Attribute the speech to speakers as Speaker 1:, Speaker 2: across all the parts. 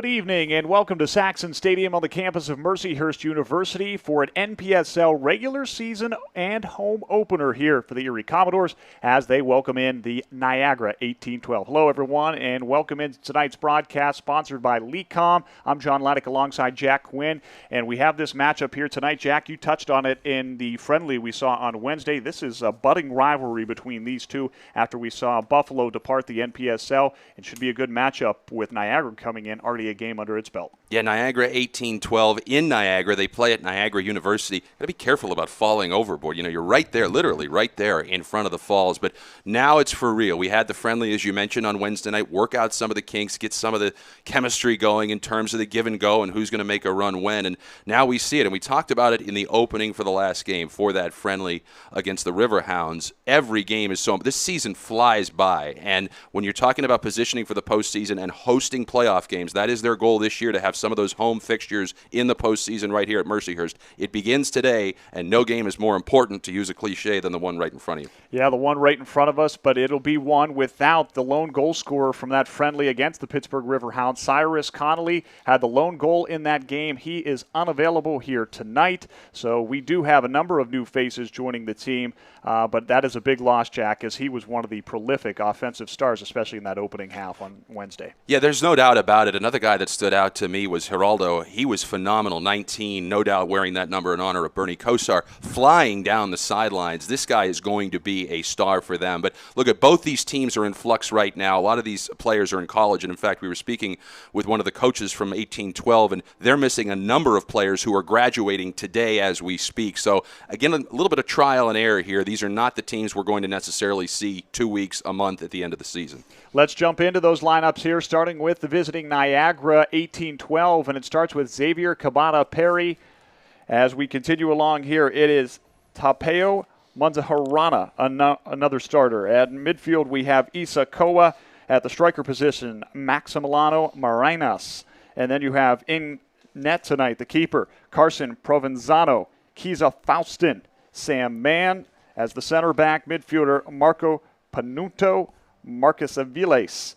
Speaker 1: Good evening and welcome to Saxon Stadium on the campus of Mercyhurst University for an NPSL regular season and home opener here for the Erie Commodores as they welcome in the Niagara 1812. Hello everyone and welcome into tonight's broadcast sponsored by LeCom. I'm John Laddick alongside Jack Quinn, and we have this matchup here tonight. Jack, you touched on it in the friendly we saw on Wednesday. This is a budding rivalry between these two after we saw Buffalo depart the NPSL. It should be a good matchup with Niagara coming in, already a game under its belt.
Speaker 2: Yeah, Niagara 18-12 in Niagara. They play at Niagara University. Got to be careful about falling overboard. You know, you're right there, literally right there in front of the falls. But now it's for real. We had the friendly, as you mentioned, on Wednesday night. Work out some of the kinks, get some of the chemistry going in terms of the give and go and who's going to make a run when. And now we see it. And we talked about it in the opening for the last game for that friendly against the Riverhounds. Every game is so – this season flies by. And when you're talking about positioning for the postseason and hosting playoff games, that is their goal this year, to have some of those home fixtures in the postseason right here at Mercyhurst. It begins today, and no game is more important, to use a cliche, than the one right in front of you.
Speaker 1: Yeah, the one right in front of us, but it'll be one without the lone goal scorer from that friendly against the Pittsburgh Riverhounds. Cyrus Connolly had the lone goal in that game. He is unavailable here tonight, so we do have a number of new faces joining the team, but that is a big loss, Jack, as he was one of the prolific offensive stars, especially in that opening half on Wednesday.
Speaker 2: Yeah, there's no doubt about it. Another guy that stood out to me was Geraldo. He was phenomenal, 19, no doubt wearing that number in honor of Bernie Kosar, flying down the sidelines. This guy is going to be a star for them. But look, at both these teams are in flux right now. A lot of these players are in college, and in fact, we were speaking with one of the coaches from 1812, and they're missing a number of players who are graduating today as we speak. So, again, a little bit of trial and error here. These are not the teams we're going to necessarily see 2 weeks, a month at the end of the season.
Speaker 1: Let's jump into those lineups here, starting with the visiting Niagara 1812, and it starts with Xavier Cabana Perry. As we continue along here, it is Tapeo Manzaharana, another starter. At midfield, we have Isa Koa. At the striker position, Maximiliano Marinas. And then you have in net tonight, the keeper, Carson Provenzano, Kiza Faustin, Sam Mann. As the center back midfielder, Marco Panuto, Marcus Aviles,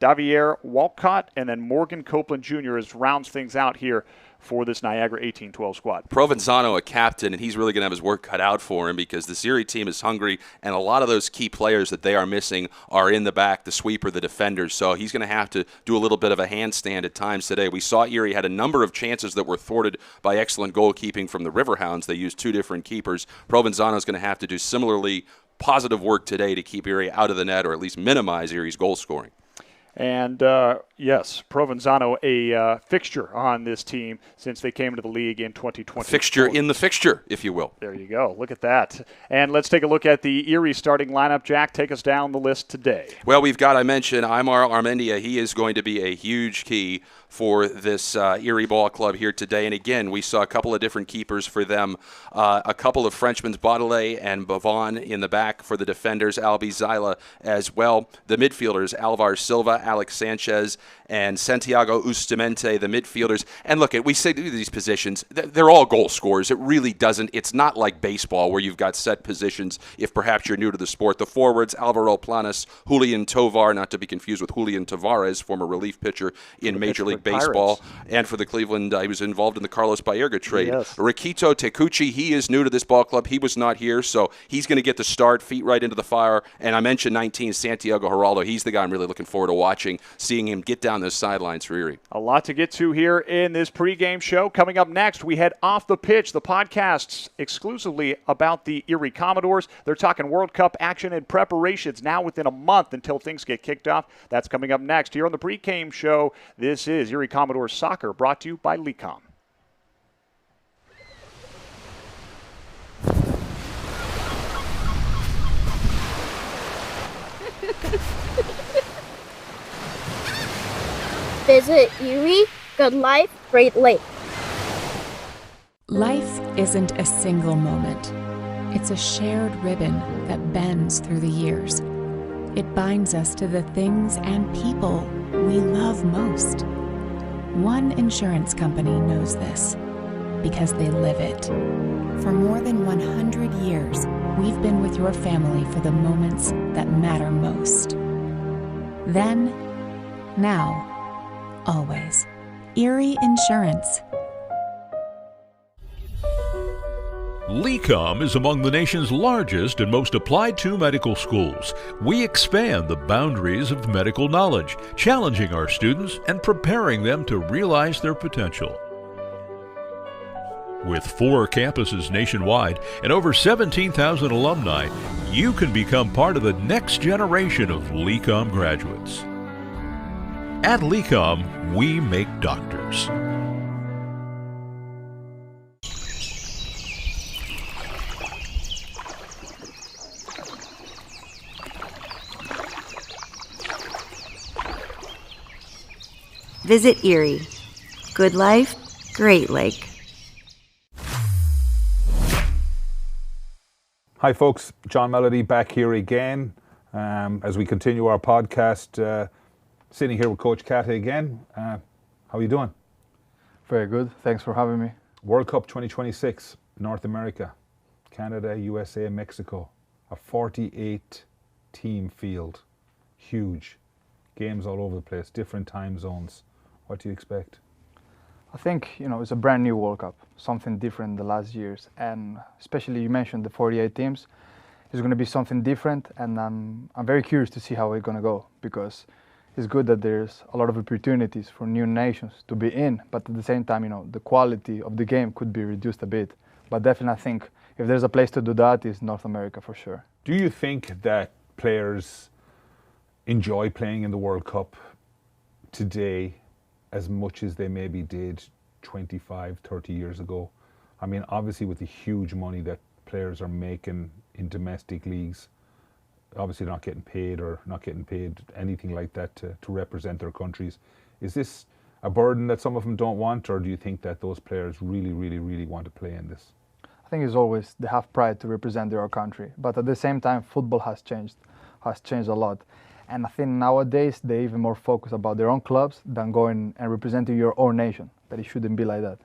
Speaker 1: Davier Walcott, and then Morgan Copeland Jr. as rounds things out here for this Niagara 1812 squad.
Speaker 2: Provenzano, a captain, and he's really going to have his work cut out for him because the Erie team is hungry, and a lot of those key players that they are missing are in the back, the sweeper, the defenders. So he's going to have to do a little bit of a handstand at times today. We saw Erie had a number of chances that were thwarted by excellent goalkeeping from the Riverhounds. They used two different keepers. Provenzano is going to have to do similarly positive work today to keep Erie out of the net, or at least minimize Erie's goal scoring.
Speaker 1: And, yes, Provenzano, a fixture on this team since they came into the league in 2020.
Speaker 2: Fixture in the fixture, if you will.
Speaker 1: There you go. Look at that. And let's take a look at the Erie starting lineup. Jack, take us down the list today.
Speaker 2: Well, we've got, I mentioned, Aymar Armendia. He is going to be a huge key for this Erie ball club here today. And again, we saw a couple of different keepers for them. A couple of Frenchmen, Baudelet and Bavon in the back for the defenders, Albi Zyla as well. The midfielders, Alvar Silva, Alex Sanchez, and Santiago Ustamente, the midfielders. And look, we say these positions, they're all goal scorers. It really doesn't. It's not like baseball where you've got set positions if perhaps you're new to the sport. The forwards, Alvaro Planas, Julian Tovar, not to be confused with Julian Tavares, former relief pitcher in Major League Baseball, and for the Cleveland, he was involved in the Carlos Baerga trade.
Speaker 1: Yes.
Speaker 2: Rikito Tekuchi, he is new to this ball club. He was not here, so he's going to get the start, feet right into the fire. And I mentioned 19, Santiago Geraldo. He's the guy I'm really looking forward to watching, seeing him get down those sidelines for Erie.
Speaker 1: A lot to get to here in this pregame show. Coming up next, we head off the pitch, the podcasts exclusively about the Erie Commodores. They're talking World Cup action and preparations now within a month until things get kicked off. That's coming up next here on the pregame show. This is Erie Commodores Soccer, brought to you by LeCom.
Speaker 3: Visit Erie, Good Life, Great Lake.
Speaker 4: Life isn't a single moment. It's a shared ribbon that bends through the years. It binds us to the things and people we love most. One insurance company knows this because they live it. For more than 100 years, we've been with your family for the moments that matter most. Then, now, always. Erie Insurance.
Speaker 5: LECOM is among the nation's largest and most applied to medical schools. We expand the boundaries of medical knowledge, challenging our students and preparing them to realize their potential. With 4 campuses nationwide and over 17,000 alumni, you can become part of the next generation of LECOM graduates. At LECOM, we make doctors.
Speaker 6: Visit Erie. Good life, great lake.
Speaker 7: Hi folks, John Melody back here again as we continue our podcast. Sitting here with Coach Kate again. How are you doing?
Speaker 8: Very good. Thanks for having me.
Speaker 7: World Cup 2026, North America, Canada, USA, Mexico. A 48-team field. Huge. Games all over the place, different time zones. What do you expect?
Speaker 8: I think, it's a brand new World Cup, something different the last years. And especially you mentioned the 48 teams. It's going to be something different, and I'm very curious to see how it's going to go, because it's good that there's a lot of opportunities for new nations to be in, but at the same time, the quality of the game could be reduced a bit. But definitely I think if there's a place to do that, it's North America for sure.
Speaker 7: Do you think that players enjoy playing in the World Cup today as much as they maybe did 25, 30 years ago? I mean, obviously with the huge money that players are making in domestic leagues, obviously not getting paid or not getting paid anything like that to represent their countries. Is this a burden that some of them don't want, or do you think that those players really, really, really want to play in this?
Speaker 8: I think it's always they have pride to represent their country, but at the same time football has changed a lot. And I think nowadays they even more focus about their own clubs than going and representing your own nation. But it shouldn't be like that.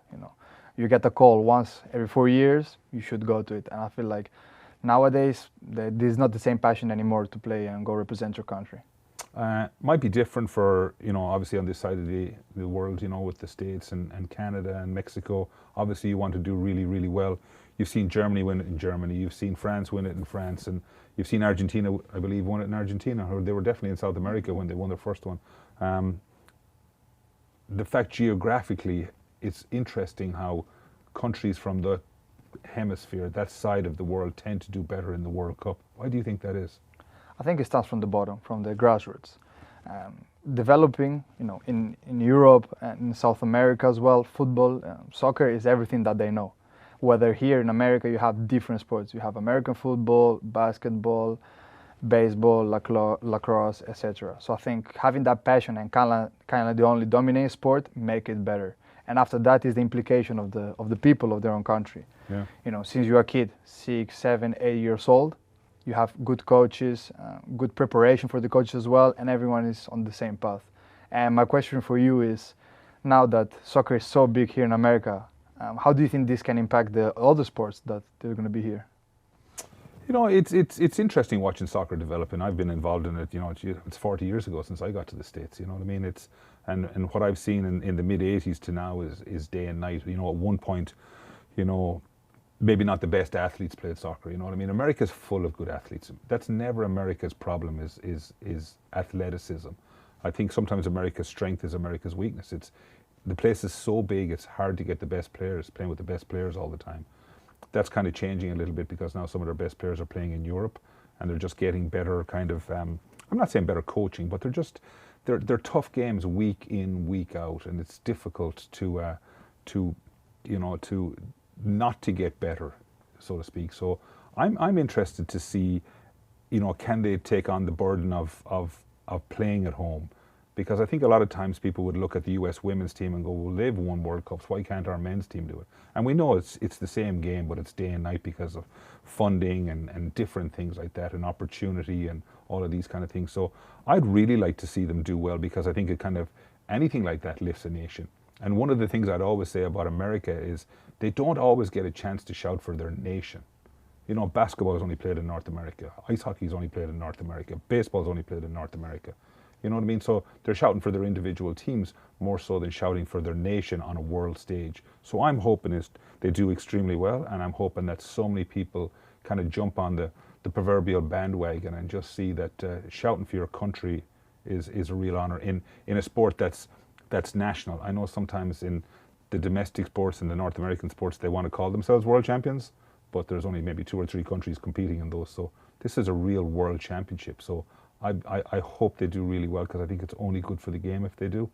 Speaker 8: You get a call once every 4 years, you should go to it. And I feel like nowadays there's not the same passion anymore to play and go represent your country.
Speaker 7: Might be different for, obviously on this side of the world, with the States and Canada and Mexico. Obviously you want to do really, really well. You've seen Germany win it in Germany. You've seen France win it in France. And you've seen Argentina, I believe, won it in Argentina. Or they were definitely in South America when they won their first one. The fact geographically, it's interesting how countries from the hemisphere, that side of the world, tend to do better in the World Cup. Why do you think that is?
Speaker 8: I think it starts from the bottom, from the grassroots. Developing, in Europe and in South America as well, football, soccer is everything that they know. Whether here in America you have different sports. You have American football, basketball, baseball, lacrosse, etc. So I think having that passion and kind of the only dominant sport make it better. And after that is the implication of the people of their own country. Yeah. Since you're a kid, 6, 7, 8 years old, you have good coaches, good preparation for the coaches as well, and everyone is on the same path. And my question for you is, now that soccer is so big here in America, how do you think this can impact the other sports that they're going to be here?
Speaker 7: It's interesting watching soccer develop, and I've been involved in it. It's 40 years ago since I got to the States. You know what I mean? It's and what I've seen in the mid 80s to now is day and night. At one point, maybe not the best athletes played soccer. You know what I mean? America's full of good athletes. That's never America's problem. Is athleticism. I think sometimes America's strength is America's weakness. The place is so big, it's hard to get the best players, playing with the best players all the time. That's kind of changing a little bit because now some of their best players are playing in Europe, and they're just getting better kind of, I'm not saying better coaching, but they're tough games week in, week out, and it's difficult to not to get better, so to speak. So I'm interested to see, can they take on the burden of playing at home? Because I think a lot of times people would look at the US women's team and go, well, they've won World Cups, why can't our men's team do it? And we know it's the same game, but it's day and night because of funding and different things like that, and opportunity and all of these kind of things. So I'd really like to see them do well, because I think it kind of, anything like that lifts a nation. And one of the things I'd always say about America is they don't always get a chance to shout for their nation. Basketball is only played in North America. Ice hockey is only played in North America. Baseball is only played in North America. You know what I mean? So they're shouting for their individual teams more so than shouting for their nation on a world stage. So I'm hoping is they do extremely well, and I'm hoping that so many people kind of jump on the proverbial bandwagon and just see that shouting for your country is a real honor in a sport that's national. I know sometimes in the domestic sports and the North American sports they want to call themselves world champions, but there's only maybe 2 or 3 countries competing in those. So this is a real world championship. So I hope they do really well, because I think it's only good for the game if they do.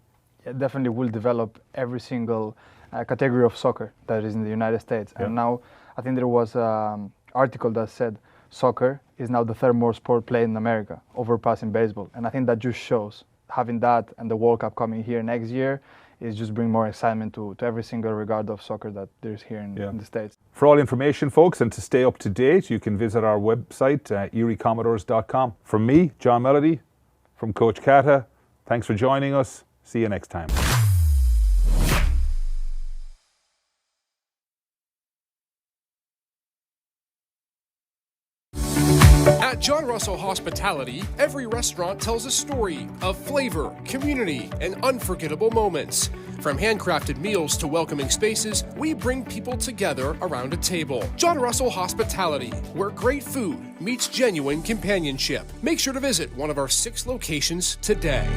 Speaker 8: It definitely will develop every single category of soccer that is in the United States.
Speaker 7: Yeah.
Speaker 8: And now I think there was an article that said soccer is now the 3rd most sport played in America, overpassing baseball. And I think that just shows having that and the World Cup coming here next year is just bring more excitement to every single regard of soccer that there's here in the States.
Speaker 7: For all information, folks, and to stay up to date, you can visit our website, eriecommodores.com. From me, John Melody, from Coach Kata, thanks for joining us. See you next time.
Speaker 9: At John Russell Hospitality, every restaurant tells a story of flavor, community, and unforgettable moments. From handcrafted meals to welcoming spaces, we bring people together around a table. John Russell Hospitality, where great food meets genuine companionship. Make sure to visit one of our 6 locations today.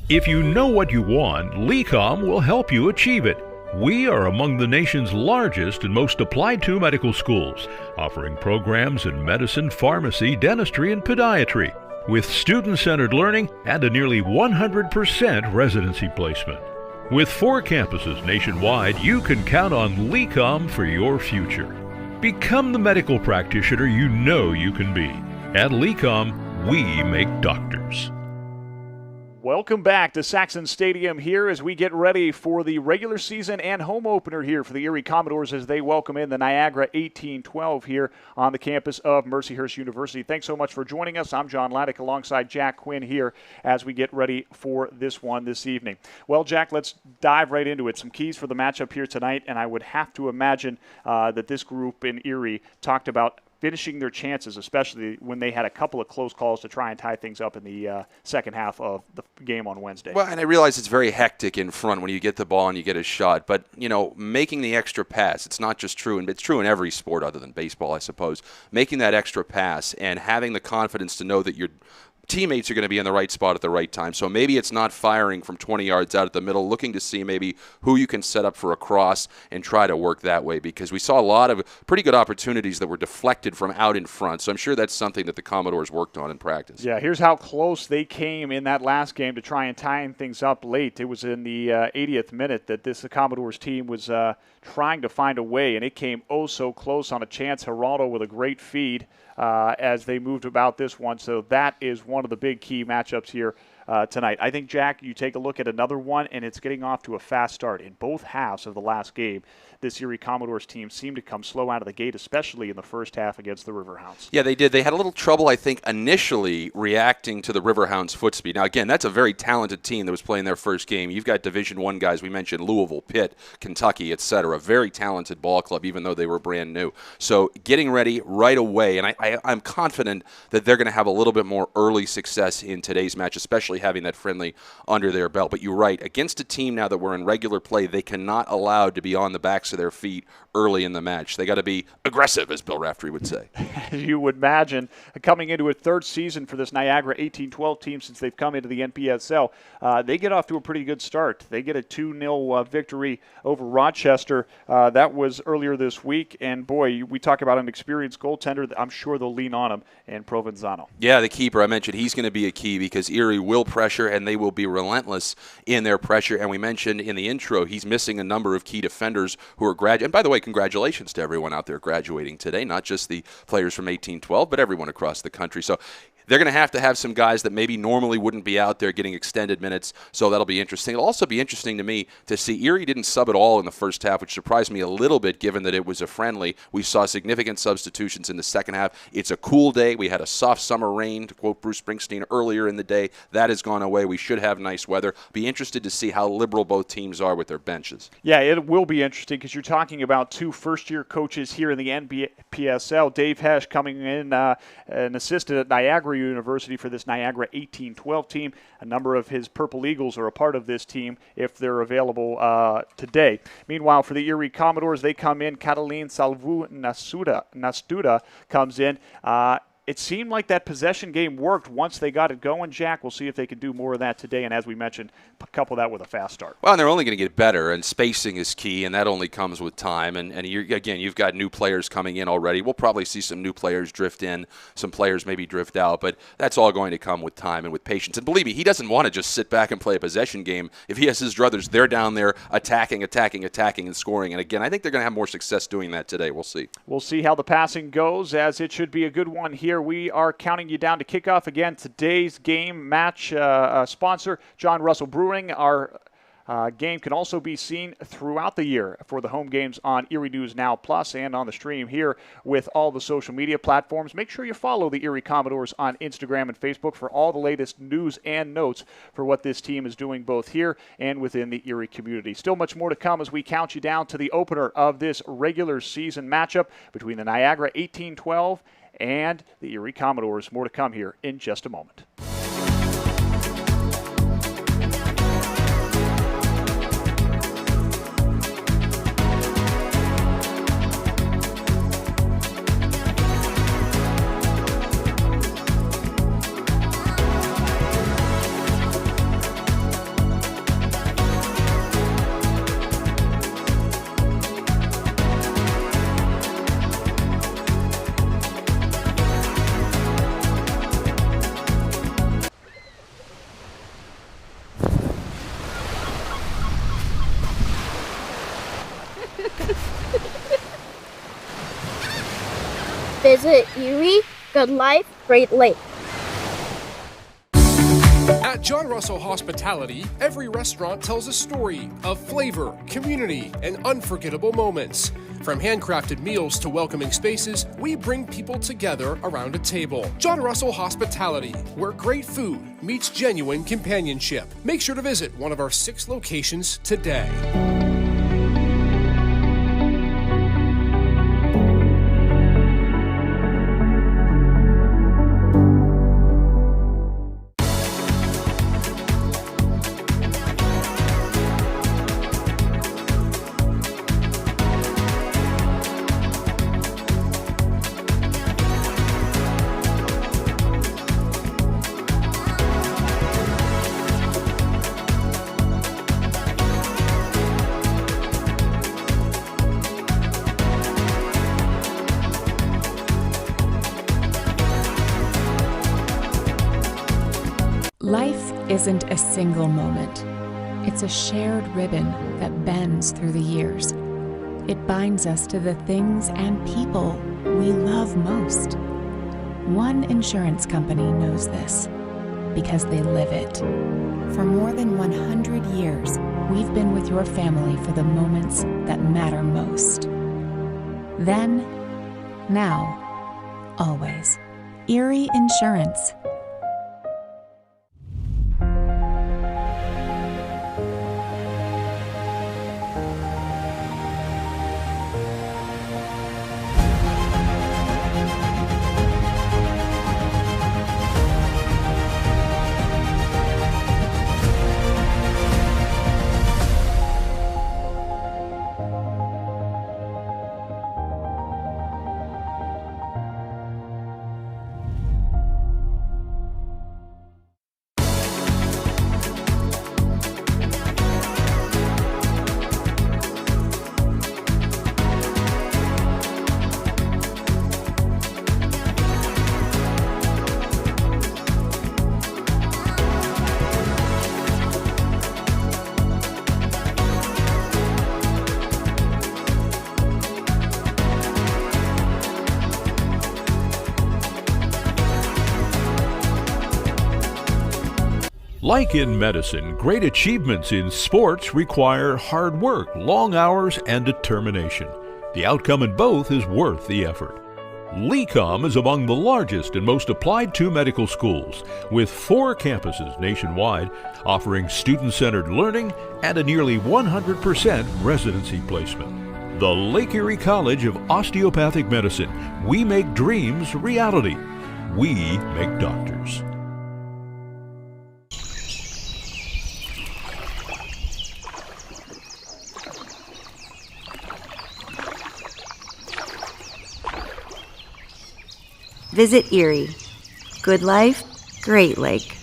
Speaker 5: If you know what you want, LECOM will help you achieve it. We are among the nation's largest and most applied to medical schools, offering programs in medicine, pharmacy, dentistry, and podiatry, with student-centered learning and a nearly 100% residency placement. With 4 campuses nationwide, you can count on LECOM for your future. Become the medical practitioner you know you can be. At LECOM, we make doctors.
Speaker 1: Welcome back to Saxon Stadium here as we get ready for the regular season and home opener here for the Erie Commodores as they welcome in the Niagara 1812 here on the campus of Mercyhurst University. Thanks so much for joining us. I'm John Laddick alongside Jack Quinn here as we get ready for this one this evening. Well, Jack, let's dive right into it. Some keys for the matchup here tonight, and I would have to imagine that this group in Erie talked about finishing their chances, especially when they had a couple of close calls to try and tie things up in the second half of the game on Wednesday.
Speaker 2: Well, and I realize it's very hectic in front when you get the ball and you get a shot, but, you know, making the extra pass, it's not just true, and it's true in every sport other than baseball, I suppose. Making that extra pass and having the confidence to know that you're teammates are going to be in the right spot at the right time. So maybe it's not firing from 20 yards out at the middle, looking to see maybe who you can set up for a cross and try to work that way, because we saw a lot of pretty good opportunities that were deflected from out in front. So I'm sure that's something that the Commodores worked on in practice.
Speaker 1: Yeah, here's how close they came in that last game to try and tie things up late. It was in the 80th minute that this Commodores team was trying to find a way, and it came oh so close on a chance. Geraldo with a great feed as they moved about this one. So that is one of the big key matchups here tonight. I think, Jack, you take a look at another one, and it's getting off to a fast start. In both halves of the last game, this Erie Commodores team seemed to come slow out of the gate, especially in the first half against the Riverhounds.
Speaker 2: Yeah, they did. They had a little trouble, I think, initially reacting to the Riverhounds' foot speed. Now, again, that's a very talented team that was playing their first game. You've got Division I guys. We mentioned Louisville, Pitt, Kentucky, etc. Very talented ball club, even though they were brand new. So getting ready right away, and I'm confident that they're going to have a little bit more early success in today's match, especially having that friendly under their belt. But you're right. Against a team now that we're in regular play, they cannot allow to be on the backs of their feet early in the match. They got to be aggressive, as Bill Raftery would say.
Speaker 1: You would imagine, coming into a third season for this Niagara 1812 team since they've come into the NPSL, they get off to a pretty good start. They get a 2-0 victory over Rochester. That was earlier this week, and boy, we talk about an experienced goaltender. I'm sure they'll lean on him, and Provenzano.
Speaker 2: Yeah, the keeper I mentioned, he's going to be a key because Erie will pressure, and they will be relentless in their pressure. And we mentioned in the intro, he's missing a number of key defenders who are graduating. And by the way, congratulations to everyone out there graduating today, not just the players from 1812, but everyone across the country. So they're going to have some guys that maybe normally wouldn't be out there getting extended minutes, so that'll be interesting. It'll also be interesting to me to see Erie didn't sub at all in the first half, which surprised me a little bit given that it was a friendly. We saw significant substitutions in the second half. It's a cool day. We had a soft summer rain, to quote Bruce Springsteen, earlier in the day. That has gone away. We should have nice weather. Be interested to see how liberal both teams are with their benches.
Speaker 1: Yeah, it will be interesting because you're talking about two first-year coaches here in the NPSL. Dave Hesch coming in an assistant at Niagara University for this Niagara 1812 team. A number of his Purple Eagles are a part of this team if they're available today. Meanwhile, for the Erie Commodores, they come in. Catalin Salvu Nastuda comes in. It seemed like that possession game worked once they got it going, Jack. We'll see if they can do more of that today. And as we mentioned, couple that with a fast start.
Speaker 2: Well, and they're only going to get better, and spacing is key, and that only comes with time. And you've got new players coming in already. We'll probably see some new players drift in, some players maybe drift out, but that's all going to come with time and with patience. And believe me, he doesn't want to just sit back and play a possession game. If he has his druthers, they're down there attacking, and scoring. And again, I think they're going to have more success doing that today. We'll see.
Speaker 1: We'll see how the passing goes, as it should be a good one here. We are counting you down to kickoff. Again, today's game match sponsor, John Russell Brewing. Our game can also be seen throughout the year for the home games on Erie News Now Plus and on the stream here with all the social media platforms. Make sure you follow the Erie Commodores on Instagram and Facebook for all the latest news and notes for what this team is doing both here and within the Erie community. Still much more to come as we count you down to the opener of this regular season matchup between the Niagara 1812 and the Erie Commodores. More to come here in just a moment.
Speaker 3: Visit Erie, Good Life, Great Lake.
Speaker 9: At John Russell Hospitality, every restaurant tells a story of flavor, community, and unforgettable moments. From handcrafted meals to welcoming spaces, we bring people together around a table. John Russell Hospitality, where great food meets genuine companionship. Make sure to visit one of our 6 locations today.
Speaker 4: Life isn't a single moment. It's a shared ribbon that bends through the years. It binds us to the things and people we love most. One insurance company knows this because they live it. For more than 100 years, we've been with your family for the moments that matter most. Then, now, always. Erie Insurance.
Speaker 5: Like in medicine, great achievements in sports require hard work, long hours, and determination. The outcome in both is worth the effort. LECOM is among the largest and most applied to medical schools, with 4 campuses nationwide, offering student-centered learning and a nearly 100% residency placement. The Lake Erie College of Osteopathic Medicine. We make dreams reality. We make doctors.
Speaker 6: Visit Erie. Good life, great lake.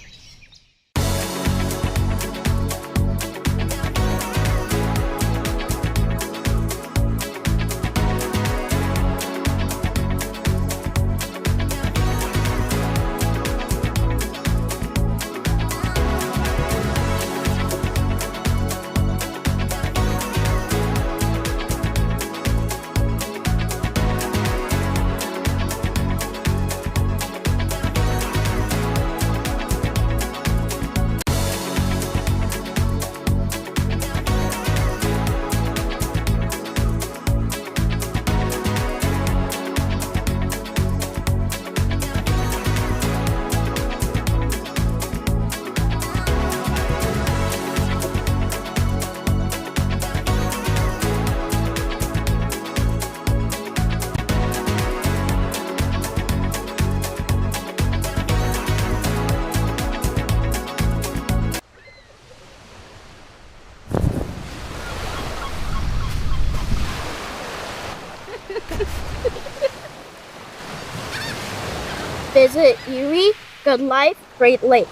Speaker 3: Visit Erie, Good Life, Great Lake.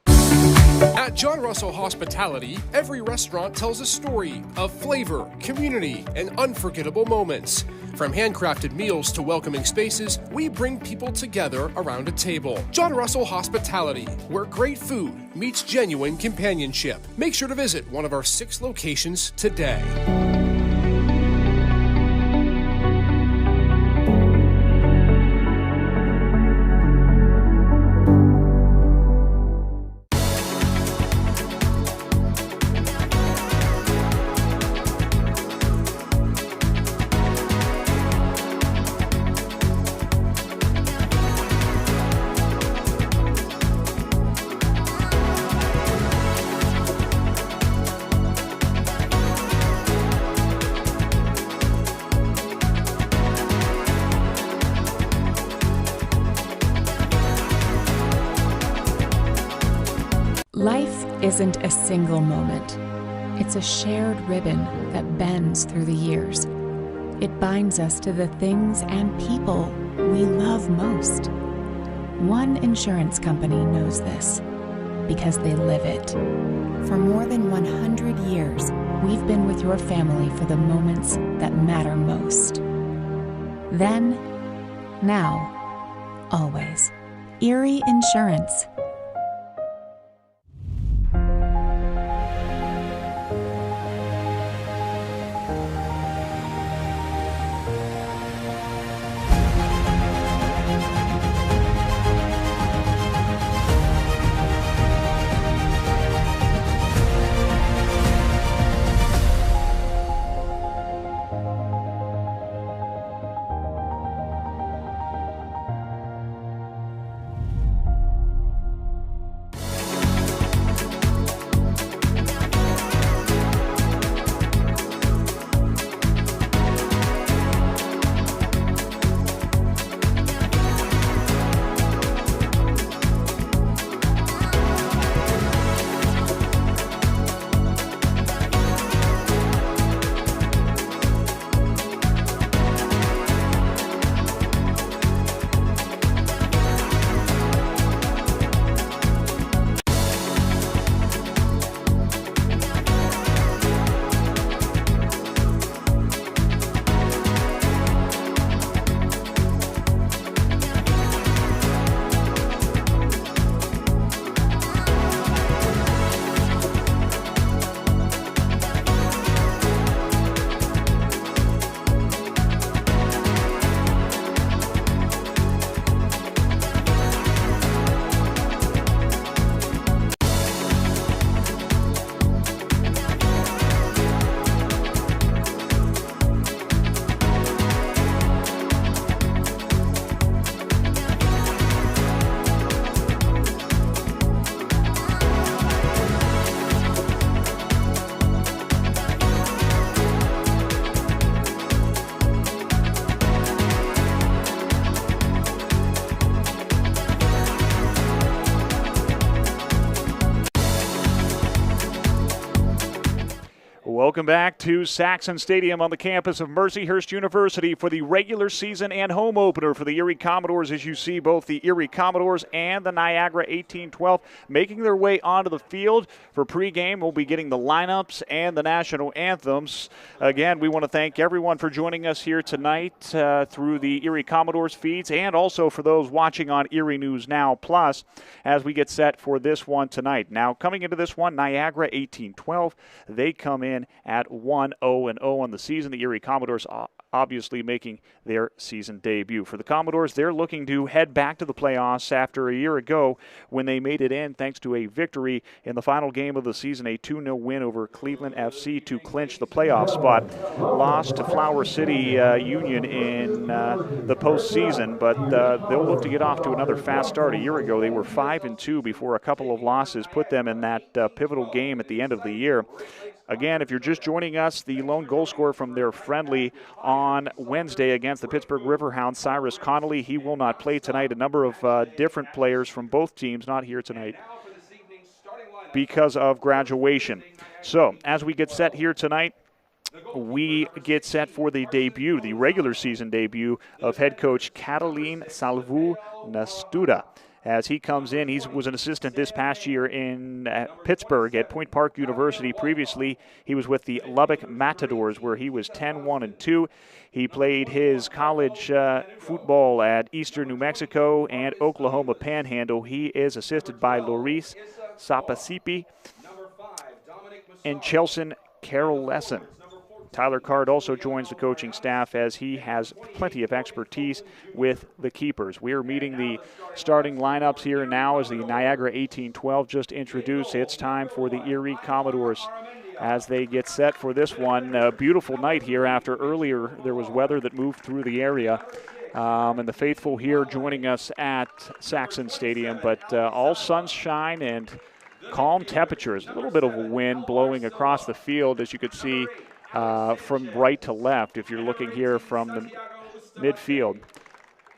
Speaker 9: At John Russell Hospitality, every restaurant tells a story of flavor, community, and unforgettable moments. From handcrafted meals to welcoming spaces, we bring people together around a table. John Russell Hospitality, where great food meets genuine companionship. Make sure to visit one of our 6 locations today.
Speaker 4: Life isn't a single moment. It's a shared ribbon that bends through the years. It binds us to the things and people we love most. One insurance company knows this because they live it. For more than 100 years, we've been with your family for the moments that matter most. Then, now, always. Erie Insurance.
Speaker 1: Welcome back to Saxon Stadium on the campus of Mercyhurst University for the regular season and home opener for the Erie Commodores. As you see, both the Erie Commodores and the Niagara 1812 making their way onto the field for pregame. We'll be getting the lineups and the national anthems. Again, we want to thank everyone for joining us here tonight through the Erie Commodores feeds, and also for those watching on Erie News Now Plus as we get set for this one tonight. Now, coming into this one, Niagara 1812, they come in at 1-0-0 on the season. The Erie Commodores obviously making their season debut. For the Commodores, they're looking to head back to the playoffs after a year ago when they made it in thanks to a victory in the final game of the season, a 2-0 win over Cleveland FC to clinch the playoff spot. Lost to Flower City Union in the postseason, but they'll look to get off to another fast start. A year ago, they were 5-2 before a couple of losses put them in that pivotal game at the end of the year. Again, if you're just joining us, the lone goal scorer from their friendly on Wednesday against the Pittsburgh Riverhounds, Cyrus Connolly, he will not play tonight. A number of different players from both teams not here tonight because of graduation. So, as we get set here tonight, we get set for the debut, the regular season debut of head coach Catalin Salvu Nastuda. As he comes in, he was an assistant this past year in Pittsburgh at Point Park University. Previously, he was with the Lubbock Matadors, where he was 10-1-2. He played his college football at Eastern New Mexico and Oklahoma Panhandle. He is assisted by Loris Sapasipi and Chelson Carroll Lesson. Tyler Card also joins the coaching staff as he has plenty of expertise with the keepers. We are meeting the starting lineups here now as the Niagara 1812 just introduced. It's time for the Erie Commodores as they get set for this one. A beautiful night here after earlier there was weather that moved through the area. And the faithful here joining us at Saxon Stadium, but all sunshine and calm temperatures. A little bit of a wind blowing across the field, as you could see from right to left if you're looking here from the midfield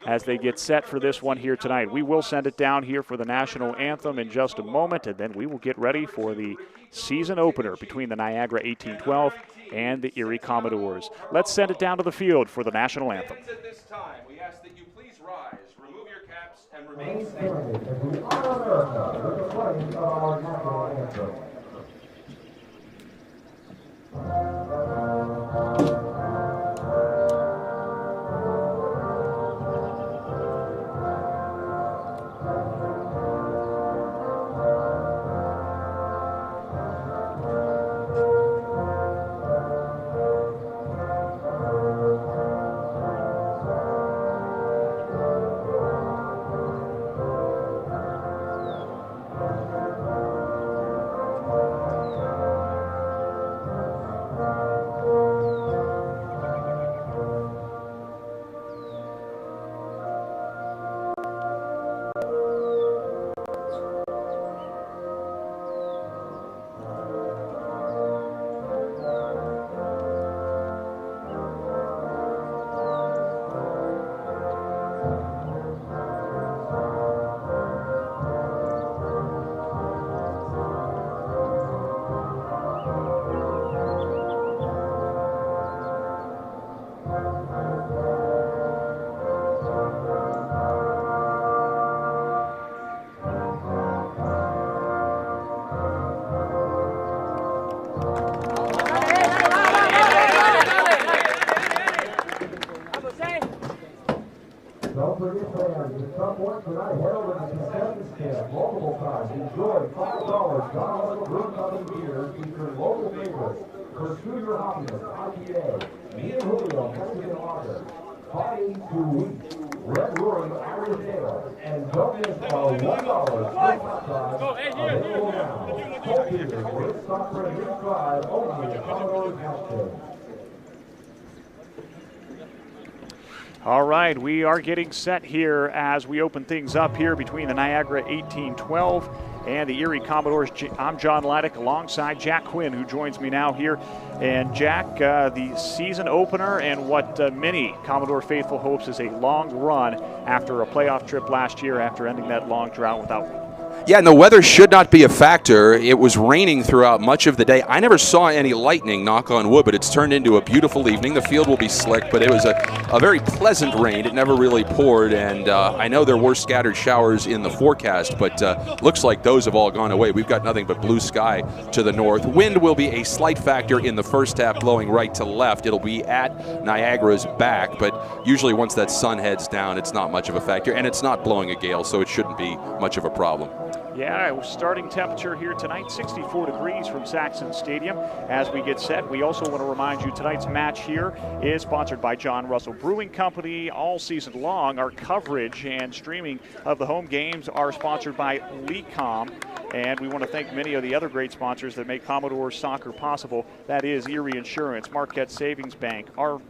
Speaker 1: as they get set for this one here tonight. We will send it down here for the national anthem in just a moment, and then we will get ready for the season opener between the Niagara 1812 and the Erie Commodores. Let's send it down to the field for the national anthem.
Speaker 2: At this time, we ask that you please rise, remove your caps, and remain standing.
Speaker 1: All right, we are getting set here as we open things up here between the Niagara 1812 and the Erie Commodores. I'm John Leidick alongside Jack Quinn, who joins me now here. And Jack, the season opener and what many Commodore faithful hopes is a long run after a playoff trip last year after ending that long drought without one.
Speaker 2: Yeah, and the weather should not be a factor. It was raining throughout much of the day. I never saw any lightning, knock on wood, but it's turned into a beautiful evening. The field will be slick, but it was a very pleasant rain. It never really poured, and I know there were scattered showers in the forecast, but looks like those have all gone away. We've got nothing but blue sky to the north. Wind will be a slight factor in the first half, blowing right to left. It'll be at Niagara's back, but usually once that sun heads down, it's not much of a factor, and it's not blowing a gale, so it shouldn't be much of a problem.
Speaker 1: Yeah, starting temperature here tonight, 64 degrees from Saxon Stadium. As we get set, we also want to remind you tonight's match here is sponsored by John Russell Brewing Company all season long. Our coverage and streaming of the home games are sponsored by LeCom. And we want to thank many of the other great sponsors that make Commodores soccer possible. That is Erie Insurance, Marquette Savings Bank, R.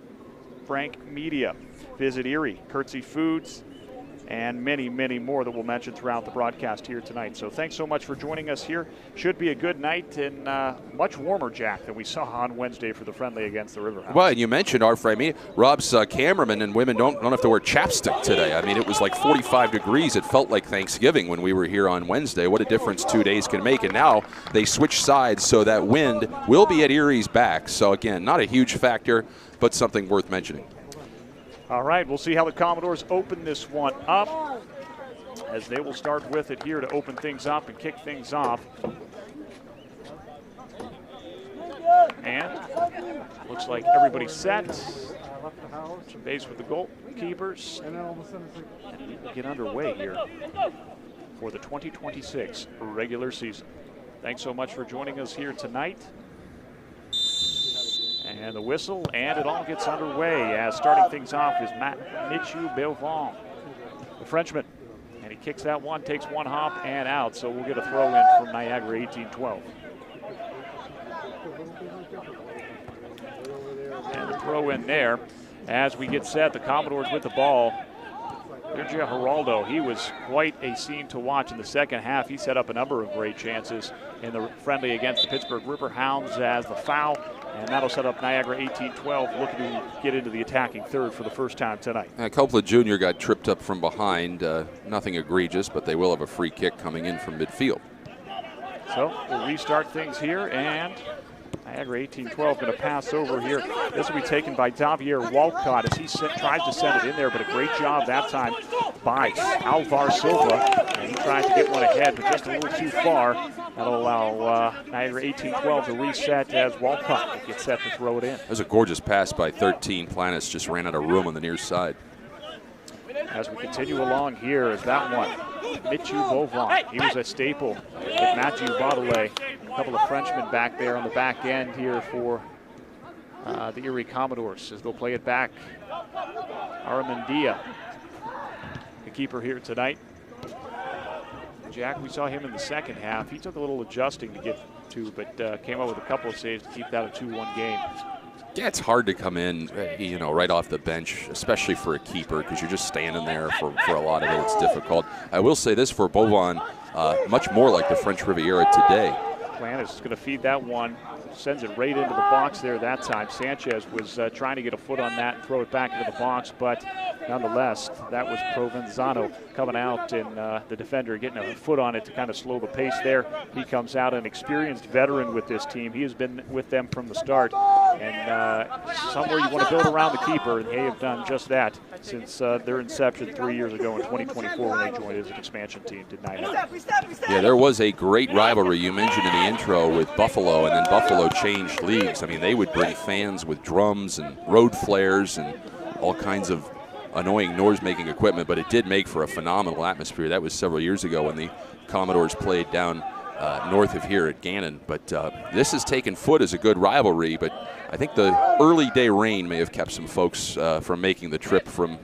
Speaker 1: Frank Media, Visit Erie, Curtsy Foods, and many, many more that we'll mention throughout the broadcast here tonight. So thanks so much for joining us here. Should be a good night and much warmer, Jack, than we saw on Wednesday for the friendly against the Riverhounds.
Speaker 2: Well, and you mentioned our friend, Rob's cameramen and women don't have to wear chapstick today. I mean, it was like 45 degrees. It felt like Thanksgiving when we were here on Wednesday. What a difference 2 days can make. And now they switch sides, so that wind will be at Erie's back. So, again, not a huge factor, but something worth mentioning.
Speaker 1: All right, we'll see how the Commodores open this one up, as they will start with it here to open things up and kick things off. And looks like everybody's set. Some base with the goalkeepers. And we will get underway here for the 2026 regular season. Thanks so much for joining us here tonight. And the whistle, and it all gets underway as starting things off is Mathieu Belvon, the Frenchman. And he kicks that one, takes one hop and out, so we'll get a throw in from Niagara 18-12. And the throw in there as we get set. The Commodores with the ball. Sergio Geraldo, he was quite a scene to watch in the second half. He set up a number of great chances in the friendly against the Pittsburgh Riverhounds as the foul. And that'll set up Niagara 18-12, looking to get into the attacking third for the first time tonight.
Speaker 2: Copeland Jr. got tripped up from behind. Nothing egregious, but they will have a free kick coming in from midfield.
Speaker 1: So we'll restart things here, and Niagara 18-12 going to pass over here. This will be taken by Javier Walcott as he tries to send it in there, but a great job that time by Alvar Silva. And he tries to get one ahead, but just a little too far. That'll allow Niagara 18-12 to reset as Walcott gets set to throw it in.
Speaker 2: That was a gorgeous pass by 13. Planis just ran out of room on the near side.
Speaker 1: As we continue along here is that one. Mathieu Belvon, he was a staple with Mathieu Baudelet. A couple of Frenchmen back there on the back end here for the Erie Commodores as they'll play it back. Armandia, the keeper here tonight. Jack, we saw him in the second half. He took a little adjusting to get to, but came up with a couple of saves to keep that a 2-1 game.
Speaker 2: Yeah, it's hard to come in, right off the bench, especially for a keeper, because you're just standing there for a lot of it. It's difficult. I will say this for Belvon, much more like the French Riviera today.
Speaker 1: Planis is going to feed that one, sends it right into the box there that time. Sanchez was trying to get a foot on that and throw it back into the box, but nonetheless, that was Provenzano coming out, and the defender getting a foot on it to kind of slow the pace there. He comes out, an experienced veteran with this team. He has been with them from the start, and somewhere you want to build around the keeper, and they have done just that since their inception 3 years ago in 2024 when they joined as an expansion team to Niagara.
Speaker 2: Yeah, there was a great rivalry you mentioned in the intro with Buffalo, and then Buffalo changed leagues. I mean, they would bring fans with drums and road flares and all kinds of annoying noise-making equipment, but it did make for a phenomenal atmosphere. That was several years ago when the Commodores played down north of here at Gannon. But this has taken foot as a good rivalry, but I think the early day rain may have kept some folks from making the trip from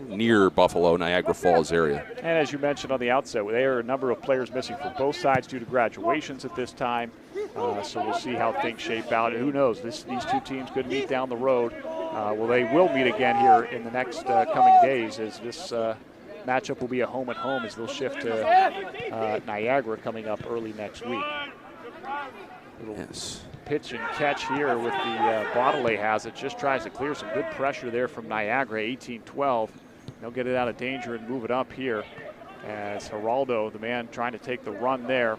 Speaker 2: near Buffalo, Niagara Falls area.
Speaker 1: And as you mentioned on the outset, there are a number of players missing for both sides due to graduations at this time. So we'll see how things shape out. And who knows, these two teams could meet down the road. Well, they will meet again here in the next coming days, as this matchup will be a home-and-home as they'll shift to Niagara coming up early next week.
Speaker 2: Yes.
Speaker 1: Pitch and catch here with the Baudelet has it. Just tries to clear some good pressure there from Niagara, 18-12. They'll get it out of danger and move it up here. as Geraldo, the man trying to take the run there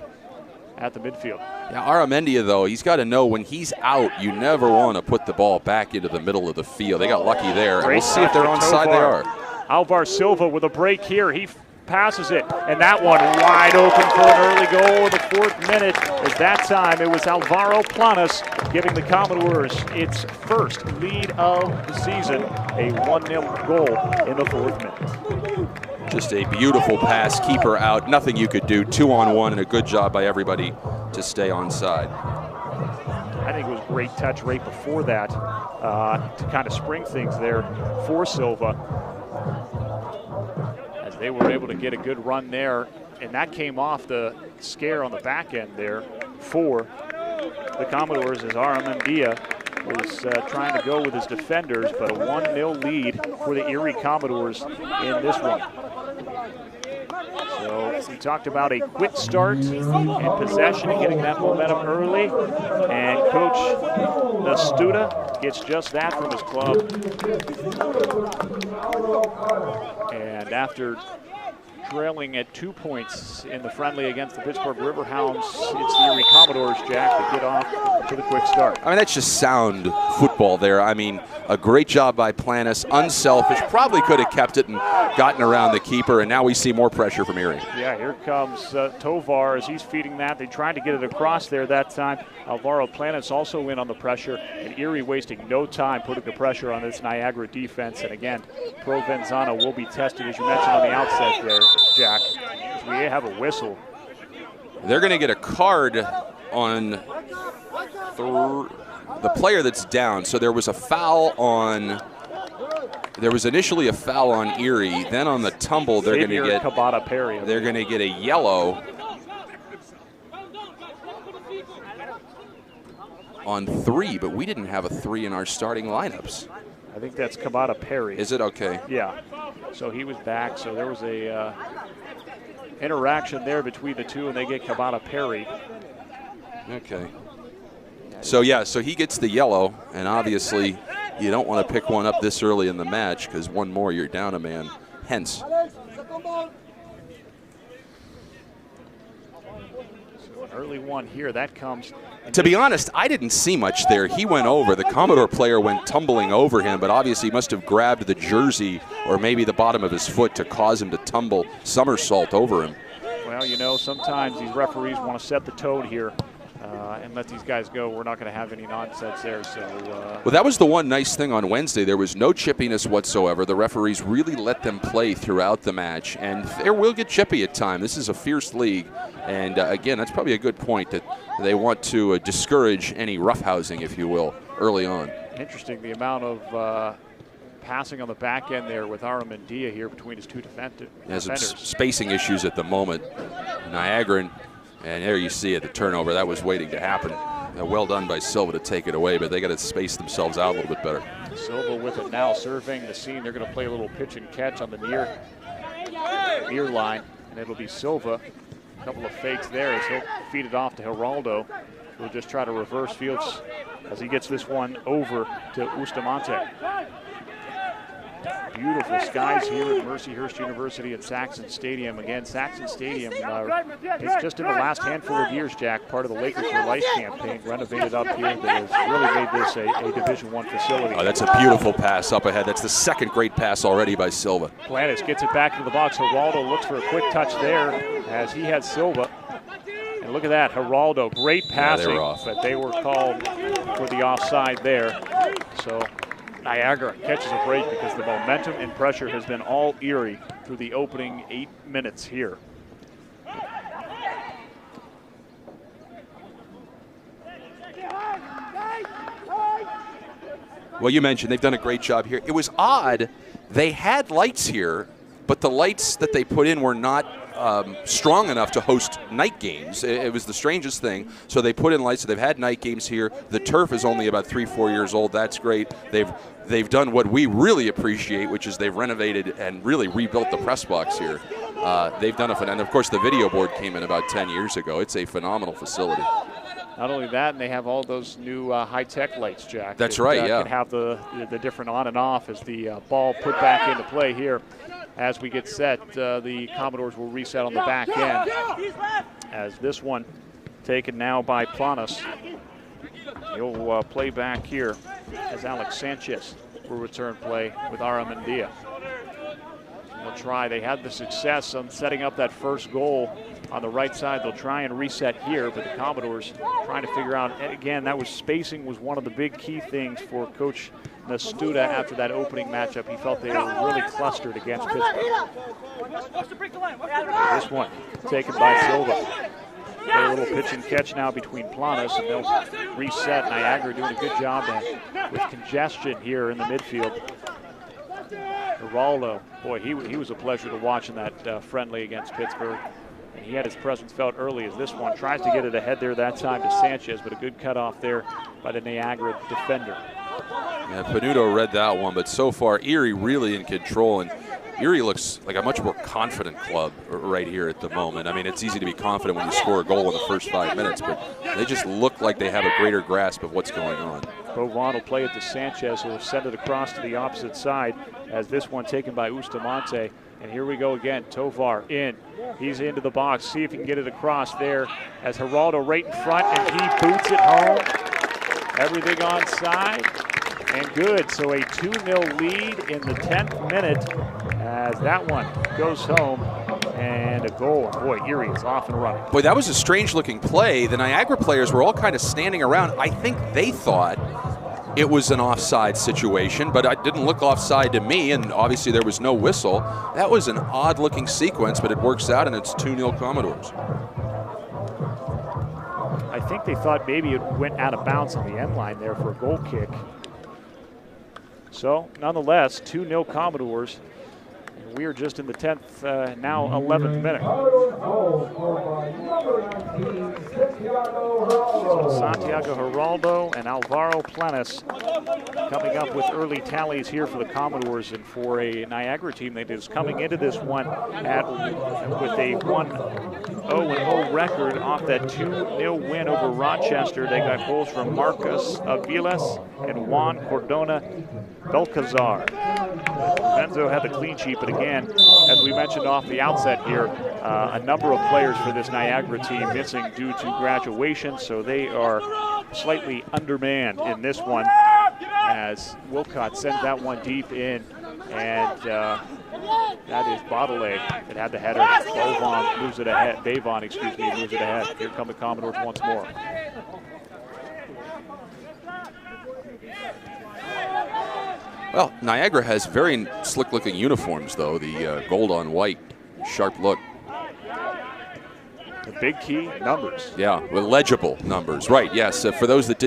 Speaker 1: at the midfield.
Speaker 2: Yeah, Aramendia, though, he's got to know when he's out, you never want to put the ball back into the middle of the field. They got lucky there. And we'll see if they're onside. They are.
Speaker 1: Alvar Silva with a break here. He passes it, and that one wide open for an early goal in the 4th minute. As that time, it was Alvaro Planas giving the Commodores its first lead of the season, a 1-0 goal in the 4th minute.
Speaker 2: Just a beautiful pass, keeper out, nothing you could do, 2-on-1, and a good job by everybody to stay onside.
Speaker 1: I think it was a great touch right before that to kind of spring things there for Silva, as they were able to get a good run there, and that came off the scare on the back end there for the Commodores, as Aramendia was trying to go with his defenders, but a 1-0 lead for the Erie Commodores in this one. So we talked about a quick start and possession and getting that momentum early, and Coach Nastuda gets just that from his club. And after trailing at 2 points in the friendly against the Pittsburgh Riverhounds, it's the Erie Commodores, Jack, to get off to the quick start.
Speaker 2: I mean, that's just sound football there. I mean, a great job by Planas, unselfish, probably could have kept it and gotten around the keeper, and now we see more pressure from Erie.
Speaker 1: Yeah, here comes Tovar as he's feeding that. They tried to get it across there that time. Alvaro Planas also in on the pressure, and Erie wasting no time putting the pressure on this Niagara defense. And again, Provenzano will be tested, as you mentioned on the outset there, Jack, as we have a whistle.
Speaker 2: They're going to get a card on the player that's down. So there was a foul on, there was initially a foul on Erie, then on the tumble they're going to get
Speaker 1: Kabata Perry.
Speaker 2: They're going to get a yellow on 3, but we didn't have a 3 in our starting lineups.
Speaker 1: I think that's Kabata Perry.
Speaker 2: Is it? Okay.
Speaker 1: Yeah. So he was back. So there was a interaction there between the two, and they get Kabata Perry.
Speaker 2: Okay. So yeah, so he gets the yellow, and obviously you don't want to pick one up this early in the match because one more you're down a man. Hence.
Speaker 1: So an early one here. That comes.
Speaker 2: To be honest, I didn't see much there. He went over. The Commodore player went tumbling over him, but obviously he must have grabbed the jersey or maybe the bottom of his foot to cause him to tumble somersault over him.
Speaker 1: Well, you know, sometimes these referees want to set the tone here and let these guys go. We're not going to have any nonsense there. So,
Speaker 2: well, that was the one nice thing on Wednesday. There was no chippiness whatsoever. The referees really let them play throughout the match, and they will get chippy at times. This is a fierce league, and again, that's probably a good point that they want to discourage any roughhousing, if you will, early on.
Speaker 1: Interesting, the amount of passing on the back end there with Aramendia here between his two defenders.
Speaker 2: He has some spacing issues at the moment. Niagara, and there you see it, the turnover. That was waiting to happen. Well done by Silva to take it away, but they got to space themselves out a little bit better.
Speaker 1: Silva with it now, surveying the scene. They're going to play a little pitch and catch on the near line, and it'll be Silva. A couple of fakes there as he'll feed it off to Geraldo, who'll just try to reverse fields as he gets this one over to Bustamante. Beautiful skies here at Mercyhurst University at Saxon Stadium. Again, Saxon Stadium is just in the last handful of years, Jack, part of the Lakers for Life campaign, renovated up here that has really made this a Division I facility.
Speaker 2: Oh, that's a beautiful pass up ahead. That's the second great pass already by Silva.
Speaker 1: Planas gets it back into the box. Geraldo looks for a quick touch there as he has Silva. And look at that, Geraldo, great passing,
Speaker 2: they were off.
Speaker 1: But they were called for the offside there. So Niagara catches a break because the momentum and pressure has been all Erie through the opening 8 minutes here.
Speaker 2: Well, you mentioned they've done a great job here. It was odd. They had lights here, but the lights that they put in were not strong enough to host night games. It was the strangest thing. So they put in lights. So they've had night games here. The turf is only about 3-4 years old. That's great. They've done what we really appreciate, which is they've renovated and really rebuilt the press box here. They've done and of course the video board came in about 10 years ago. It's a phenomenal facility.
Speaker 1: Not only that, and they have all those new high-tech lights, Jack.
Speaker 2: That's right, yeah.
Speaker 1: Can have the different on and off as the ball put back into play here as we get set. The Commodores will reset on the back end, as this one taken now by Planas. He'll play back here as Alex Sanchez will return play with Aramendia. They'll try. They had the success on setting up that first goal on the right side. They'll try and reset here, but the Commodores trying to figure out, again, that was spacing was one of the big key things for Coach Nastuda after that opening matchup. He felt they were really clustered against Pittsburgh. This one taken by Silva. A little pitch and catch now between Planas, and they'll reset. Niagara doing a good job with congestion here in the midfield. Geraldo, boy, he was a pleasure to watch in that friendly against Pittsburgh. And he had his presence felt early as this one tries to get it ahead there that time to Sanchez, but a good cutoff there by the Niagara defender.
Speaker 2: Yeah, Panuto read that one, but so far Erie really in control, and Erie looks like a much more confident club right here at the moment. I mean, it's easy to be confident when you score a goal in the first 5 minutes, but they just look like they have a greater grasp of what's going on.
Speaker 1: Bovan will play it to Sanchez, who will send it across to the opposite side as this one taken by Bustamante. And here we go again, Tovar in. He's into the box, see if he can get it across there as Geraldo right in front, and he boots it home. Everything onside and good. So a 2-0 lead in the 10th minute as that one goes home. And a goal. Boy, Erie is off and running.
Speaker 2: Boy, that was a strange-looking play. The Niagara players were all kind of standing around. I think they thought it was an offside situation, but it didn't look offside to me, and obviously there was no whistle. That was an odd-looking sequence, but it works out, and it's 2-0 Commodores.
Speaker 1: I think they thought maybe it went out of bounds on the end line there for a goal kick. So, nonetheless, 2-0 Commodores. We are just in the 10th, now 11th minute. So Santiago Geraldo and Alvaro Planas coming up with early tallies here for the Commodores, and for a Niagara team that is coming into this one with a 1-0-0 record off that 2-0 win over Rochester. They got goals from Marcus Aviles and Juan Cordona Belcazar. Benzo had the clean sheet, but again, as we mentioned off the outset here, a number of players for this Niagara team missing due to graduation, so they are slightly undermanned in this one as Wilcott sends that one deep in, and that is Baudelaire that had the header. Bavon moves it ahead. Moves it ahead. Here come the Commodores once more.
Speaker 2: Well, Niagara has very slick-looking uniforms, though. The gold on white, sharp look.
Speaker 1: The big key, numbers.
Speaker 2: Yeah, well, legible numbers. Right, yes. For those that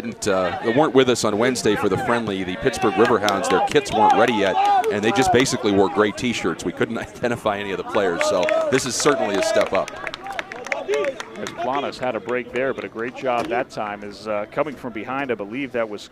Speaker 2: weren't with us on Wednesday for the friendly, the Pittsburgh Riverhounds, their kits weren't ready yet, and they just basically wore gray T-shirts. We couldn't identify any of the players, so this is certainly a step up.
Speaker 1: As Planas had a break there, but a great job that time is coming from behind. I believe that was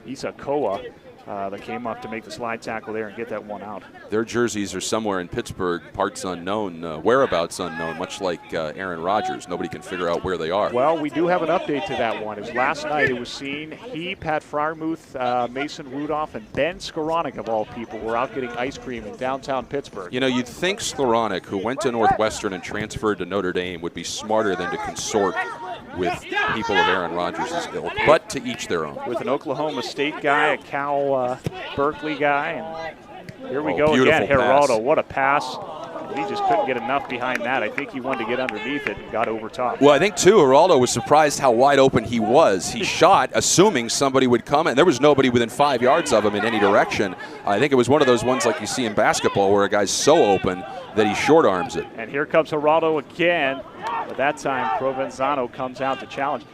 Speaker 1: Isa Koa. That came up to make the slide tackle there and get that one out.
Speaker 2: Their jerseys are somewhere in Pittsburgh, parts unknown, whereabouts unknown, much like Aaron Rodgers. Nobody can figure out where they are.
Speaker 1: Well, we do have an update to that one. As last night it was seen, Pat Fryermuth, Mason Rudolph, and Ben Skowronek, of all people, were out getting ice cream in downtown Pittsburgh.
Speaker 2: You know, you'd think Skowronek, who went to Northwestern and transferred to Notre Dame, would be smarter than to consort with people of Aaron Rodgers' ilk, but to each their own.
Speaker 1: With an Oklahoma State guy, a Cal Berkeley guy, and here we go again. Geraldo, what a pass. He just couldn't get enough behind that. I think he wanted to get underneath it and got over top.
Speaker 2: Well, I think, too, Geraldo was surprised how wide open he was. He shot, assuming somebody would come, and there was nobody within 5 yards of him in any direction. I think it was one of those ones like you see in basketball where a guy's so open that he short arms it.
Speaker 1: And here comes Geraldo again, but that time Provenzano comes out to challenge.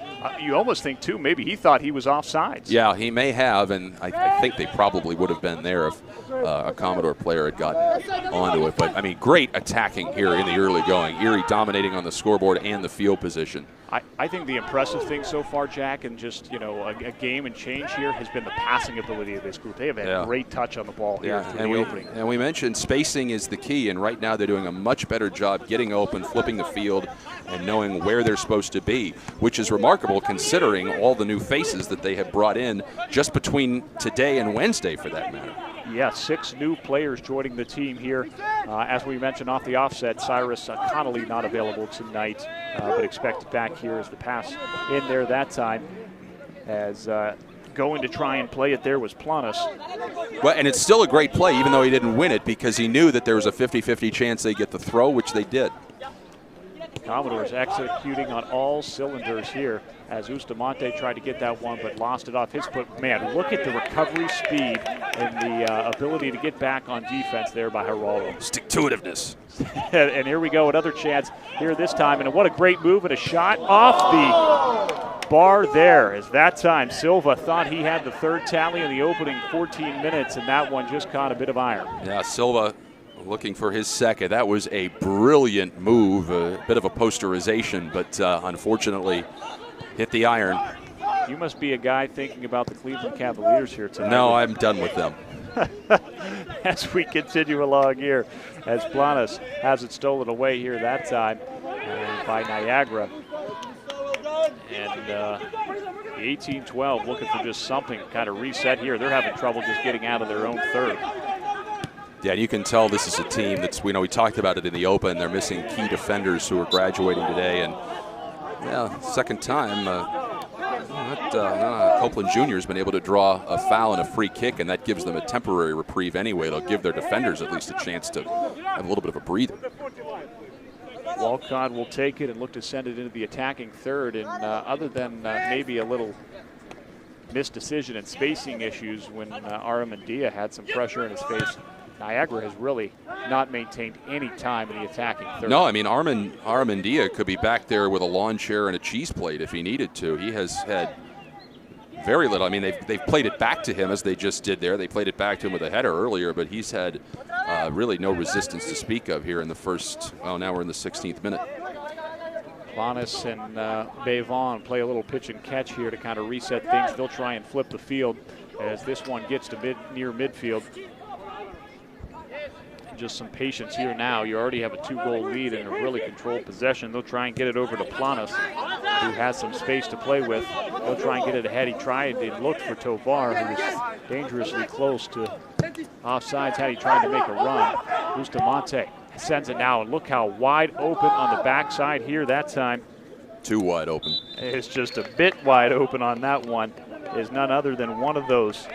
Speaker 1: You almost think, too, maybe he thought he was offsides.
Speaker 2: Yeah, he may have, and I think they probably would have been there if a Commodore player had gotten onto it. But, I mean, great attacking here in the early going. Erie dominating on the scoreboard and the field position.
Speaker 1: I think the impressive thing so far, Jack, and just, you know, a game and change here has been the passing ability of this group. They have had great touch on the ball here through the opening.
Speaker 2: And we mentioned spacing is the key, and right now they're doing a much better job getting open, flipping the field, and knowing where they're supposed to be, which is remarkable considering all the new faces that they have brought in just between today and Wednesday, for that matter.
Speaker 1: Yeah, 6 new players joining the team here. As we mentioned off the offset, Cyrus Connolly not available tonight, but expected back here as the pass in there that time. As going to try and play it there was Planas.
Speaker 2: Well, and it's still a great play, even though he didn't win it, because he knew that there was a 50-50 chance they get the throw, which they did.
Speaker 1: Commodores executing on all cylinders here as Bustamante tried to get that one but lost it off his foot. Man, look at the recovery speed and the ability to get back on defense there by Geraldo.
Speaker 2: Stick-to-itiveness.
Speaker 1: And here we go, another chance here this time. And what a great move and a shot off the bar there. As that time Silva thought he had the third tally in the opening 14 minutes, and that one just caught a bit of iron.
Speaker 2: Yeah, Silva looking for his second. That was a brilliant move, a bit of a posterization, but unfortunately hit the iron.
Speaker 1: You must be a guy thinking about the Cleveland Cavaliers here tonight.
Speaker 2: No, I'm done with them.
Speaker 1: As we continue along here, as Planas has it stolen away here that time by Niagara. And the 18-12 looking for just something kind of reset here. They're having trouble just getting out of their own third.
Speaker 2: Yeah, and you can tell this is a team that's, we talked about it in the open. They're missing key defenders who are graduating today. And, yeah, second time, Copeland Jr. has been able to draw a foul and a free kick, and that gives them a temporary reprieve anyway. It'll give their defenders at least a chance to have a little bit of a breather.
Speaker 1: Walcott will take it and look to send it into the attacking third. And other than maybe a little missed decision and spacing issues when Aramendia had some pressure in his face, Niagara has really not maintained any time in the attacking third.
Speaker 2: No, I mean, Aramendia could be back there with a lawn chair and a cheese plate if he needed to. He has had very little. I mean, they've played it back to him as they just did there. They played it back to him with a header earlier, but he's had really no resistance to speak of here in the first, well, now we're in the 16th minute.
Speaker 1: Planas and Bevon play a little pitch and catch here to kind of reset things. They'll try and flip the field as this one gets to near midfield. Just some patience here now. You already have a 2-goal lead and a really controlled possession. They'll try and get it over to Planas, who has some space to play with. They'll try and get it ahead. He tried and looked for Tovar, who was dangerously close to offsides had he tried to make a run. Bustamante sends it now, and look how wide open on the backside here that time.
Speaker 2: Too wide open.
Speaker 1: It's just a bit wide open on that one. Is none other than one of those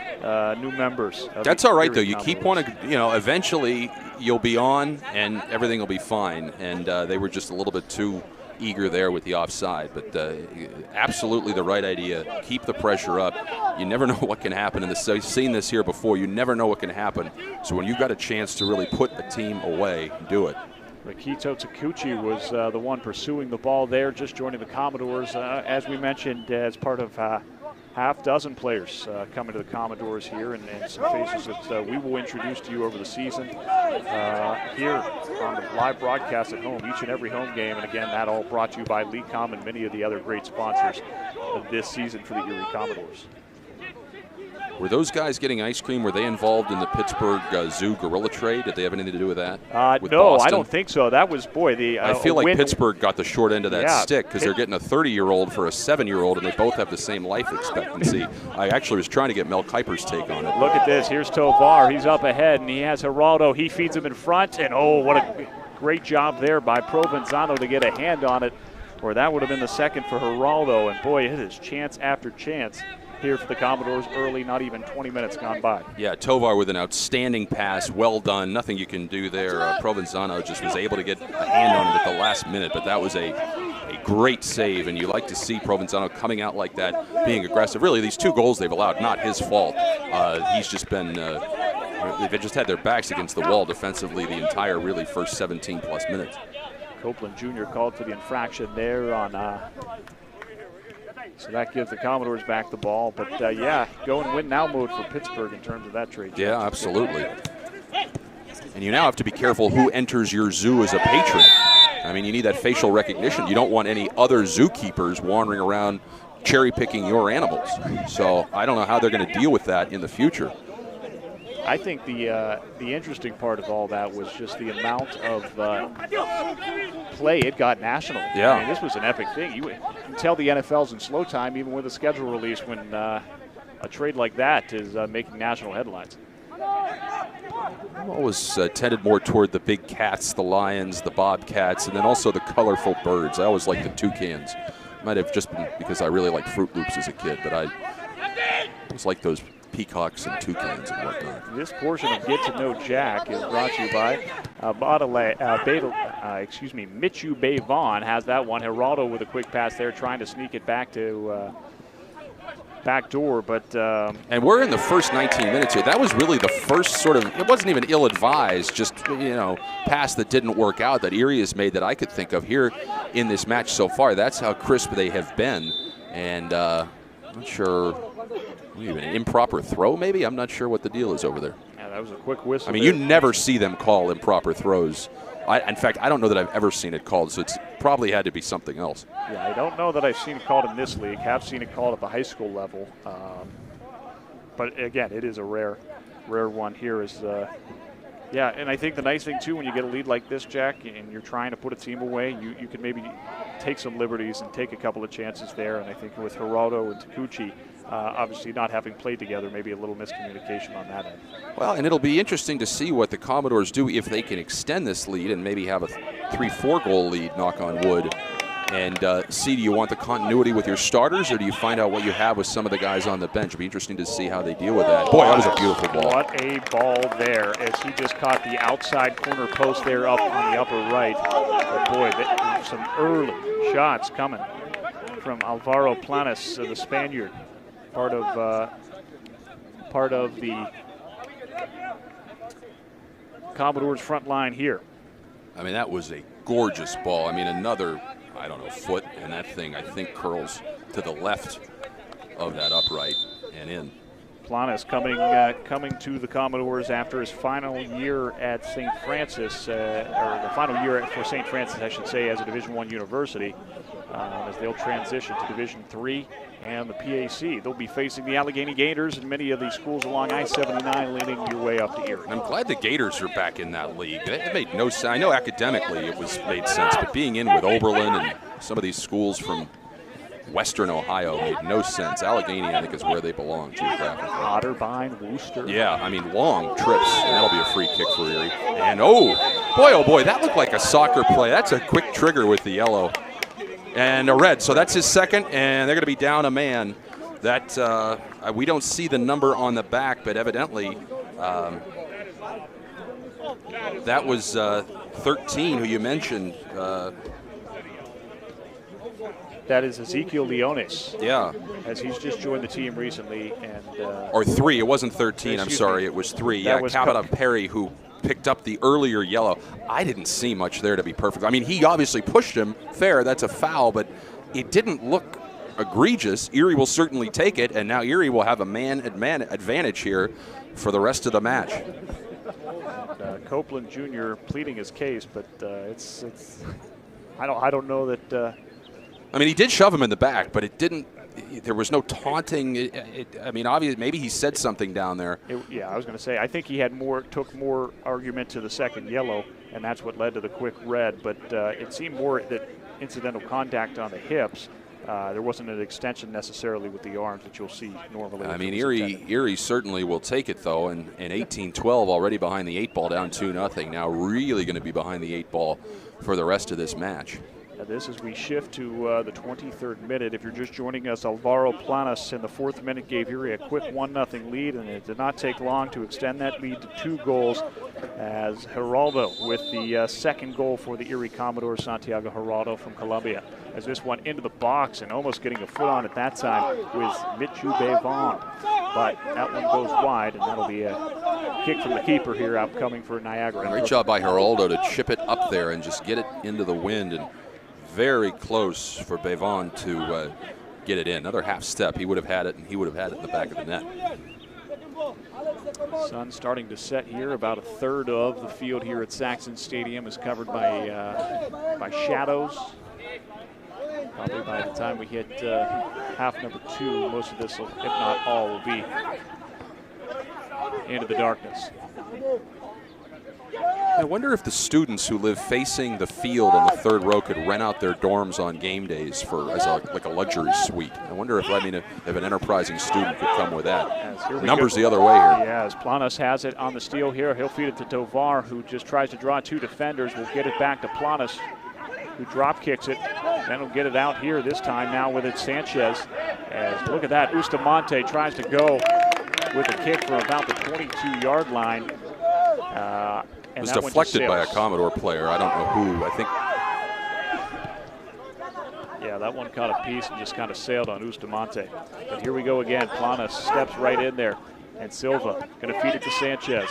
Speaker 1: new members.
Speaker 2: That's all right, though. You keep wanting, eventually you'll be on and everything will be fine. And they were just a little bit too eager there with the offside. But absolutely the right idea. Keep the pressure up. You never know what can happen. And I've seen this here before. You never know what can happen. So when you've got a chance to really put a team away, do it.
Speaker 1: Makito Takuchi was the one pursuing the ball there, just joining the Commodores. As we mentioned, as part of half dozen players coming to the Commodores here, and some faces that we will introduce to you over the season here on the live broadcast at home, each and every home game. And again, that all brought to you by Lecom and many of the other great sponsors of this season for the Erie Commodores.
Speaker 2: Were those guys getting ice cream? Were they involved in the Pittsburgh Zoo gorilla trade? Did they have anything to do with that?
Speaker 1: No, Boston? I don't think so. That was, I
Speaker 2: feel like Pittsburgh got the short end of that stick because they're getting a 30-year-old for a 7-year-old, and they both have the same life expectancy. I actually was trying to get Mel Kiper's take on it.
Speaker 1: Look at this. Here's Tovar. He's up ahead, and he has Geraldo. He feeds him in front, and what a great job there by Provenzano to get a hand on it, or that would have been the second for Geraldo. And boy, it is chance after chance here for the Commodores early, not even 20 minutes gone by.
Speaker 2: Yeah, Tovar with an outstanding pass, well done. Nothing you can do there. Provenzano just was able to get a hand on it at the last minute, but that was a great save, and you like to see Provenzano coming out like that, being aggressive. Really, these 2 goals they've allowed, not his fault. He's just been, they've just had their backs against the wall defensively the entire really first 17-plus minutes.
Speaker 1: Copeland Jr. called for the infraction there on so that gives the Commodores back the ball. But, go and win now mode for Pittsburgh in terms of that trade.
Speaker 2: Yeah, absolutely. And you now have to be careful who enters your zoo as a patron. I mean, you need that facial recognition. You don't want any other zookeepers wandering around cherry-picking your animals. So I don't know how they're going to deal with that in the future.
Speaker 1: I think the interesting part of all that was just the amount of play it got national.
Speaker 2: Yeah.
Speaker 1: I mean, this was an epic thing. You can tell the NFL's in slow time, even with a schedule release, when a trade like that is making national headlines.
Speaker 2: I'm always tended more toward the big cats, the lions, the bobcats, and then also the colorful birds. I always liked the toucans. Might have just been because I really liked Fruit Loops as a kid, but I always liked those peacocks and toucans and whatnot.
Speaker 1: This portion of Get to Know Jack is brought to you by Michu Bay Vaughn has that one. Geraldo with a quick pass there, trying to sneak it back to back door, but
Speaker 2: and we're in the first 19 minutes here. That was really the first sort of, it wasn't even ill-advised, just, you know, pass that didn't work out that Erie has made that I could think of here in this match so far. That's how crisp they have been, and I'm not sure, maybe an improper throw maybe? I'm not sure what the deal is over there.
Speaker 1: Yeah, that was a quick whistle.
Speaker 2: I mean, you never see them call improper throws. In fact, I don't know that I've ever seen it called, so it's probably had to be something else.
Speaker 1: Yeah, I don't know that I've seen it called in this league. Have seen it called at the high school level. But again, it is a rare one here. Yeah, and I think the nice thing, too, when you get a lead like this, Jack, and you're trying to put a team away, you can maybe take some liberties and take a couple of chances there. And I think with Geraldo and Takuchi, obviously not having played together, maybe a little miscommunication on that end.
Speaker 2: Well, and it'll be interesting to see what the Commodores do if they can extend this lead and maybe have a 3-4 goal lead, knock on wood. And see, do you want the continuity with your starters, or do you find out what you have with some of the guys on the bench? It'll be interesting to see how they deal with that. Boy, that was a beautiful ball.
Speaker 1: What a ball there, as he just caught the outside corner post there up on the upper right. But boy, some early shots coming from Alvaro Planas, the Spaniard, part of the Commodores front line here.
Speaker 2: I mean, that was a gorgeous ball. I mean, another, I don't know, foot, and that thing, I think, curls to the left of that upright and in.
Speaker 1: Planas coming to the Commodores after his final year at St. Francis, or the final year for St. Francis, I should say, as a Division I university, as they'll transition to Division III and the PAC. They'll be facing the Allegheny Gators and many of these schools along I-79 leading your way up to Erie.
Speaker 2: I'm glad the Gators are back in that league. It made no sense. I know academically it made sense, but being in with Oberlin and some of these schools from Western Ohio made no sense. Allegheny, I think, is where they belong geographically.
Speaker 1: Otterbein, Worcester.
Speaker 2: Yeah, I mean, long trips, and that'll be a free kick for Erie. And oh boy, that looked like a soccer play. That's a quick trigger with the yellow. And a red, so that's his second, and they're going to be down a man. That we don't see the number on the back, but evidently that was 13, who you mentioned.
Speaker 1: That is Ezekiel Leones.
Speaker 2: Yeah.
Speaker 1: As he's just joined the team recently.
Speaker 2: Or 3, it wasn't 13, I'm sorry, it was 3. Yeah, Cabot Perry, who picked up the earlier yellow. I didn't see much there, to be perfect. I mean, he obviously pushed him. Fair, that's a foul, but it didn't look egregious. Erie will certainly take it, and now Erie will have a man advantage here for the rest of the match.
Speaker 1: Copeland Jr. pleading his case, but it's I don't know that.
Speaker 2: I mean, he did shove him in the back, but it didn't. There was no taunting. I mean, obviously, maybe he said something down there.
Speaker 1: Yeah, I was going to say, I think he had took more argument to the second yellow, and that's what led to the quick red. But it seemed more that incidental contact on the hips. There wasn't an extension necessarily with the arms that you'll see normally.
Speaker 2: I mean, Erie certainly will take it, though, and 18-12 already behind the 8 ball, down 2-0. Now really going to be behind the 8 ball for the rest of this match.
Speaker 1: This as we shift to the 23rd minute. If you're just joining us, Alvaro Planas in the 4th minute gave Erie a quick 1-0 lead, and it did not take long to extend that lead to 2 goals as Geraldo with the second goal for the Erie Commodores, Santiago Geraldo from Colombia. As this one into the box and almost getting a foot on it that time was Michu Bevon. But that one goes wide, and that'll be a kick from the keeper here outcoming for Niagara.
Speaker 2: Great job by Geraldo to chip it up there and just get it into the wind, and very close for Bevon to get it in. Another half step, he would have had it, and he would have had it in the back of the net.
Speaker 1: Sun starting to set here. About a third of the field here at Saxon Stadium is covered by shadows. Probably by the time we hit half number 2, most of this, if not all, will be into the darkness.
Speaker 2: I wonder if the students who live facing the field on the third row could rent out their dorms on game days as like a luxury suite. I wonder if an enterprising student could come with that. Numbers the other way here.
Speaker 1: Yeah, as Planas has it on the steal here, he'll feed it to Tovar, who just tries to draw 2 defenders. We'll get it back to Planas, who drop kicks it. Then he'll get it out here this time now with it Sanchez. As look at that, Bustamante tries to go with a kick from about the 22-yard line.
Speaker 2: It was deflected by a Commodore player. I don't know who. I think.
Speaker 1: Yeah, that one caught a piece and just kind of sailed on Bustamante. But here we go again. Planas steps right in there. And Silva going to feed it to Sanchez.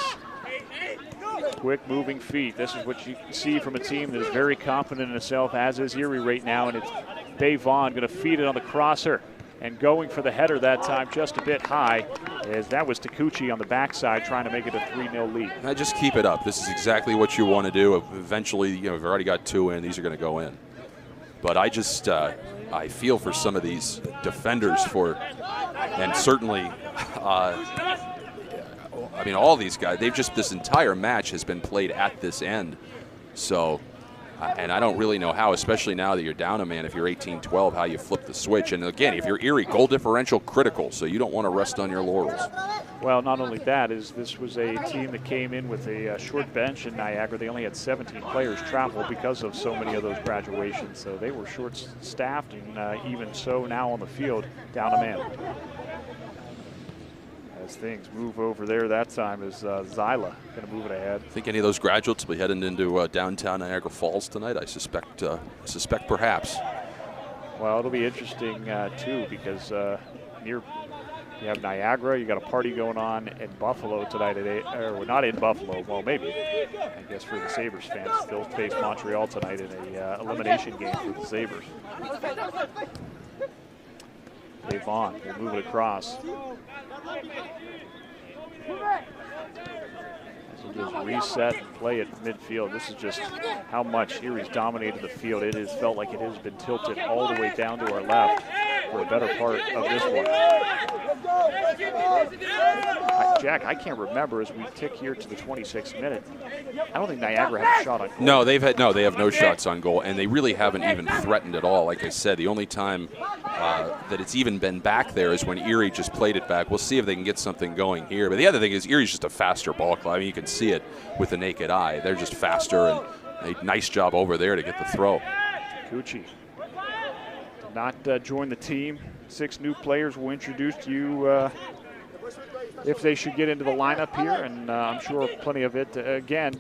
Speaker 1: Quick moving feet. This is what you see from a team that is very confident in itself, as is Erie right now. And it's Bay Vaughn going to feed it on the crosser. And going for the header that time just a bit high, as that was Takuchi on the backside trying to make it a 3-0 lead.
Speaker 2: Now just keep it up. This is exactly what you want to do. Eventually, we've already got 2 in. These are going to go in. But I just, I feel for some of these defenders and certainly, I mean, all these guys, this entire match has been played at this end. So, and I don't really know how, especially now that you're down a man, if you're 18-12, how you flip the switch. And again, if you're Erie, goal differential critical, so you don't want to rest on your laurels.
Speaker 1: Well, not only that, this was a team that came in with a short bench in Niagara. They only had 17 players travel because of so many of those graduations. So they were short-staffed, and even so now on the field, down a man. As things move over there that time is Zyla going to move it ahead.
Speaker 2: Think any of those graduates will be heading into downtown Niagara Falls tonight? I suspect perhaps.
Speaker 1: Well, it'll be interesting too, because you have Niagara, you got a party going on in Buffalo tonight at 8, or not in Buffalo, well maybe, I guess for the Sabres fans. They'll face Montreal tonight in a elimination game for the Sabres. Dave Vaughn will move it across. So just reset and play at midfield. This is just how much Erie's dominated the field. It has felt like it has been tilted all the way down to our left for a better part of this one. Jack, I can't remember as we tick here to the 26th minute. I don't think Niagara had a shot on goal.
Speaker 2: No, they have no shots on goal, and they really haven't even threatened at all. Like I said, the only time that it's even been back there is when Erie just played it back. We'll see if they can get something going here. But the other thing is Erie's just a faster ball club. I mean, you can see it with the naked eye. They're just faster, and a nice job over there to get the throw.
Speaker 1: Gucci did not join the team. 6 new players will introduce to you if they should get into the lineup here, and I'm sure plenty of it. Again,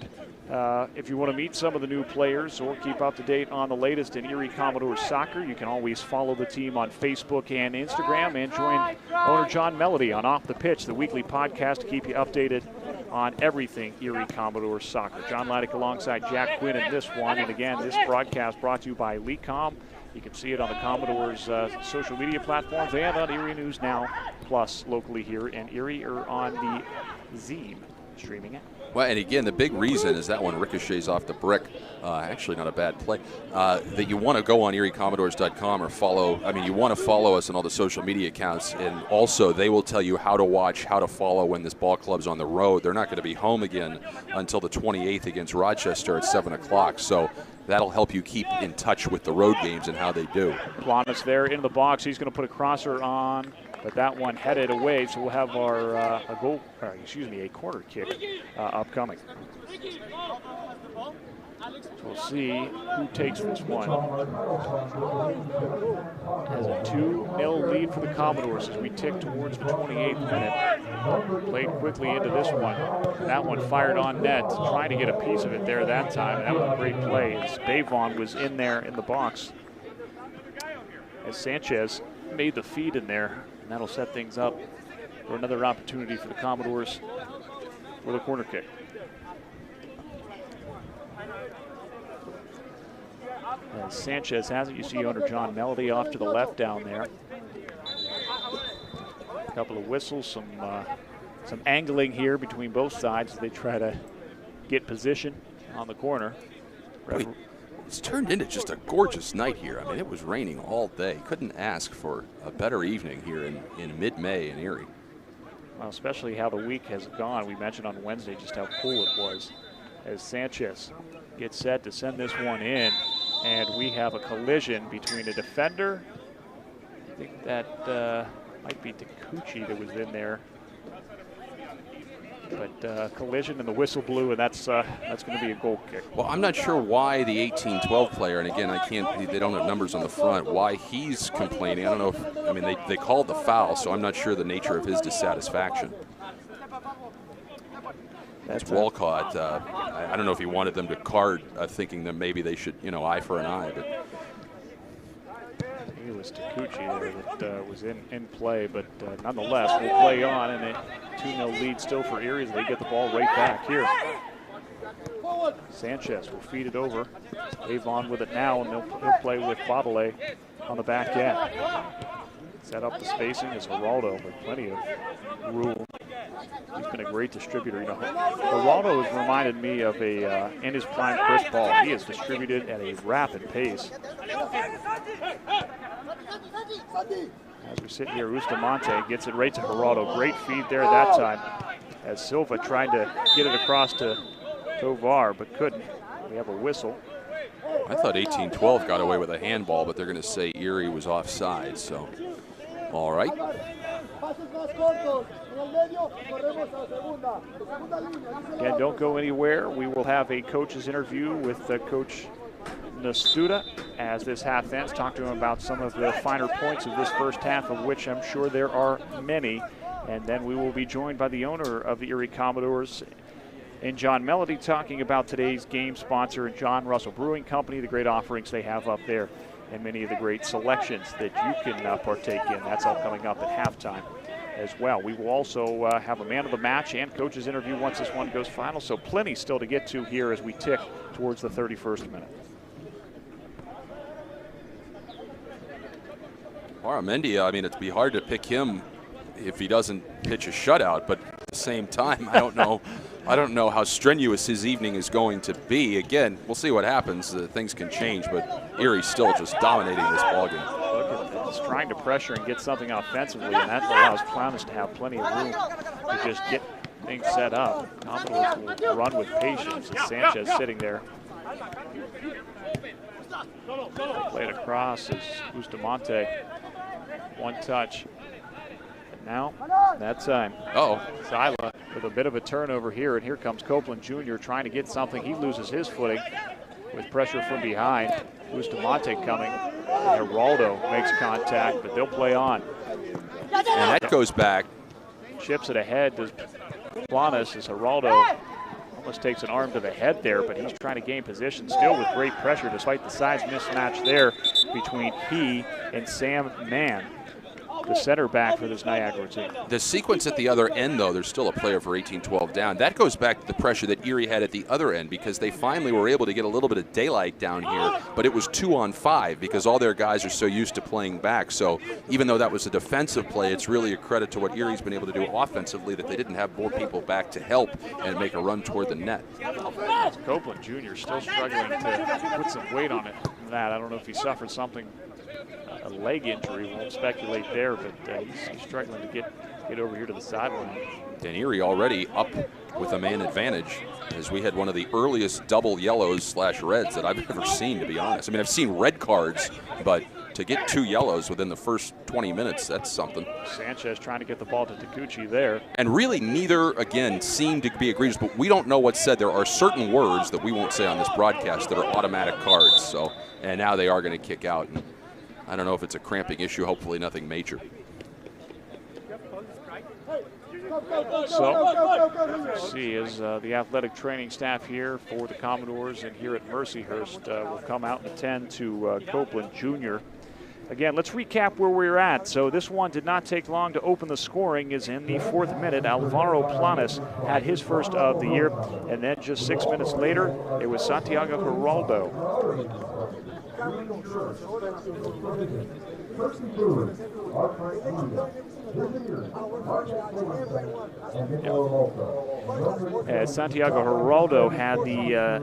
Speaker 1: if you want to meet some of the new players or keep up to date on the latest in Erie Commodores soccer, you can always follow the team on Facebook and Instagram, and join owner John Melody on Off the Pitch, the weekly podcast to keep you updated on everything Erie Commodores soccer. John Laddick alongside Jack Quinn in this one, and again, this broadcast brought to you by LeCom. You can see it on the Commodores social media platforms and on Erie News Now, plus locally here in Erie or on the Zine streaming it.
Speaker 2: Well, and again, the big reason is that one ricochets off the brick. Actually, not a bad play. That you want to go on eriecommodores.com or follow. I mean, you want to follow us on all the social media accounts, and also they will tell you how to watch, how to follow when this ball club's on the road. They're not going to be home again until the 28th against Rochester at 7 o'clock. So that'll help you keep in touch with the road games and how they do.
Speaker 1: Planas there in the box. He's going to put a crosser on, but that one headed away. So we'll have our a corner kick upcoming. So we'll see who takes this one. Has a 2-0 lead for the Commodores as we tick towards the 28th minute. Played quickly into this one. That one fired on net, trying to get a piece of it there that time. And that was a great play as Bavon was in there in the box. As Sanchez made the feed in there, and that'll set things up for another opportunity for the Commodores for the corner kick. As Sanchez has it, you see owner John Melody off to the left down there. A couple of whistles, some angling here between both sides as they try to get position on the corner.
Speaker 2: Wait, it's turned into just a gorgeous night here. I mean, it was raining all day. Couldn't ask for a better evening here in mid-May in Erie.
Speaker 1: Well, especially how the week has gone. We mentioned on Wednesday just how cool it was. as Sanchez gets set to send this one in. And we have a collision between a defender. I think that might be Takuchi that was in there. But collision and the whistle blew, and that's going to be a goal kick.
Speaker 2: Well, I'm not sure why the 18-12 player, and again, they don't have numbers on the front, why he's complaining. I don't know if, I mean, they called the foul, so I'm not sure the nature of his dissatisfaction. That's Walcott. I don't know if he wanted them to card, thinking that maybe they should, eye for an eye. But
Speaker 1: it was Takuchi there that was in play, but nonetheless, we'll play on, and a 2-0 lead still for Erie as they get the ball right back here. Sanchez will feed it over. Avon with it now, and he'll play with Baudelaire on the back end. Set up the spacing as Geraldo with plenty of room. He's been a great distributor. Geraldo has reminded me of in his prime, Chris Paul. He has distributed at a rapid pace. As we sit here, Bustamante gets it right to Geraldo. Great feed there that time as Silva tried to get it across to Tovar, but couldn't. We have a whistle.
Speaker 2: I thought 18-12 got away with a handball, but they're going to say Erie was offside, so all right.
Speaker 1: Again, don't go anywhere. We will have a coach's interview with Coach Nastuda as this half ends. Talk to him about some of the finer points of this first half, of which I'm sure there are many. And then we will be joined by the owner of the Erie Commodores and John Melody, talking about today's game sponsor, John Russell Brewing Company, the great offerings they have up there, and many of the great selections that you can partake in. That's all coming up at halftime as well. We will also have a man of the match and coach's interview once this one goes final, so plenty still to get to here as we tick towards the 31st minute.
Speaker 2: Aramendia, I mean, it'd be hard to pick him if he doesn't pitch a shutout, but at the same time, I don't know how strenuous his evening is going to be. Again, we'll see what happens. Things can change, but Erie's still just dominating this ballgame.
Speaker 1: Look at this, trying to pressure and get something offensively, and that allows Clownish to have plenty of room to just get things set up. Commodores will run with patience as Sanchez sitting there. Played across as Bustamante. One touch. And now, that time. Zyla with a bit of a turnover here, and here comes Copeland Jr. trying to get something. He loses his footing with pressure from behind. Bustamante coming. And Geraldo makes contact, but they'll play on.
Speaker 2: And that goes back.
Speaker 1: Chips it ahead to Planas as Geraldo almost takes an arm to the head there, but he's trying to gain position still with great pressure despite the size mismatch there between he and Sam Mann, the center back for this Niagara team.
Speaker 2: The sequence at the other end, though, there's still a player for 18-12 down. That goes back to the pressure that Erie had at the other end, because they finally were able to get a little bit of daylight down here, but it was 2-on-5 because all their guys are so used to playing back. So even though that was a defensive play, it's really a credit to what Erie's been able to do offensively, that they didn't have more people back to help and make a run toward the net.
Speaker 1: Copeland Jr. still struggling to put some weight on it. That I don't know if he suffered something, a leg injury. Won't speculate there, but he's struggling to get over here to the sideline.
Speaker 2: And Erie already up with a man advantage, as we had one of the earliest double yellows/reds that I've ever seen, to be honest. I mean, I've seen red cards, but to get 2 yellows within the first 20 minutes, that's something.
Speaker 1: Sanchez trying to get the ball to Takuchi there.
Speaker 2: And really neither, again, seem to be egregious, but we don't know what's said. There are certain words that we won't say on this broadcast that are automatic cards. So, and now they are going to kick out. And I don't know if it's a cramping issue. Hopefully nothing major.
Speaker 1: So, let's see, as the athletic training staff here for the Commodores and here at Mercyhurst will come out and attend to Copeland Jr. Again, let's recap where we're at. So this one did not take long to open the scoring, as in the 4th minute, Alvaro Planas had his first of the year, and then just 6 minutes later, it was Santiago Geraldo. As Santiago Geraldo had the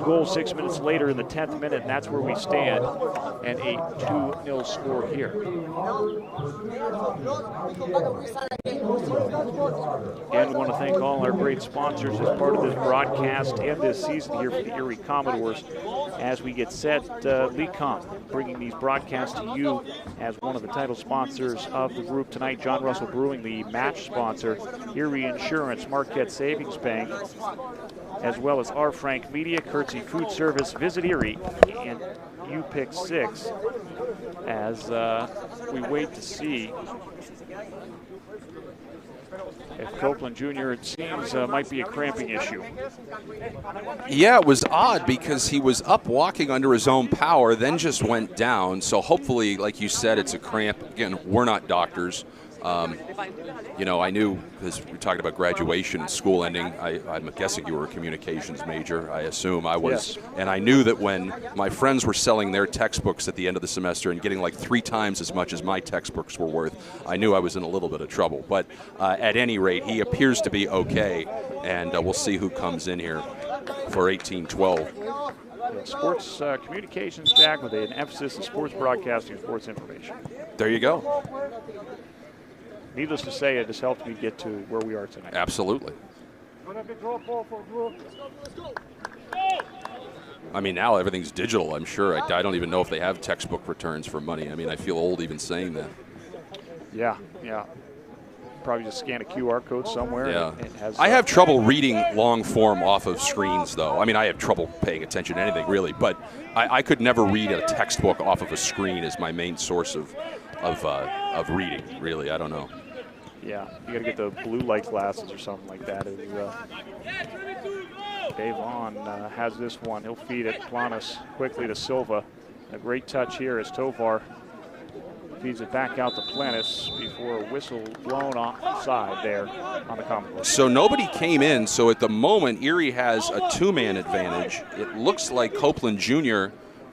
Speaker 1: goal 6 minutes later in the 10th minute, and that's where we stand, and a 2-0 score here. Again, we want to thank all our great sponsors as part of this broadcast and this season here for the Erie Commodores. As we get set, Lecom bringing these broadcasts to you as one of the title sponsors of the group tonight. John Russell Brewing, the match sponsor. Erie Insurance, Marquette Savings Bank, as well as R. Frank Media, Curtsy Food Service, Visit Erie, and You Pick 6. As we wait to see if Copeland Jr., it seems, might be a cramping issue.
Speaker 2: Yeah, it was odd because he was up walking under his own power, then just went down. So hopefully, like you said, it's a cramp. Again, we're not doctors. You know, I knew, because we talked about graduation and school ending, I'm guessing you were a communications major. I assume I was. Yes. And I knew that when my friends were selling their textbooks at the end of the semester and getting like 3 times as much as my textbooks were worth, I knew I was in a little bit of trouble. But at any rate, he appears to be okay, and we'll see who comes in here for 18-12.
Speaker 1: Sports communications, Jack, with an emphasis in sports broadcasting and sports information.
Speaker 2: There you go.
Speaker 1: Needless to say, it has helped me get to where we are tonight.
Speaker 2: Absolutely. I mean, now everything's digital, I'm sure. I don't even know if they have textbook returns for money. I mean, I feel old even saying that.
Speaker 1: Yeah. Probably just scan a QR code somewhere.
Speaker 2: Yeah.
Speaker 1: It has,
Speaker 2: I have trouble reading long form off of screens, though. I mean, I have trouble paying attention to anything, really. But I could never read a textbook off of a screen as my main source of reading, really. I don't know.
Speaker 1: Yeah, you got to get the blue light glasses or something like that. Dave Vaughn has this one. He'll feed it. Planas quickly to Silva. A great touch here as Tovar feeds it back out to Planas before a whistle blown offside there on the Commodores.
Speaker 2: So nobody came in. So at the moment, Erie has a 2-man advantage. It looks like Copeland Jr.,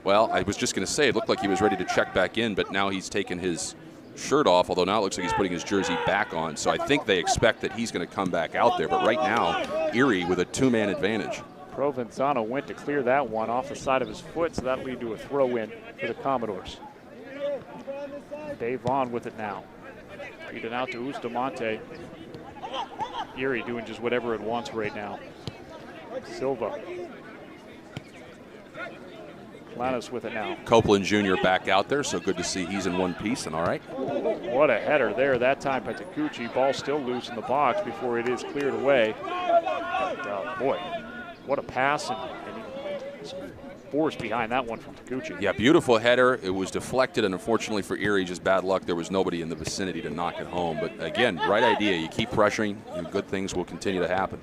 Speaker 2: well, I was just going to say, it looked like he was ready to check back in, but now he's taken his shirt off, although now it looks like he's putting his jersey back on. So I think they expect that he's going to come back out there. But right now, Erie with a 2-man advantage.
Speaker 1: Provenzano went to clear that one off the side of his foot, so that'll lead to a throw-in for the Commodores. Dave Vaughn with it now. Feed it out to Bustamante. Erie doing just whatever it wants right now. Silva. Planas with it now.
Speaker 2: Copeland Jr. back out there, so good to see he's in one piece and all right.
Speaker 1: What a header there that time by Takuchi. Ball still loose in the box before it is cleared away. And, boy, what a pass and some force behind that one from Takuchi.
Speaker 2: Yeah, beautiful header. It was deflected, and unfortunately for Erie, just bad luck. There was nobody in the vicinity to knock it home. But again, right idea. You keep pressuring, and good things will continue to happen.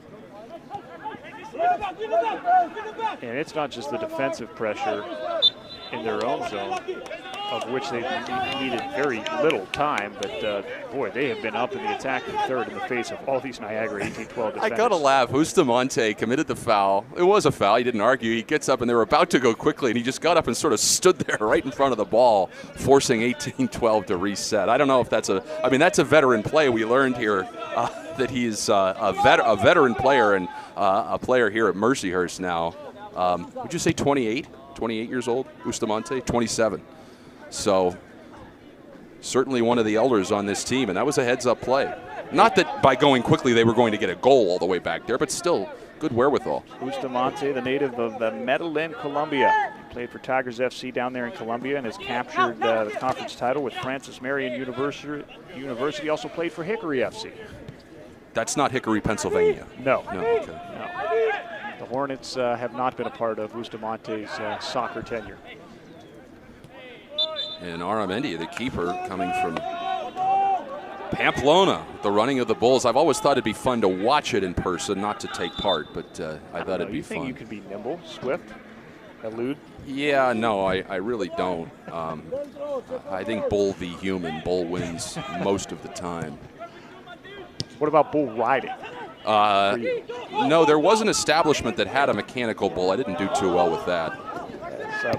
Speaker 1: And it's not just the defensive pressure in their own zone, of which they've needed very little time, but boy, they have been up in the attacking third in the face of all these Niagara 18-12 defenders.
Speaker 2: I gotta laugh. Bustamante committed the foul. It was a foul. He didn't argue. He gets up, and they were about to go quickly, and he just got up and sort of stood there right in front of the ball, forcing 18-12 to reset. I don't know if that's that's a veteran play. We learned here that he's a veteran player and a player here at Mercyhurst now. Would you say 28? 28 years old, Bustamante? 27. So certainly one of the elders on this team, and that was a heads-up play. Not that by going quickly they were going to get a goal all the way back there, but still good wherewithal.
Speaker 1: Bustamante, the native of Medellin, Colombia. He played for Tigers FC down there in Colombia and has captured the conference title with Francis Marion University. Also played for Hickory FC.
Speaker 2: That's not Hickory, Pennsylvania.
Speaker 1: No.
Speaker 2: Okay.
Speaker 1: No. The Hornets have not been a part of Bustamante's soccer tenure.
Speaker 2: And Aramendi, the keeper, coming from Pamplona, the running of the Bulls. I've always thought it'd be fun to watch it in person, not to take part, but I thought it'd be fun.
Speaker 1: You think you could be nimble, swift, elude?
Speaker 2: Yeah, no, I really don't. I think bull v. human. Bull wins most of the time.
Speaker 1: What about bull riding?
Speaker 2: No, there was an establishment that had a mechanical bull. I didn't do too well with that.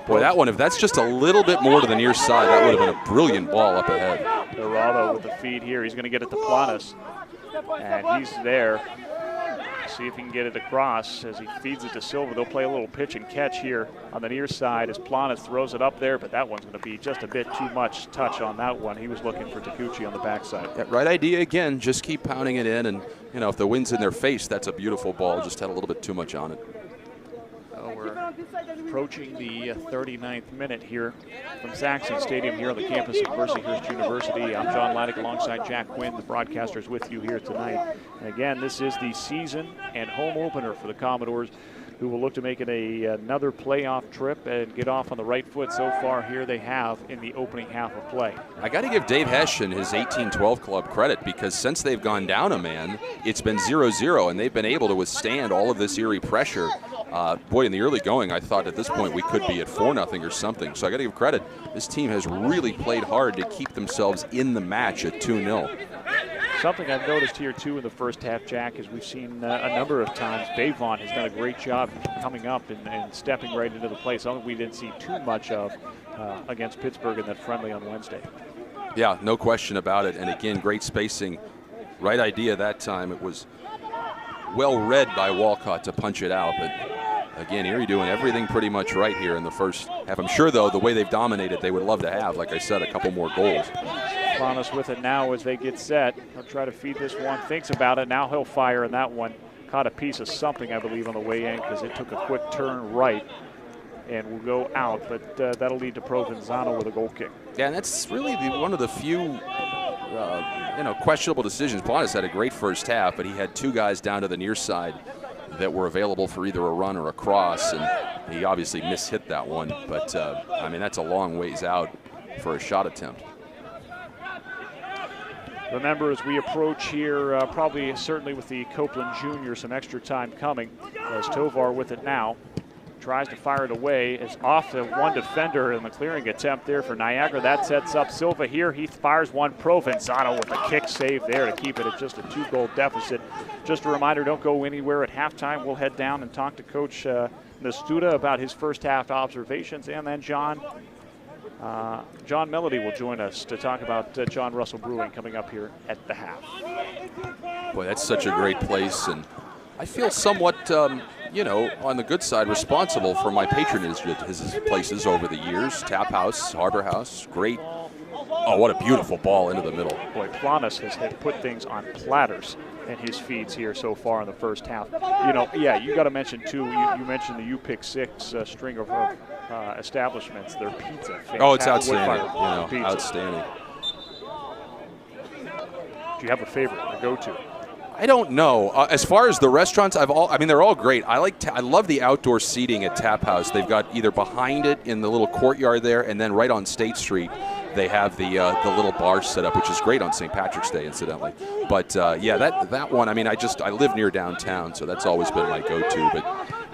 Speaker 2: Boy, that one, if that's just a little bit more to the near side, that would have been a brilliant ball up ahead.
Speaker 1: Geraldo with the feed here. He's going to get it to Planas. And he's there. See if he can get it across as he feeds it to Silva. They'll play a little pitch and catch here on the near side as Planas throws it up there, but that one's going to be just a bit too much touch on that one. He was looking for Taguchi on the backside.
Speaker 2: Yeah, right idea again. Just keep pounding it in, and if the wind's in their face, that's a beautiful ball. Just had a little bit too much on it.
Speaker 1: We're approaching the 39th minute here from Saxon Stadium here on the campus of Mercyhurst University. I'm John Laddick alongside Jack Quinn, the broadcasters with you here tonight. And again, this is the season and home opener for the Commodores, who will look to make it another playoff trip and get off on the right foot. So far here they have in the opening half of play.
Speaker 2: I got to give Dave Hesch and his 18-12 club credit, because since they've gone down a man, it's been 0-0, and they've been able to withstand all of this Erie pressure. Boy, in the early going, I thought at this point we could be at 4-0 or something. So I got to give credit. This team has really played hard to keep themselves in the match at 2-0.
Speaker 1: Something I've noticed here, too, in the first half, Jack, is we've seen a number of times Bavon has done a great job coming up and stepping right into the play. Something we didn't see too much of against Pittsburgh in that friendly on Wednesday.
Speaker 2: Yeah, no question about it. And again, great spacing. Right idea that time. It was well read by Walcott to punch it out. But again, Erie doing everything pretty much right here in the first half. I'm sure, though, the way they've dominated, they would love to have, like I said, a couple more goals.
Speaker 1: Planas with it now as they get set. He'll try to feed this one, thinks about it. Now he'll fire, and that one caught a piece of something, I believe, on the way in, because it took a quick turn right and will go out. But that'll lead to Provenzano with a goal kick.
Speaker 2: Yeah, and that's really one of the few questionable decisions. Planas had a great first half, but he had two guys down to the near side that were available for either a run or a cross, and he obviously mishit that one. But, I mean, that's a long ways out for a shot attempt.
Speaker 1: Remember, as we approach here, certainly with the Copeland Jr., some extra time coming, as Tovar with it now. Tries to fire it away. It's off to one defender in the clearing attempt there for Niagara. That sets up Silva here. He fires one. Provenzano with a kick save there to keep it at just a 2-goal deficit. Just a reminder, don't go anywhere at halftime. We'll head down and talk to Coach Nestuda about his first half observations, and then John Melody will join us to talk about John Russell Brewing coming up here at the half.
Speaker 2: Boy, that's such a great place, and I feel somewhat, on the good side, responsible for my patronage at his places over the years. Tap House, Harbor House, great. Oh, what a beautiful ball into the middle.
Speaker 1: Boy, Planas has put things on platters in his feeds here so far in the first half. You got to mention, too, you mentioned the U-Pick 6 string of establishments. Their pizza. Fantastic.
Speaker 2: Oh, it's outstanding. Outstanding.
Speaker 1: Do you have a favorite, a go-to?
Speaker 2: I don't know. As far as the restaurants, they're all great. I love the outdoor seating at Tap House. They've got either behind it in the little courtyard there, and then right on State Street, they have the little bar set up, which is great on St. Patrick's Day, incidentally. But that one. I live near downtown, so that's always been my go-to.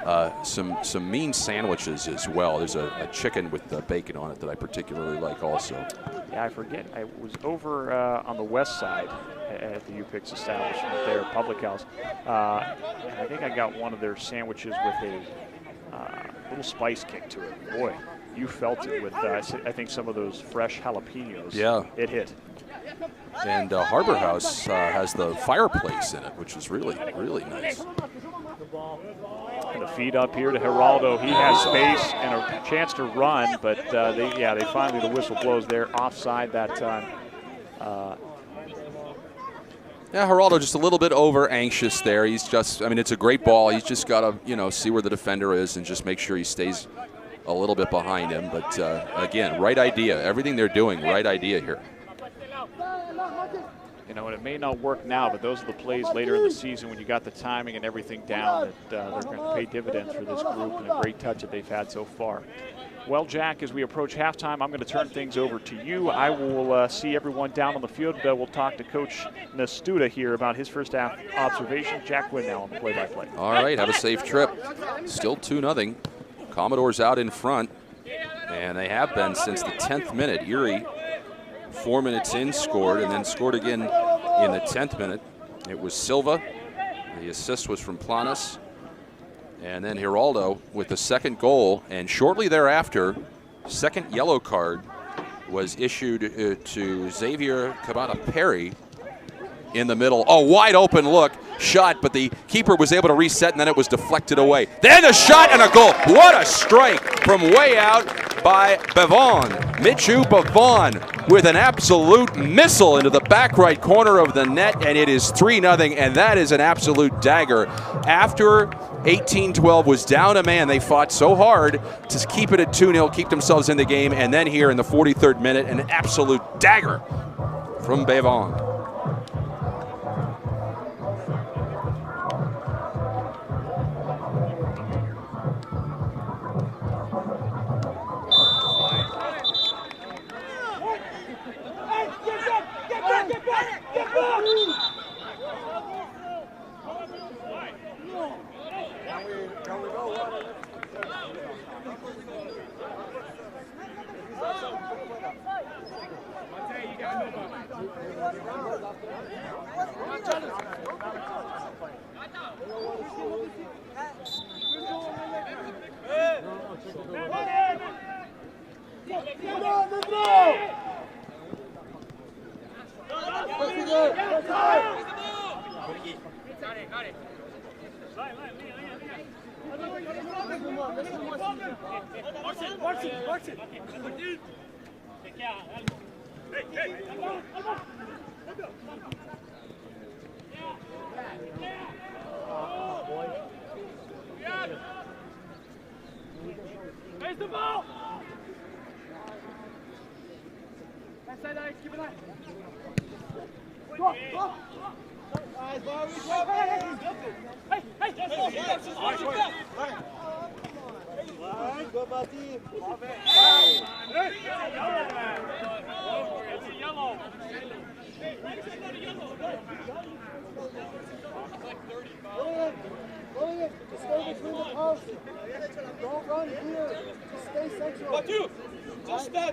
Speaker 2: But some mean sandwiches as well. There's a chicken with bacon on it that I particularly like also.
Speaker 1: Yeah, I forget. I was over on the west side at the U-Picks establishment there, Public House. And I think I got one of their sandwiches with a little spice kick to it. Boy, you felt it with, I think, some of those fresh jalapenos.
Speaker 2: Yeah.
Speaker 1: It hit.
Speaker 2: And Harbor House has the fireplace in it, which is really, really nice.
Speaker 1: And the feed up here to Geraldo. He has space and a chance to run, but they finally, the whistle blows there, offside that time.
Speaker 2: Geraldo just a little bit over anxious there. He's just, it's a great ball. He's just got to, see where the defender is and just make sure he stays a little bit behind him. But again, right idea. Everything they're doing, right idea here.
Speaker 1: And it may not work now, but those are the plays later in the season when you got the timing and everything down that they're going to pay dividends for this group, and a great touch that they've had so far. Well, Jack, as we approach halftime, I'm going to turn things over to you. I will see everyone down on the field. We'll talk to Coach Nestuda here about his first half observations. Jack Quinn now on the play-by-play.
Speaker 2: All right, have a safe trip. Still 2-0. Commodores out in front, and they have been since the 10th minute. Erie, 4 minutes in, scored, and then scored again in the 10th minute. It was Silva. The assist was from Planas. And then Geraldo with the second goal, and shortly thereafter, second yellow card was issued to Xavier Cabada-Perry in the middle. Oh, wide open look, shot, but the keeper was able to reset, and then it was deflected away. Then a shot and a goal. What a strike from way out by Bavon. Michu Bavon with an absolute missile into the back right corner of the net, and it is 3-0, and that is an absolute dagger. After 18-12 was down a man, they fought so hard to keep it at 2-0, keep themselves in the game, and then here in the 43rd minute, an absolute dagger from Bavon.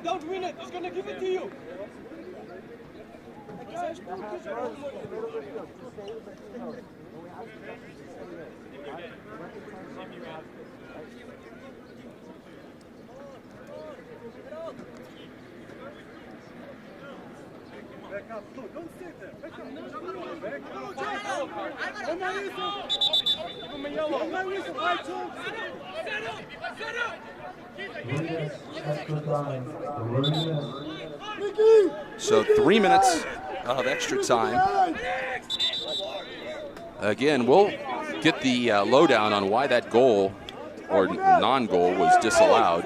Speaker 10: Don't win it. He's going to give it to you. Back up. No, don't stay there. Back up. Back up. Give him a yellow.
Speaker 2: So 3 minutes of extra time. Again, we'll get the lowdown on why that goal or non-goal was disallowed.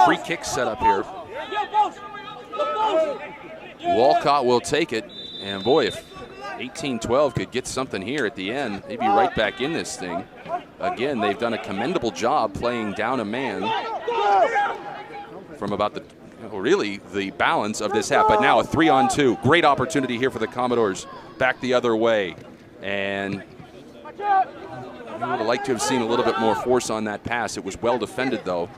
Speaker 2: Free kick set up here. Walcott will take it, and boy, if 18-12 could get something here at the end, they'd be right back in this thing. Again, they've done a commendable job playing down a man from about the really the balance of this half, but now a 3-on-2. Great opportunity here for the Commodores. Back the other way, and I would have liked to have seen a little bit more force on that pass. It was well defended, though.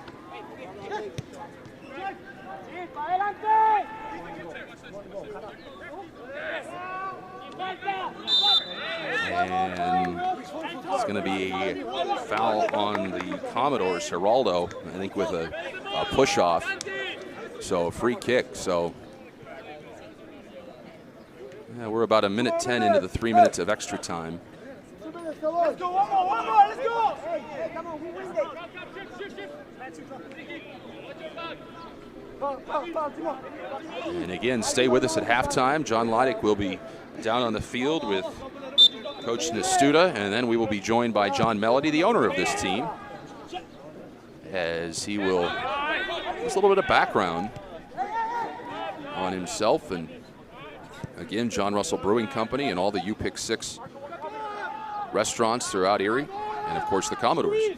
Speaker 2: And it's going to be a foul on the Commodores. Geraldo, I think, with a push-off. So a free kick. So yeah, we're about 1:10 into the 3 minutes of extra time.
Speaker 10: Let's go, one more, let's go! Hey, come on, we win it.
Speaker 2: And again, stay with us at halftime. John Leidick will be down on the field with Coach Nestuda, and then we will be joined by John Melody, the owner of this team, as he will just a little bit of background on himself, and again, John Russell Brewing Company and all the U-Pick 6 restaurants throughout Erie, and of course the Commodores.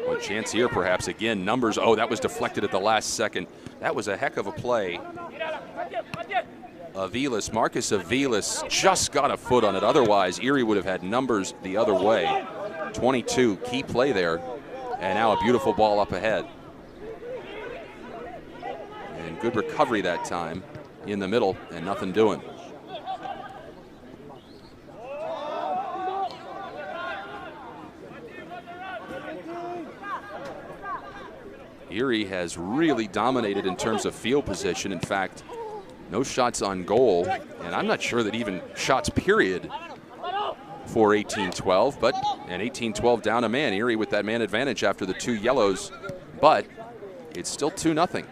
Speaker 2: Well, chance here perhaps again, numbers, oh, that was deflected at the last second. That was a heck of a play. Aviles, Marcus Aviles just got a foot on it. Otherwise, Erie would have had numbers the other way. 22, key play there. And now a beautiful ball up ahead. And good recovery that time in the middle and nothing doing. Erie has really dominated in terms of field position. In fact, no shots on goal, and I'm not sure that even shots period for 18-12, but an 18-12 down a man. Erie with that man advantage after the 2 yellows, but it's still 2-0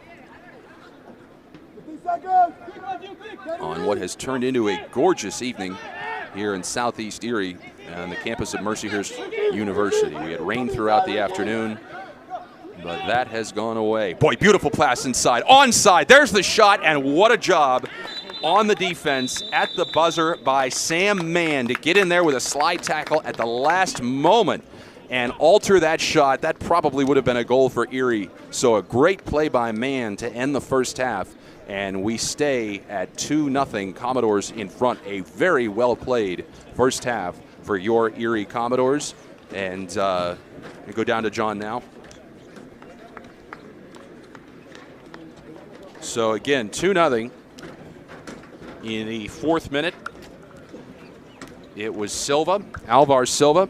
Speaker 2: on what has turned into a gorgeous evening here in Southeast Erie on the campus of Mercyhurst University. We had rain throughout the afternoon, but that has gone away. Boy, beautiful pass inside. Onside, there's the shot, and what a job on the defense at the buzzer by Sam Mann to get in there with a slide tackle at the last moment and alter that shot. That probably would have been a goal for Erie. So a great play by Mann to end the first half, and we stay at 2-0. Commodores in front. A very well played first half for your Erie Commodores. And we go down to John now. So again, 2-0 in the 4th minute. It was Silva, Alvar Silva.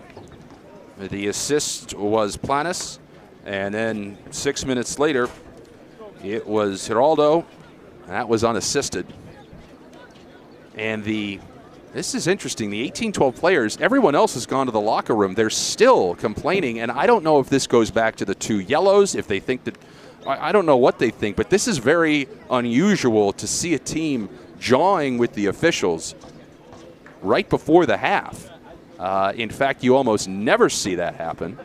Speaker 2: The assist was Planas. And then 6 minutes later, it was Geraldo. That was unassisted. And this is interesting. The 18-12 players, everyone else has gone to the locker room. They're still complaining. And I don't know if this goes back to the 2 yellows, if they think that, I don't know what they think, but this is very unusual to see a team jawing with the officials right before the half. In fact, you almost never see that happen.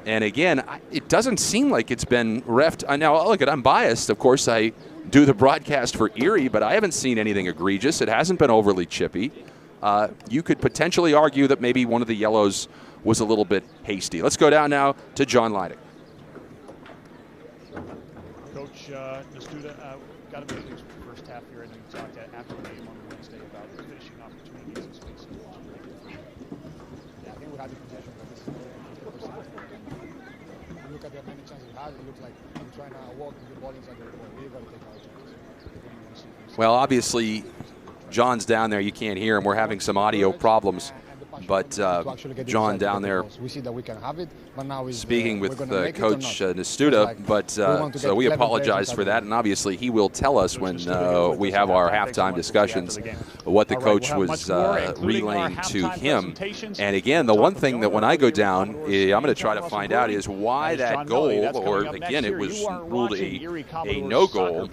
Speaker 2: And again, it doesn't seem like it's been reffed. Now, look, I'm biased. Of course, I do the broadcast for Erie, but I haven't seen anything egregious. It hasn't been overly chippy. You could potentially argue that maybe one of the yellows was a little bit hasty. Let's go down now to John Leidick.
Speaker 11: Coach Nestuda got a big first half here, and we talked after the game on Wednesday about finishing opportunities and space.
Speaker 12: Yeah, I think we had the possession, but this is the first half. When you look at the many chances we had, it looks like I'm trying to walk the ball inside the ball. We got to take our chances.
Speaker 2: Well, obviously, John's down there. You can't hear him. We're having some audio problems. But John down there
Speaker 12: we see that we can have it, but now
Speaker 2: speaking with Coach Nestuda, but so we apologize for that, and obviously he will tell us when we have our halftime discussions what the coach was relaying to him. And again, the one thing that when I go down, I'm going to try to find out is why that goal, or again, it was ruled a no-goal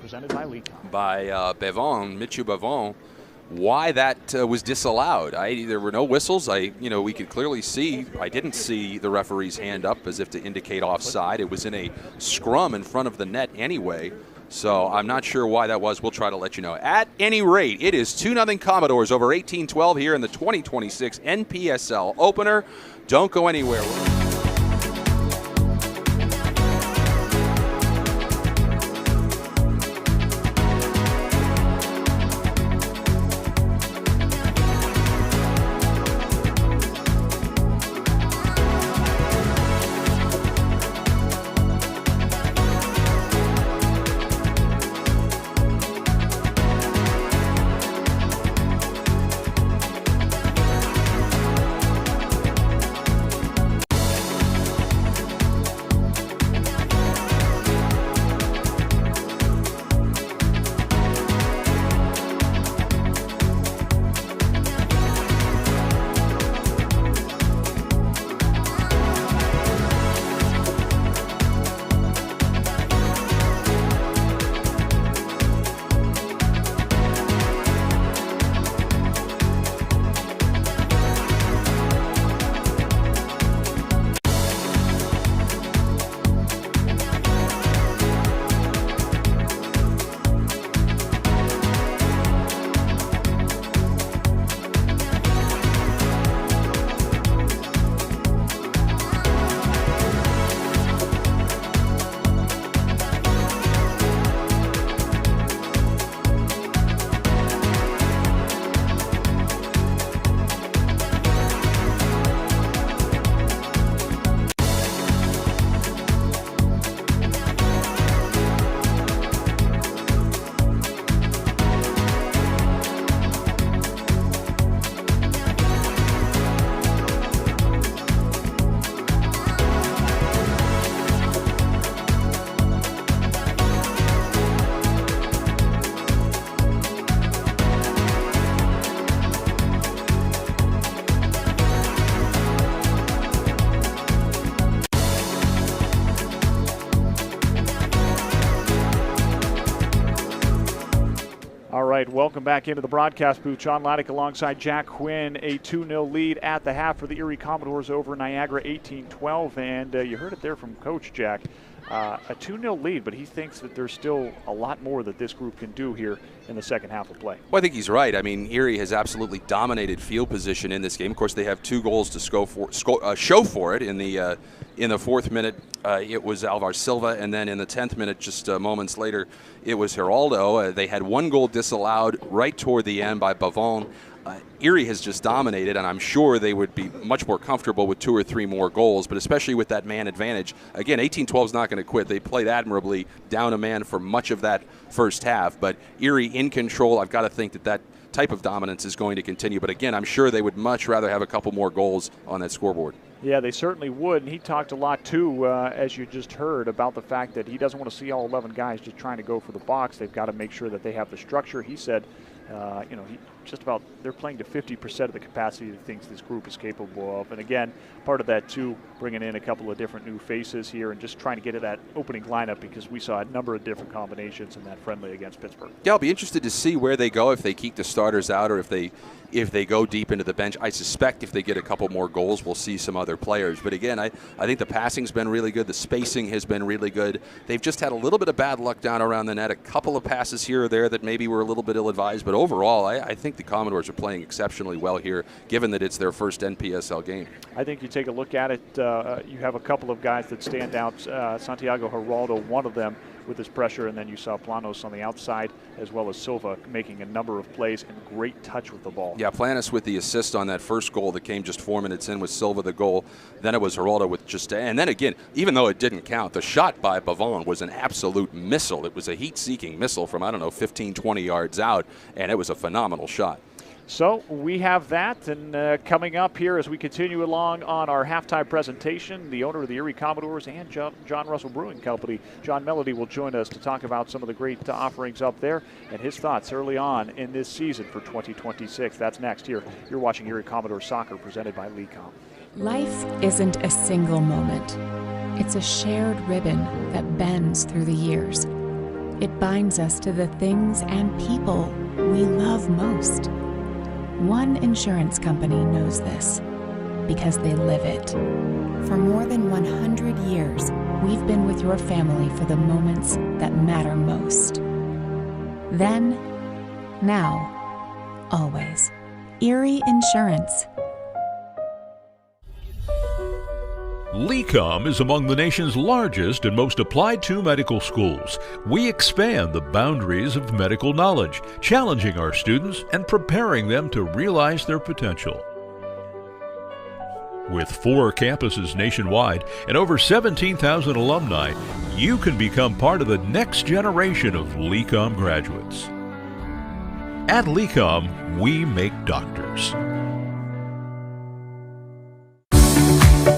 Speaker 2: by Michu Bavon. Why that was disallowed. There were no whistles. We could clearly see. I didn't see the referee's hand up as if to indicate offside. It was in a scrum in front of the net anyway. So I'm not sure why that was. We'll try to let you know. At any rate, it is 2-0 Commodores over 18-12 here in the 2026 NPSL opener. Don't go anywhere.
Speaker 1: right, welcome back into the broadcast booth. John Laddick alongside Jack Quinn. A 2-0 lead at the half for the Erie Commodores over Niagara, 18-12. And you heard it there from Coach Jack. A 2-0 lead, but he thinks that there's still a lot more that this group can do here in the second half of play.
Speaker 2: Well, I think he's right. I mean, Erie has absolutely dominated field position in this game. Of course, they have 2 goals to show for it. In the 4th minute, it was Alvar Silva, and then in the 10th minute, just moments later, it was Geraldo. They had 1 goal disallowed right toward the end by Bavon. Erie has just dominated, and I'm sure they would be much more comfortable with 2 or 3 more goals, but especially with that man advantage. Again, 18-12 is not going to quit. They played admirably down a man for much of that first half, but Erie in control. I've got to think that type of dominance is going to continue, but again, I'm sure they would much rather have a couple more goals on that scoreboard.
Speaker 1: Yeah, they certainly would, and he talked a lot, too, as you just heard, about the fact that he doesn't want to see all 11 guys just trying to go for the box. They've got to make sure that they have the structure. He said, they're playing to 50% of the capacity he thinks this group is capable of. And again, part of that, too, bringing in a couple of different new faces here and just trying to get to that opening lineup, because we saw a number of different combinations in that friendly against Pittsburgh.
Speaker 2: Yeah, I'll be interested to see where they go, if they keep the starters out or if they go deep into the bench. I suspect if they get a couple more goals, we'll see some other players. But again, I think the passing's been really good. The spacing has been really good. They've just had a little bit of bad luck down around the net. A couple of passes here or there that maybe were a little bit ill-advised. But overall, I think the Commodores are playing exceptionally well here, given that it's their first NPSL game.
Speaker 1: I think you take a look at it, you have a couple of guys that stand out. Santiago Geraldo, one of them, with his pressure, and then you saw Planos on the outside, as well as Silva making a number of plays and great touch with the ball.
Speaker 2: Yeah, Planos with the assist on that first goal that came just 4 minutes in, with Silva the goal. Then it was Geraldo with just, and then again, even though it didn't count, the shot by Bavon was an absolute missile. It was a heat-seeking missile from, 15, 20 yards out, and it was a phenomenal shot.
Speaker 1: So we have that, and coming up here as we continue along on our halftime presentation, the owner of the Erie Commodores and John Russell Brewing Company, John Melody, will join us to talk about some of the great offerings up there and his thoughts early on in this season for 2026. That's next here. You're watching Erie Commodores Soccer, presented by LeCom.
Speaker 4: Life isn't a single moment. It's a shared ribbon that bends through the years. It binds us to the things and people we love most. One insurance company knows this because they live it. For more than 100 years, we've been with your family for the moments that matter most. Then, now, always. Erie Insurance.
Speaker 5: LeCom is among the nation's largest and most applied to medical schools. We expand the boundaries of medical knowledge, challenging our students and preparing them to realize their potential. With 4 campuses nationwide and over 17,000 alumni, you can become part of the next generation of LeCom graduates. At LeCom, we make doctors.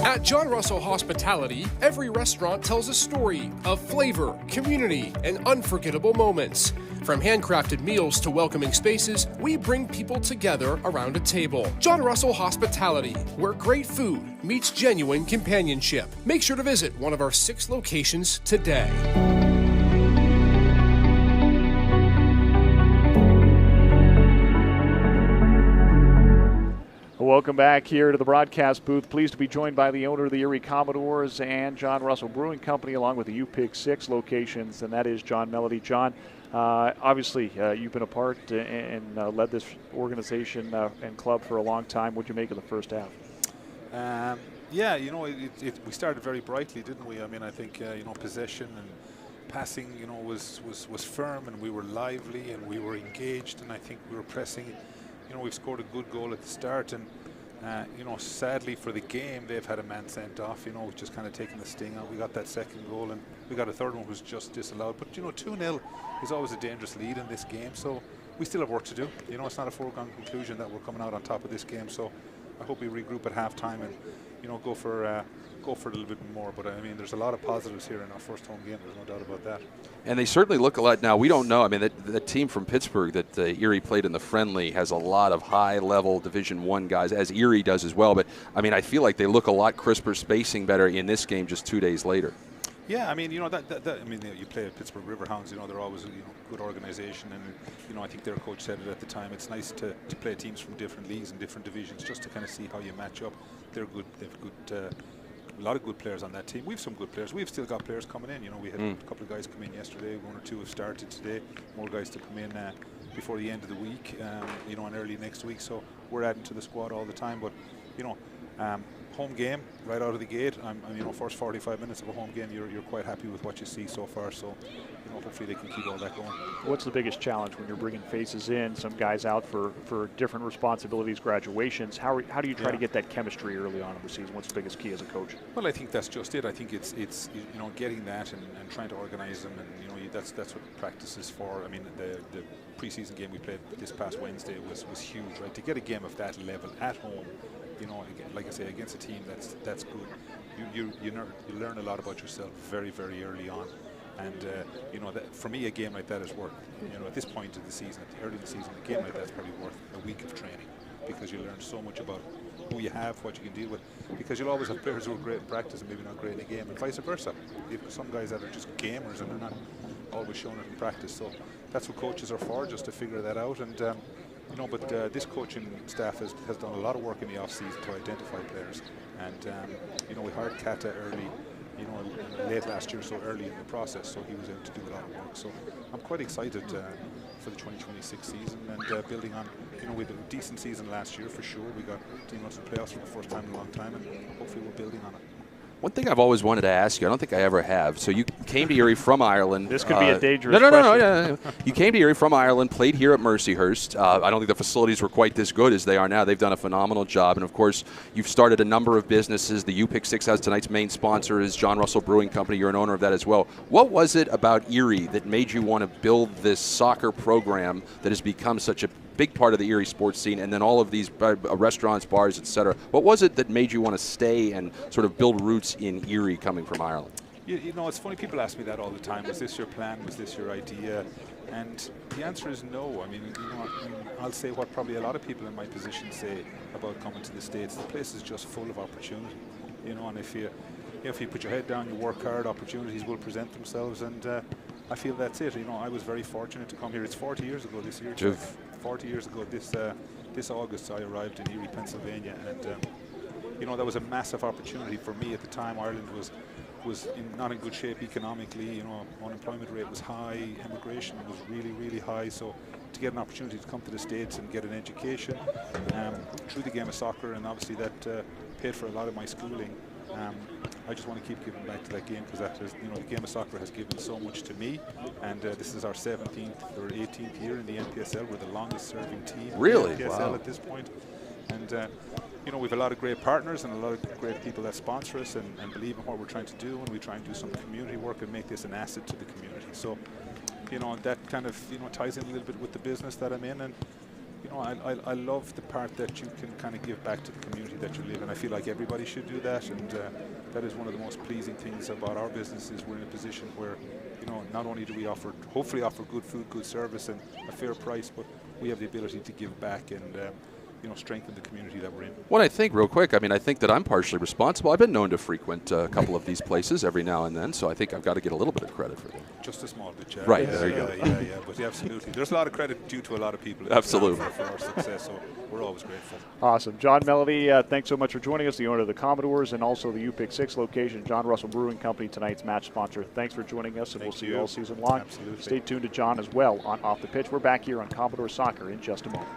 Speaker 9: At John Russell Hospitality, every restaurant tells a story of flavor, community, and unforgettable moments. From handcrafted meals to welcoming spaces, we bring people together around a table. John Russell Hospitality, where great food meets genuine companionship. Make sure to visit one of our 6 locations today.
Speaker 1: Welcome back here to the broadcast booth. Pleased to be joined by the owner of the Erie Commodores and John Russell Brewing Company, along with the UPIC 6 locations, and that is John Melody. John, obviously you've been a part and led this organization and club for a long time. What did you make of the first half?
Speaker 7: Yeah, we started very brightly, didn't we? I mean, I think possession and passing, was firm, and we were lively and we were engaged, and I think we were pressing. We've scored a good goal at the start, and sadly for the game, they've had a man sent off, which has kind of taken the sting out. We got that second goal, and we got a third one was just disallowed. But 2-0 is always a dangerous lead in this game, so we still have work to do. It's not a foregone conclusion that we're coming out on top of this game. So I hope we regroup at halftime and go for a little bit more. But I mean, there's a lot of positives here in our first home game. There's no doubt about that.
Speaker 2: And they certainly look a lot. Now, we don't know. I mean, that team from Pittsburgh that Erie played in the friendly has a lot of high-level Division I guys, as Erie does as well. But, I mean, I feel like they look a lot crisper, spacing better in this game just 2 days later.
Speaker 7: Yeah, I mean, you play at Pittsburgh Riverhounds, they're always a good organization, and I think their coach said it at the time. It's nice to play teams from different leagues and different divisions just to kind of see how you match up. They're good. They've good. A lot of good players on that team. We've some good players. We've still got players coming in. We had a couple of guys come in yesterday. 1 or 2 have started today. More guys to come in before the end of the week. And early next week. So we're adding to the squad all the time. But home game right out of the gate. First 45 minutes of a home game, you're quite happy with what you see so far. So hopefully they can keep all that going.
Speaker 1: What's the biggest challenge when you're bringing faces in, some guys out for different responsibilities, graduations? How do you try to get that chemistry early on in the season? What's the biggest key as a coach?
Speaker 7: Well, I think that's just it. I think it's getting that and trying to organize them, and that's what practice is for. I mean, the preseason game we played this past Wednesday was huge, right? To get a game of that level at home, like I say, against a team that's good, you learn a lot about yourself very, very early on. And that, for me, a game like that is worth, at this point of the season, early in the season, a game like that's probably worth a week of training, because you learn so much about who you have, what you can deal with, because you'll always have players who are great in practice and maybe not great in a game, and vice versa. You have some guys that are just gamers and they're not always showing it in practice. So that's what coaches are for, just to figure that out. And but this coaching staff has done a lot of work in the off season to identify players, and we hired Kata early, late last year, so early in the process, so he was able to do a lot of work. So I'm quite excited for the 2026 season, and building on, we had a decent season last year for sure. We got some playoffs for the first time in a long time, and hopefully we're building on it.
Speaker 2: One thing I've always wanted to ask you, I don't think I ever have. So you came to Erie from Ireland.
Speaker 1: This could be a dangerous
Speaker 2: question.
Speaker 1: No.
Speaker 2: You came to Erie from Ireland, played here at Mercyhurst. I don't think the facilities were quite this good as they are now. They've done a phenomenal job. And, of course, you've started a number of businesses. The U-Pick 6 has tonight's main sponsor is John Russell Brewing Company. You're an owner of that as well. What was it about Erie that made you want to build this soccer program that has become such a big part of the Erie sports scene, and then all of these restaurants, bars, etc.? What was it that made you want to stay and sort of build roots in Erie coming from Ireland?
Speaker 7: It's funny, people ask me that all the time. Was this your plan? Was this your idea? And the answer is no. I mean, I'll say what probably a lot of people in my position say about coming to the States. The place is just full of opportunity, and if you put your head down, you work hard, opportunities will present themselves, and I feel that's it. I was very fortunate to come here. It's 40 years ago this year. 40 years ago this August I arrived in Erie, Pennsylvania, and that was a massive opportunity for me at the time. Ireland was not in good shape economically. Unemployment rate was high, immigration was really, really high. So to get an opportunity to come to the States and get an education through the game of soccer, and obviously that paid for a lot of my schooling. I just want to keep giving back to that game, because the game of soccer has given so much to me, and this is our 17th or 18th year in the NPSL. We're the longest serving team
Speaker 2: really?
Speaker 7: in the NPSL
Speaker 2: Wow.
Speaker 7: at this point, and we have a lot of great partners and a lot of great people that sponsor us and believe in what we're trying to do, and we try and do some community work and make this an asset to the community. So that kind of ties in a little bit with the business that I'm in, and I love the part that you can kind of give back to the community that you live in. I feel like everybody should do that, and that is one of the most pleasing things about our business. Is we're in a position where not only do we hopefully offer good food, good service, and a fair price, but we have the ability to give back and strengthen the community that we're in.
Speaker 2: Well, I think real quick, I think that I'm partially responsible. I've been known to frequent a couple of these places every now and then, so I think I've got to get a little bit of credit for that.
Speaker 7: Just a small bit, yeah.
Speaker 2: Right, there you go.
Speaker 7: Yeah, but absolutely. There's a lot of credit due to a lot of people.
Speaker 2: Absolutely.
Speaker 7: For our success, so we're always grateful.
Speaker 1: Awesome. John Melody, thanks so much for joining us, the owner of the Commodores and also the U-Pick 6 location, John Russell Brewing Company, tonight's match sponsor. Thanks for joining us, and we'll see you all season long.
Speaker 7: Absolutely.
Speaker 1: Stay tuned to John as well on Off the Pitch. We're back here on Commodore Soccer in just a moment.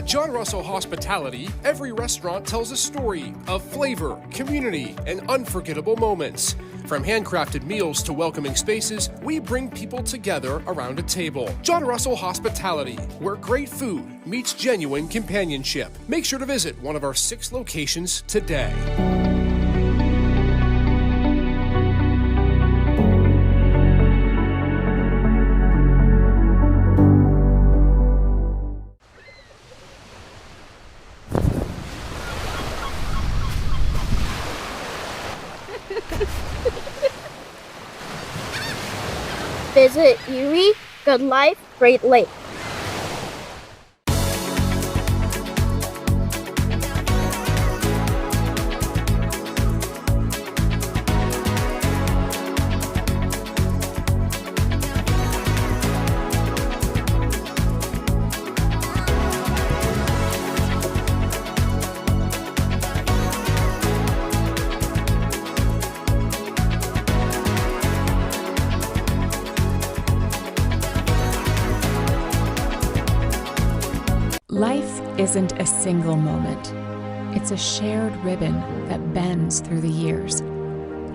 Speaker 9: John Russell Hospitality, every restaurant tells a story of flavor, community, and unforgettable moments. From handcrafted meals to welcoming spaces, we bring people together around a table. John Russell Hospitality, where great food meets genuine companionship. Make sure to visit one of our 6 locations today.
Speaker 3: Visit Erie, Good Life, Great Lake.
Speaker 4: Life isn't a single moment. It's a shared ribbon that bends through the years.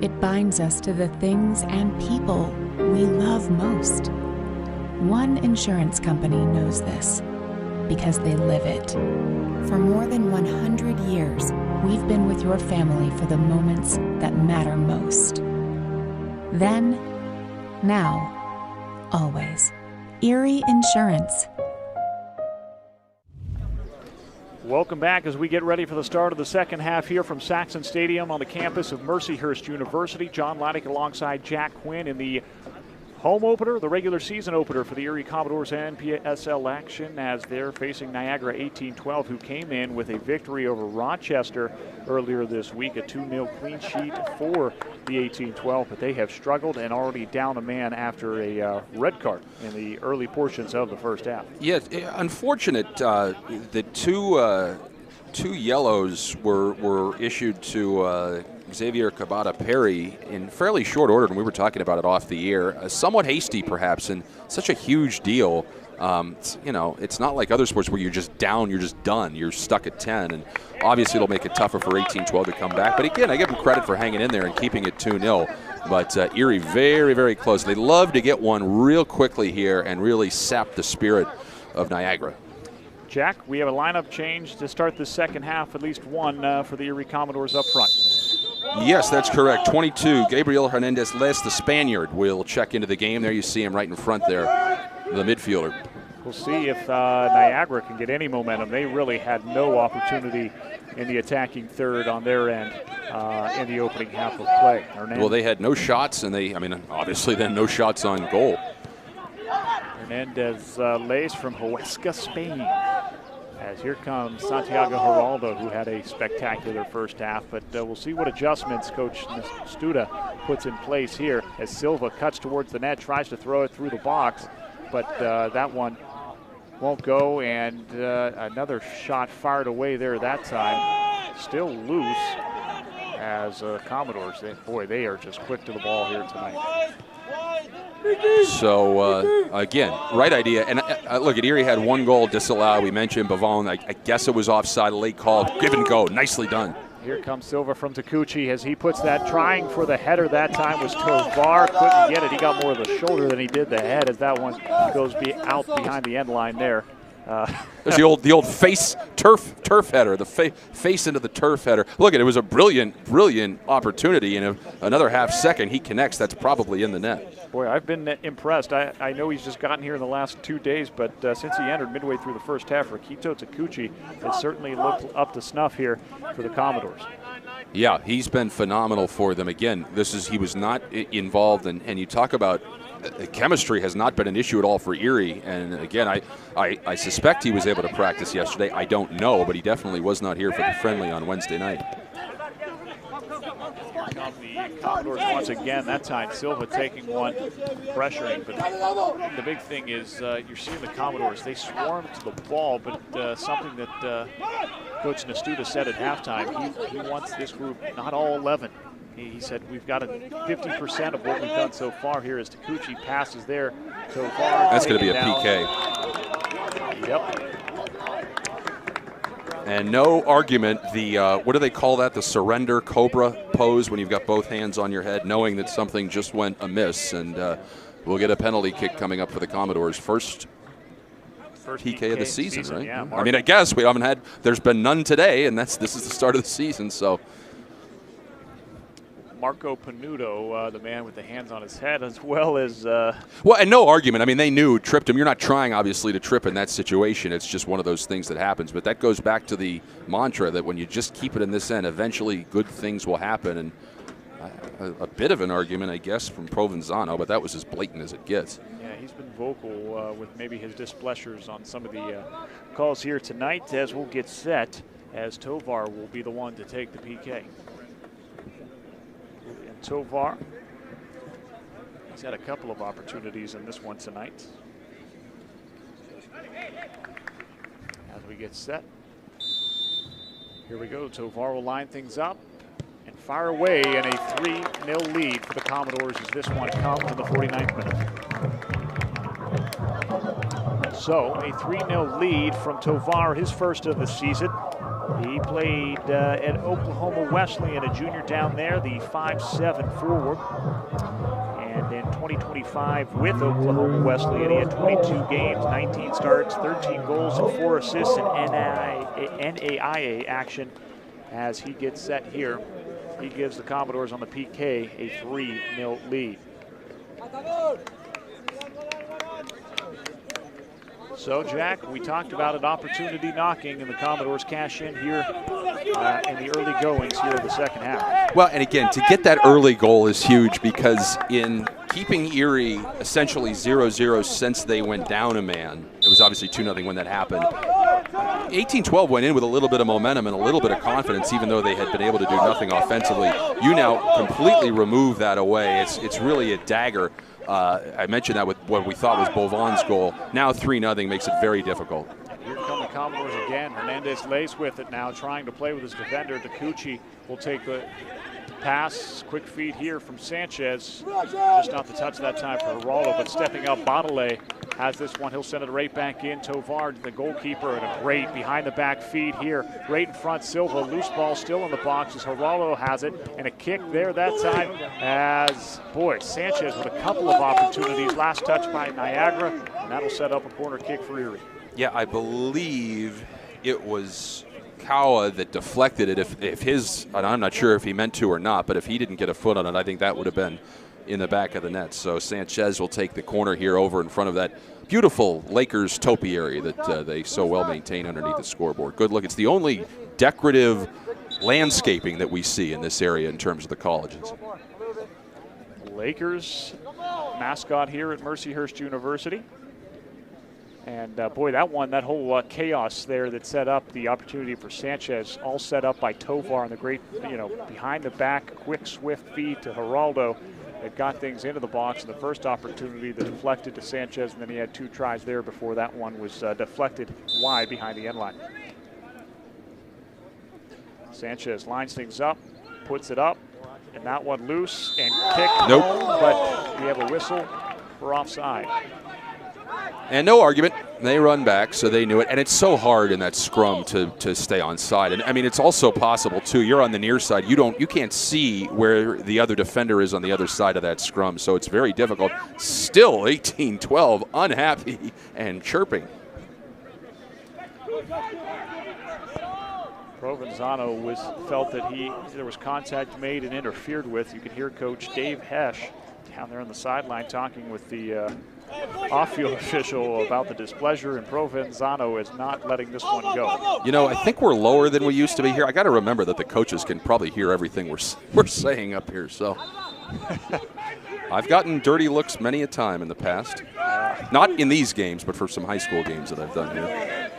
Speaker 4: It binds us to the things and people we love most. One insurance company knows this because they live it. For more than 100 years, we've been with your family for the moments that matter most. Then, now, always. Erie Insurance.
Speaker 1: Welcome back as we get ready for the start of the second half here from Saxon Stadium on the campus of Mercyhurst University. John Leidick alongside Jack Quinn in the home opener, the regular season opener for the Erie Commodores NPSL action as they're facing Niagara 18-12, who came in with a victory over Rochester earlier this week, a 2-0 clean sheet for the 18-12, but they have struggled and already down a man after a red card in the early portions of the first half.
Speaker 2: Yeah, unfortunate. The two yellows were issued to Xavier Cabada-Perry in fairly short order, and we were talking about it off the air. Somewhat hasty, perhaps, and such a huge deal. It's not like other sports where you're just down, you're just done, you're stuck at 10, and obviously it'll make it tougher for 18-12 to come back. But again, I give them credit for hanging in there and keeping it 2-0. But Erie very, very close. They love to get one real quickly here and really sap the spirit of Niagara.
Speaker 1: Jack, we have a lineup change to start the second half, at least one for the Erie Commodores up front.
Speaker 2: Yes, that's correct. 22, Gabriel Hernandez-Les, the Spaniard, will check into the game. There you see him right in front there, the midfielder.
Speaker 1: We'll see if Niagara can get any momentum. They really had no opportunity in the attacking third on their end in the opening half of play.
Speaker 2: Well, they had no shots, and obviously then no shots on goal.
Speaker 1: Hernandez-Les from Huesca, Spain. As here comes Santiago Geraldo, who had a spectacular first half, but we'll see what adjustments Coach Studa puts in place here as Silva cuts towards the net, tries to throw it through the box, but that one won't go, and another shot fired away there that time. Still loose as Commodores, they are just quick to the ball here tonight.
Speaker 2: So, again, right idea. And look, at Erie had one goal disallowed. We mentioned Bavone. I guess it was offside, a late call. Give and go. Nicely done.
Speaker 1: Here comes Silva from Takuchi as he puts that, trying for the header that time was Tovar. Couldn't get it. He got more of the shoulder than he did the head as that one goes out behind the end line there.
Speaker 2: There's the old face turf header, the face into the turf header. Look, it was a brilliant opportunity, and if another half second he connects, that's probably in the net.
Speaker 1: Boy, I've been impressed. I know he's just gotten here in the last 2 days, but since he entered midway through the first half, Rakito Takuchi has certainly looked up to snuff here for the Commodores.
Speaker 2: Yeah, he's been phenomenal for them. Again, he was not involved, and you talk about chemistry has not been an issue at all for Erie. And again, I suspect he was able to practice yesterday. I don't know, but he definitely was not here for the friendly on Wednesday night.
Speaker 1: The Commodores once again, that time Silva taking one, pressuring, but the big thing is you're seeing the Commodores, they swarm to the ball, but something that Coach Nastuda said at halftime, he wants this group, not all 11. He said we've got 50% of what we've done so far here as Takuchi passes there so far.
Speaker 2: That's going to be a PK.
Speaker 1: Yep.
Speaker 2: And no argument, what do they call that? The surrender cobra pose when you've got both hands on your head, knowing that something just went amiss. And we'll get a penalty kick coming up for the Commodores. First PK of the season, right?
Speaker 1: Yeah,
Speaker 2: I mean, I guess we haven't had, there's been none today, and this is the start of the season, so.
Speaker 1: Marco Panuto, the man with the hands on his head, as well as...
Speaker 2: Well, and no argument. I mean, they knew, tripped him. You're not trying, obviously, to trip in that situation. It's just one of those things that happens. But that goes back to the mantra that when you just keep it in this end, eventually good things will happen. And a bit of an argument, I guess, from Provenzano, but that was as blatant as it gets.
Speaker 1: Yeah, he's been vocal with maybe his displeasures on some of the calls here tonight, as we'll get set, as Tovar will be the one to take the PK. And Tovar, he's had a couple of opportunities in this one tonight. As we get set, here we go. Tovar will line things up and fire away, and a 3-0 lead for the Commodores as this one comes in the 49th minute. So a 3-0 lead from Tovar, his first of the season. He played at Oklahoma Wesleyan, a junior down there, the 5'7" forward. And in 2025 with Oklahoma Wesleyan, he had 22 games, 19 starts, 13 goals, and 4 assists in NAIA action. As he gets set here, he gives the Commodores on the PK a 3-0 lead. So, Jack, we talked about an opportunity knocking, and the Commodores cash in here in the early goings here of the second half.
Speaker 2: Well, and again, to get that early goal is huge, because in keeping Erie essentially 0-0 since they went down a man, it was obviously 2-0 when that happened. 18-12 went in with a little bit of momentum and a little bit of confidence, even though they had been able to do nothing offensively. You now completely remove that away. It's really a dagger. I mentioned that with what we thought was Bovan's goal. Now 3-0 makes it very difficult.
Speaker 1: And here come the Commodores again. Hernandez lays with it now, trying to play with his defender. Takuchi will take the pass. Quick feed here from Sanchez. Just not the touch that time for Geraldo, but stepping up, Badale has this one. He'll send it right back in. Tovar, the goalkeeper, and a great behind-the-back feed here. Right in front, Silva. Loose ball still in the box as Geraldo has it. And a kick there that time as, boy, Sanchez with a couple of opportunities. Last touch by Niagara, and that'll set up a corner kick for Erie.
Speaker 2: Yeah, I believe it was Kawa that deflected it. If his, and I'm not sure if he meant to or not, but if he didn't get a foot on it, I think that would have been in the back of the net. So Sanchez will take the corner here over in front of that beautiful Lakers topiary that they so well maintain underneath the scoreboard. Good look. It's the only decorative landscaping that we see in this area in terms of the colleges.
Speaker 1: Lakers mascot here at Mercyhurst University. And boy, that whole chaos there that set up the opportunity for Sanchez, all set up by Tovar and the great, behind the back, quick, swift feed to Geraldo that got things into the box. And the first opportunity that deflected to Sanchez, and then he had 2 tries there before that one was deflected wide behind the end line. Sanchez lines things up, puts it up, and that one loose and kicked.
Speaker 2: Nope.
Speaker 1: Home, but we have a whistle for offside.
Speaker 2: And no argument. They run back, so they knew it. And it's so hard in that scrum to stay on side. And I mean, it's also possible too. You're on the near side. You can't see where the other defender is on the other side of that scrum. So it's very difficult. Still 18-12, unhappy and chirping.
Speaker 1: Provenzano felt that there was contact made and interfered with. You could hear Coach Dave Hesch down there on the sideline talking with the off-field official about the displeasure, and Provenzano is not letting this one go.
Speaker 2: I think we're lower than we used to be here. I got to remember that the coaches can probably hear everything we're saying up here. So I've gotten dirty looks many a time in the past. Not in these games, but for some high school games that I've done here.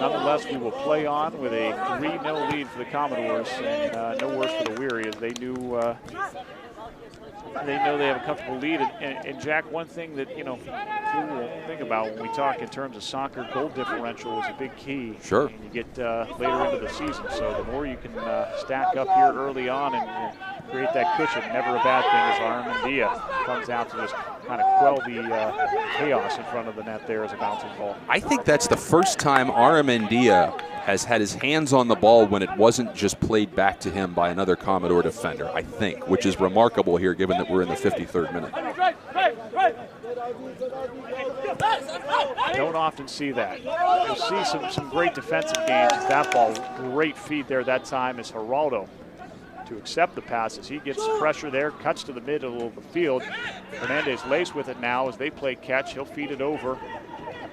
Speaker 1: Nonetheless, we will play on with a 3-0 lead for the Commodores, and no worse for the Weary, as they know they have a comfortable lead. And Jack, one thing that people will think about when we talk in terms of soccer, goal differential is a big key.
Speaker 2: Sure.
Speaker 1: And you get later into the season, so the more you can stack up here early on and create that cushion, never a bad thing as Armandia comes out to just kind of quell the chaos in front of the net there as a bouncing ball.
Speaker 2: I think that's the first time Armandia has had his hands on the ball when it wasn't just played back to him by another Commodore defender, I think, which is remarkable here given that we're in the 53rd minute.
Speaker 1: Don't often see that. You'll see some great defensive games. That ball, great feed there that time is Geraldo to accept the passes. He gets pressure there, cuts to the middle of the field. Hernandez lays with it now as they play catch. He'll feed it over.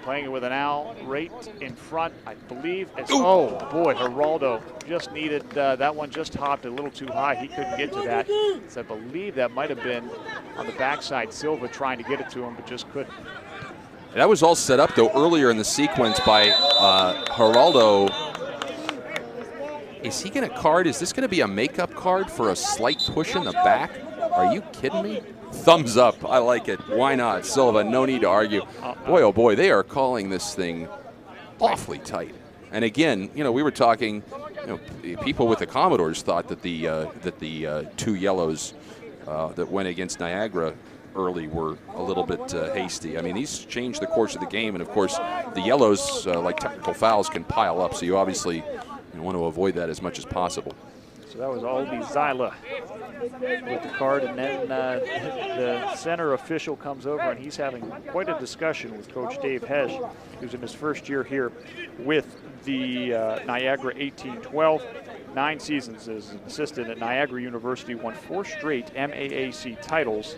Speaker 1: playing it with an owl right in front, I believe. Oh, boy, Geraldo just needed, that one just hopped a little too high. He couldn't get to that. So I believe that might have been on the backside. Silva trying to get it to him, but just couldn't.
Speaker 2: That was all set up, though, earlier in the sequence by Geraldo. Is he going to card? Is this going to be a makeup card for a slight push in the back? Are you kidding me? Thumbs up. I like it. Why not? Silva, no need to argue. Boy, oh boy, they are calling this thing awfully tight. And again, you know, we were talking, you know, people with the Commodores thought that the two yellows that went against Niagara early were a little bit hasty. I mean, these changed the course of the game, and of course, the yellows, like technical fouls, can pile up. So you obviously want to avoid that as much as possible.
Speaker 1: So that was Aldi Zyla with the card, and then the center official comes over, and he's having quite a discussion with Coach Dave Hesch, who's in his first year here with the Niagara 1812. 9 seasons as an assistant at Niagara University, won 4 straight MAAC titles.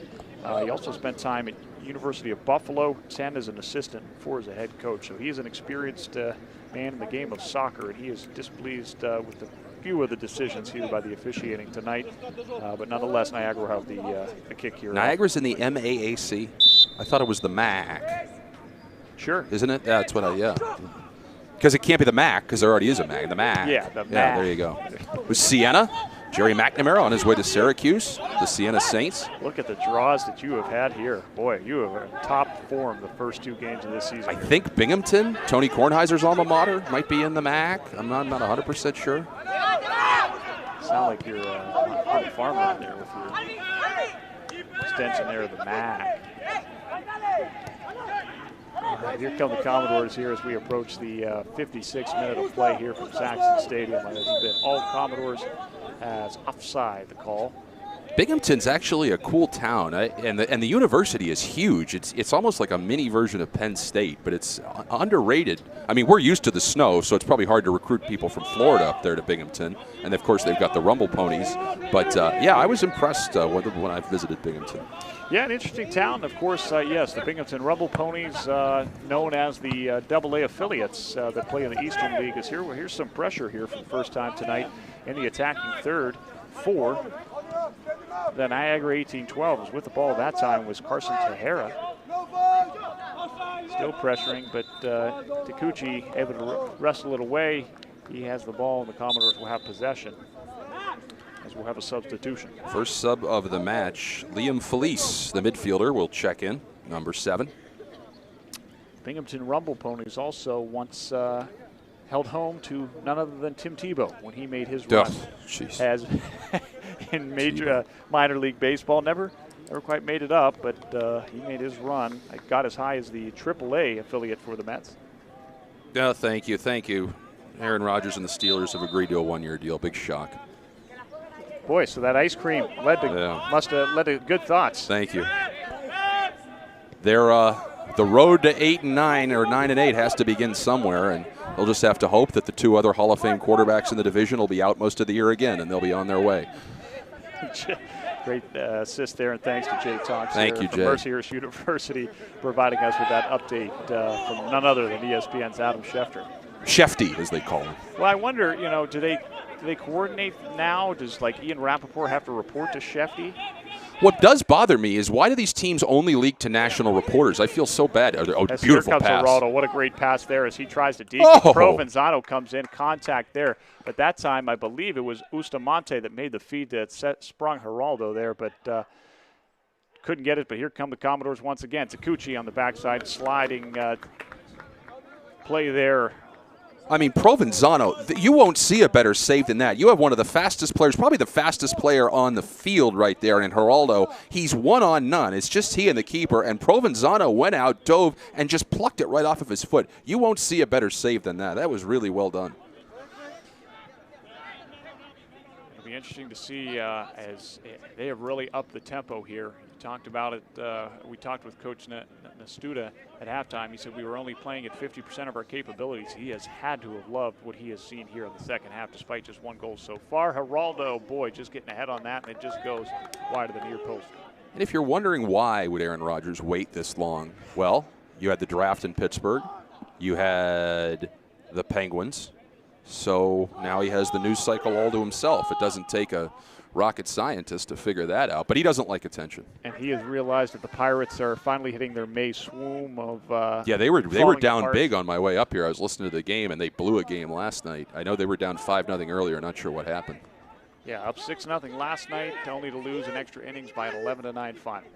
Speaker 1: He also spent time at University of Buffalo, 10 as an assistant, 4 as a head coach. So he is an experienced man in the game of soccer, and he is displeased with the few of the decisions here by the officiating tonight. But nonetheless, Niagara will have the kick here.
Speaker 2: Niagara's in the MAAC. I thought it was the MAC.
Speaker 1: Sure.
Speaker 2: Isn't it? That's what yeah. Because it can't be the MAC, because there already is a MAC. The MAC.
Speaker 1: Yeah, the MAC.
Speaker 2: Yeah, there you go. With Siena, Jerry McNamara on his way to Syracuse, the Siena Saints.
Speaker 1: Look at the draws that you have had here. Boy, you have in top form the first 2 games of this season.
Speaker 2: I think Binghamton, Tony Kornheiser's alma mater, might be in the MAC. I'm not 100% sure.
Speaker 1: Sound like you're on the farm out there with your extension there of the MAC. All right, here come the Commodores here as we approach the 56th minute of play here from Saxon Stadium. It's been all Commodores as offside, the call.
Speaker 2: Binghamton's actually a cool town, and the university is huge. It's almost like a mini version of Penn State, but it's underrated. I mean, we're used to the snow, so it's probably hard to recruit people from Florida up there to Binghamton. And, of course, they've got the Rumble Ponies. But, yeah, I was impressed when I visited Binghamton.
Speaker 1: Yeah, an interesting town. Of course, yes, the Binghamton Rumble Ponies, known as the AA affiliates that play in the Eastern League, is here. Well, here's some pressure here for the first time tonight in the attacking third for the Niagara 1812. Was with the ball that time was Carson Tahara. Still pressuring, but Takuchi able to wrestle it away. He has the ball, and the Commodores will have possession, as we'll have a substitution.
Speaker 2: First sub of the match, Liam Felice, the midfielder, will check in, number 7.
Speaker 1: Binghamton Rumble Ponies also once held home to none other than Tim Tebow when he made his run as in major minor league baseball. Never quite made it up, but he made his run. It got as high as the AAA affiliate for the Mets.
Speaker 2: Yeah, thank you. Aaron Rodgers and the Steelers have agreed to a 1-year deal. Big shock.
Speaker 1: Boy, so that ice cream must have led to good thoughts.
Speaker 2: Thank you. The road to 8 and 9 or 9 and 8 has to begin somewhere, and they'll just have to hope that the 2 other Hall of Fame quarterbacks in the division will be out most of the year again, and they'll be on their way.
Speaker 1: Great assist there, and thanks to Jay Tonks.
Speaker 2: Thank you,
Speaker 1: from
Speaker 2: Jay.
Speaker 1: Mercyhurst University, providing us with that update from none other than ESPN's Adam Schefter.
Speaker 2: Shefty, as they call him.
Speaker 1: Well, I wonder, do they coordinate now? Does Ian Rappaport have to report to Shefty?
Speaker 2: What does bother me is why do these teams only leak to national reporters? I feel so bad. Oh,
Speaker 1: as
Speaker 2: beautiful
Speaker 1: here comes
Speaker 2: pass.
Speaker 1: Geraldo. What a great pass there as he tries to deep.
Speaker 2: Oh.
Speaker 1: Provenzano comes in, contact there. But that time, I believe it was Bustamante that made the feed that sprung Geraldo there, but couldn't get it. But here come the Commodores once again. Takuchi on the backside, sliding play there.
Speaker 2: I mean, Provenzano, you won't see a better save than that. You have one of the fastest players, probably the fastest player on the field right there. And Geraldo, he's 1-on-none. It's just he and the keeper. And Provenzano went out, dove, and just plucked it right off of his foot. You won't see a better save than that. That was really well done.
Speaker 1: It'll be interesting to see as they have really upped the tempo here. We talked about it. We talked with Coach Nastuda at halftime. He said we were only playing at 50% of our capabilities. He has had to have loved what he has seen here in the second half, despite just 1 goal so far. Geraldo, boy, just getting ahead on that, and it just goes wide of the near post.
Speaker 2: And if you're wondering why would Aaron Rodgers wait this long, well, You had the draft in Pittsburgh. You had the Penguins. So now he has the news cycle all to himself. It doesn't take a rocket scientist to figure that out, but he doesn't like attention.
Speaker 1: And he has realized that the Pirates are finally hitting their May swoon of
Speaker 2: yeah, they were down
Speaker 1: apart.
Speaker 2: big on my way up here. I was listening to the game, and they blew a game last night. I know they were down 5-0 earlier. Not sure what happened.
Speaker 1: Yeah, up 6-0 last night, only to lose in extra innings by an 11-9 final.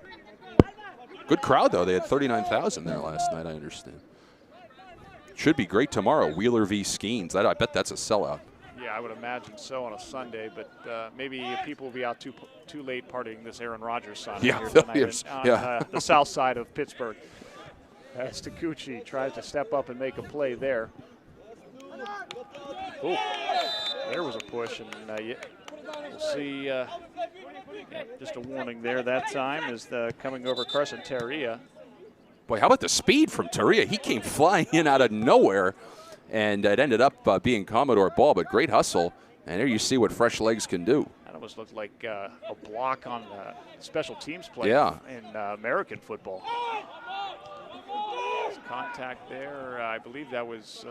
Speaker 2: Good crowd, though. They had 39,000 there last night, I understand. Should be great tomorrow. Wheeler v. Skeens. I bet that's a sellout.
Speaker 1: Yeah, I would imagine so on a Sunday, but maybe people will be out too late partying this Aaron Rodgers Sunday
Speaker 2: Yeah,
Speaker 1: here tonight
Speaker 2: yeah.
Speaker 1: on the south side of Pittsburgh. As Taguchi tries to step up and make a play there. Ooh, there was a push, and we'll see. Just a warning there that time is coming over Carson Terria.
Speaker 2: Boy, how about the speed from Terria? He came flying in out of nowhere, and it ended up being Commodore ball, but great hustle. And there you see what fresh legs can do.
Speaker 1: That almost looked like a block on special teams play in American football. There's contact there. I believe that was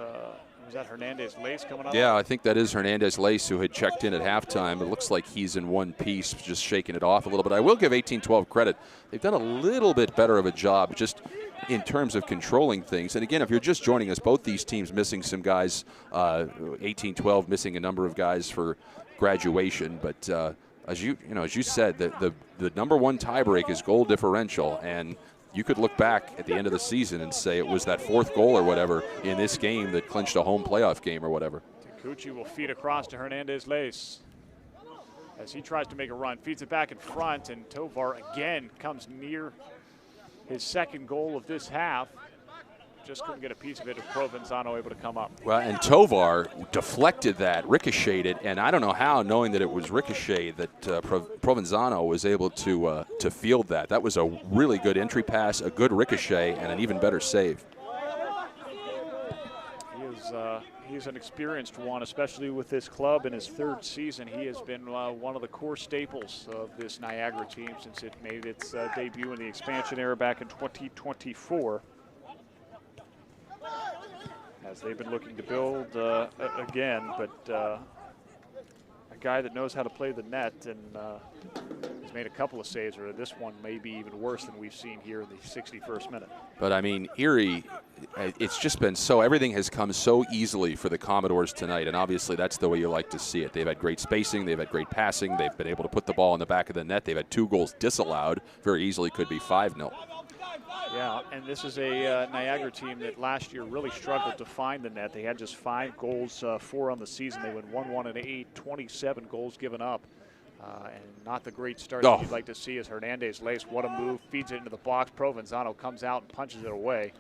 Speaker 1: that Hernandez-Lace coming up?
Speaker 2: Yeah, I think that is Hernandez-Lace, who had checked in at halftime. It looks like he's in one piece, just shaking it off a little bit. I will give 18-12 credit. They've done a little bit better of a job just in terms of controlling things. And again, if you're just joining us, both these teams missing some guys, 18-12 missing a number of guys for graduation. But as you said, the number one tiebreak is goal differential, and you could look back at the end of the season and say it was that fourth goal or whatever in this game that clinched a home playoff game or whatever.
Speaker 1: Taguchi will feed across to Hernandez-Lace as he tries to make a run. Feeds it back in front, and Tovar again comes near his second goal of this half. Just couldn't get a piece of it, with Provenzano able to come up.
Speaker 2: Well, and Tovar deflected that, ricocheted, and I don't know how, knowing that it was ricochet, that Provenzano was able to field that. That was a really good entry pass, a good ricochet, and an even better save.
Speaker 1: He's an experienced one, especially with this club in his third season. He has been one of the core staples of this Niagara team since it made its debut in the expansion era back in 2024. As they've been looking to build again, but a guy that knows how to play the net and has made a couple of saves, or this one may be even worse than we've seen here in the 61st minute.
Speaker 2: But I mean, Erie, it's just been so, everything has come so easily for the Commodores tonight, and obviously that's the way you like to see it. They've had great spacing, they've had great passing, they've been able to put the ball in the back of the net. They've had 2 goals disallowed, very easily could be 5-0.
Speaker 1: Yeah, and this is a Niagara team that last year really struggled to find the net. They had just 5 goals, 4 on the season. They went 1-1-8, 27 goals given up. And not the great start that you'd like to see as Hernandez-Lace. What a move, feeds it into the box. Provenzano comes out and punches it away.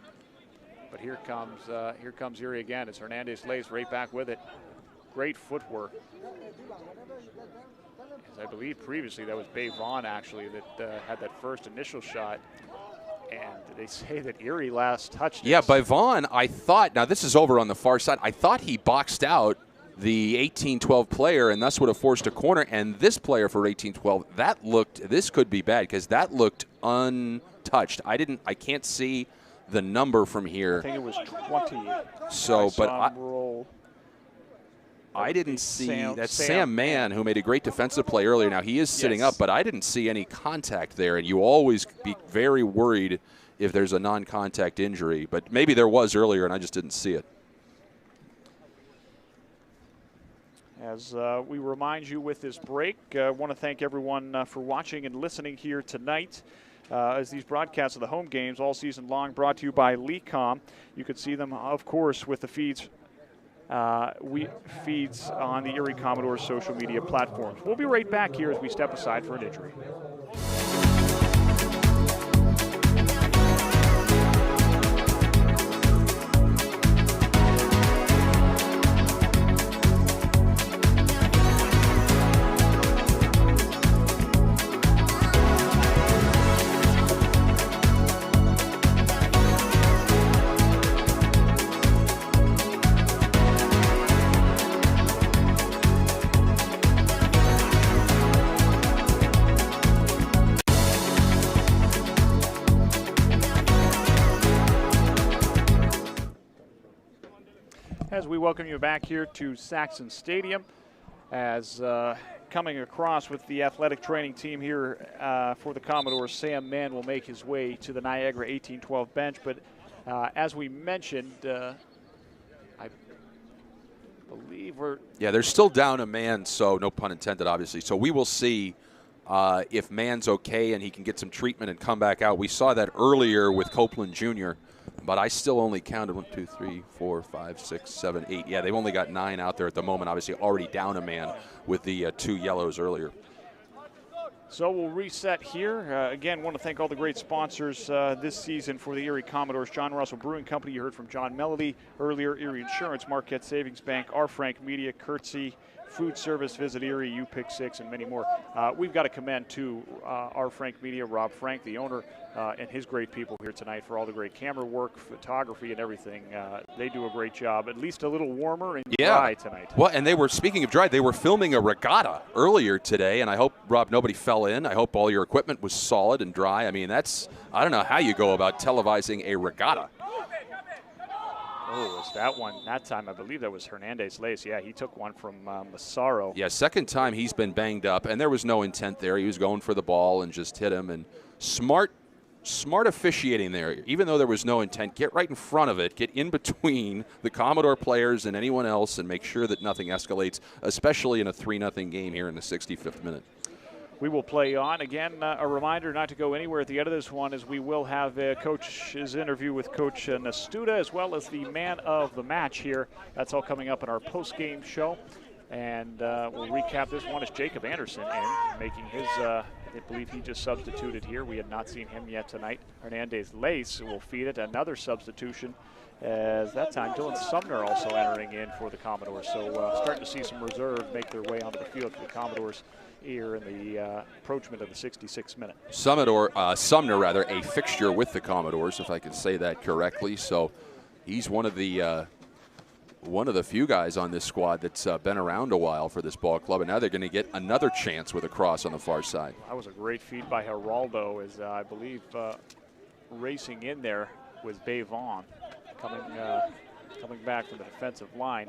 Speaker 1: But here comes Erie again. It's Hernandez-Lace right back with it. Great footwork. As I believe previously that was Bay Vaughn actually that had that first initial shot. And they say that Erie last touched it.
Speaker 2: Yeah, by Vaughn, I thought, now this is over on the far side, I thought he boxed out the 18-12 player and thus would have forced a corner. And this player for 18-12, this could be bad because that looked untouched. I can't see the number from here.
Speaker 1: I think it was 20.
Speaker 2: So, I didn't see that Sam Mann, who made a great defensive play earlier. Now, he is sitting up, but I didn't see any contact there, and you always be very worried if there's a non-contact injury. But maybe there was earlier, and I just didn't see it.
Speaker 1: As we remind you with this break, I want to thank everyone for watching and listening here tonight. As these broadcasts of the home games all season long brought to you by LECOM. You could see them, of course, with the feeds on the Erie Commodores social media platforms. We'll be right back here as we step aside for an injury. as we welcome you back here to Saxon Stadium, as coming across with the athletic training team here for the Commodores, Sam Mann will make his way to the Niagara 1812 bench. But as we mentioned, I believe we're...
Speaker 2: Yeah, they're still down a man, so no pun intended, obviously. So we will see if Mann's okay and he can get some treatment and come back out. We saw that earlier with Copeland Jr., but I still only counted 1, 2, 3, 4, 5, 6, 7, 8. Yeah, they've only got 9 out there at the moment, obviously already down a man with the 2 yellows earlier.
Speaker 1: So we'll reset here. Again, want to thank all the great sponsors this season for the Erie Commodores. John Russell Brewing Company, you heard from John Melody earlier, Erie Insurance, Marquette Savings Bank, R. Frank Media, Curtsy, Food Service, Visit Erie, You Pick 6, and many more. We've got to commend to R. Frank Media, Rob Frank, the owner, and his great people here tonight for all the great camera work, photography, and everything. They do a great job. At least a little warmer and dry tonight.
Speaker 2: Well, and they were, speaking of dry, they were filming a regatta earlier today, and I hope, Rob, nobody fell in. I hope all your equipment was solid and dry. I mean, that's, I don't know how you go about televising a regatta.
Speaker 1: Oh, was that one? That time, I believe that was Hernandez Lace. Yeah, he took one from Massaro.
Speaker 2: Yeah, second time he's been banged up, and there was no intent there. He was going for the ball and just hit him. And smart officiating there. Even though there was no intent, get right in front of it, get in between the Commodore players and anyone else, and make sure that nothing escalates, especially in a 3-0 game here in the 65th minute.
Speaker 1: We will play on. Again, a reminder not to go anywhere at the end of this one, as we will have Coach's interview with Coach Nastuda, as well as the man of the match here. That's all coming up in our post-game show. And we'll recap this one as Jacob Anderson in, making his, I believe he just substituted here. We had not seen him yet tonight. Hernandez Lace will feed it. Another substitution, as that time Dylan Sumner also entering in for the Commodores. So starting to see some reserve make their way onto the field for the Commodores here in the approachment of the 66th minute.
Speaker 2: Sumner, a fixture with the Commodores, if I can say that correctly. So he's one of the few guys on this squad that's been around a while for this ball club, and now they're going to get another chance with a cross on the far side.
Speaker 1: That was a great feed by Geraldo, as I believe racing in there was Bay Vaughn coming back from the defensive line.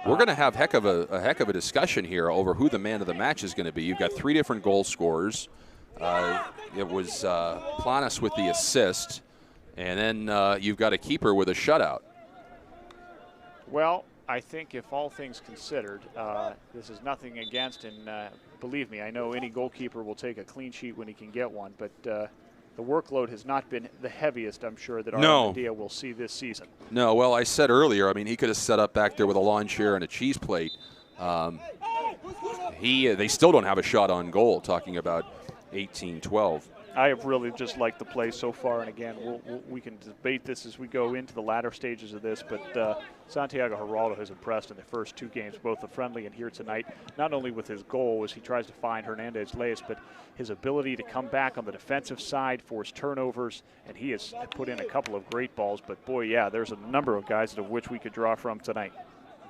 Speaker 2: We're going to have a heck of a discussion here over who the man of the match is going to be. You've got 3 different goal scorers. It was Planas with the assist, and then you've got a keeper with a shutout.
Speaker 1: Well, I think if all things considered, this is nothing against, and believe me, I know any goalkeeper will take a clean sheet when he can get one, but the workload has not been the heaviest, I'm sure, that our idea will see this season.
Speaker 2: No, well, I said earlier, I mean, he could have set up back there with a lawn chair and a cheese plate. They still don't have a shot on goal, talking about 18-12.
Speaker 1: I have really just liked the play so far, and again, we can debate this as we go into the latter stages of this, but Santiago Geraldo has impressed in the first 2 games, both the friendly and here tonight, not only with his goal as he tries to find Hernandez Lace, but his ability to come back on the defensive side, force turnovers, and he has put in a couple of great balls, but boy, yeah, there's a number of guys of which we could draw from tonight.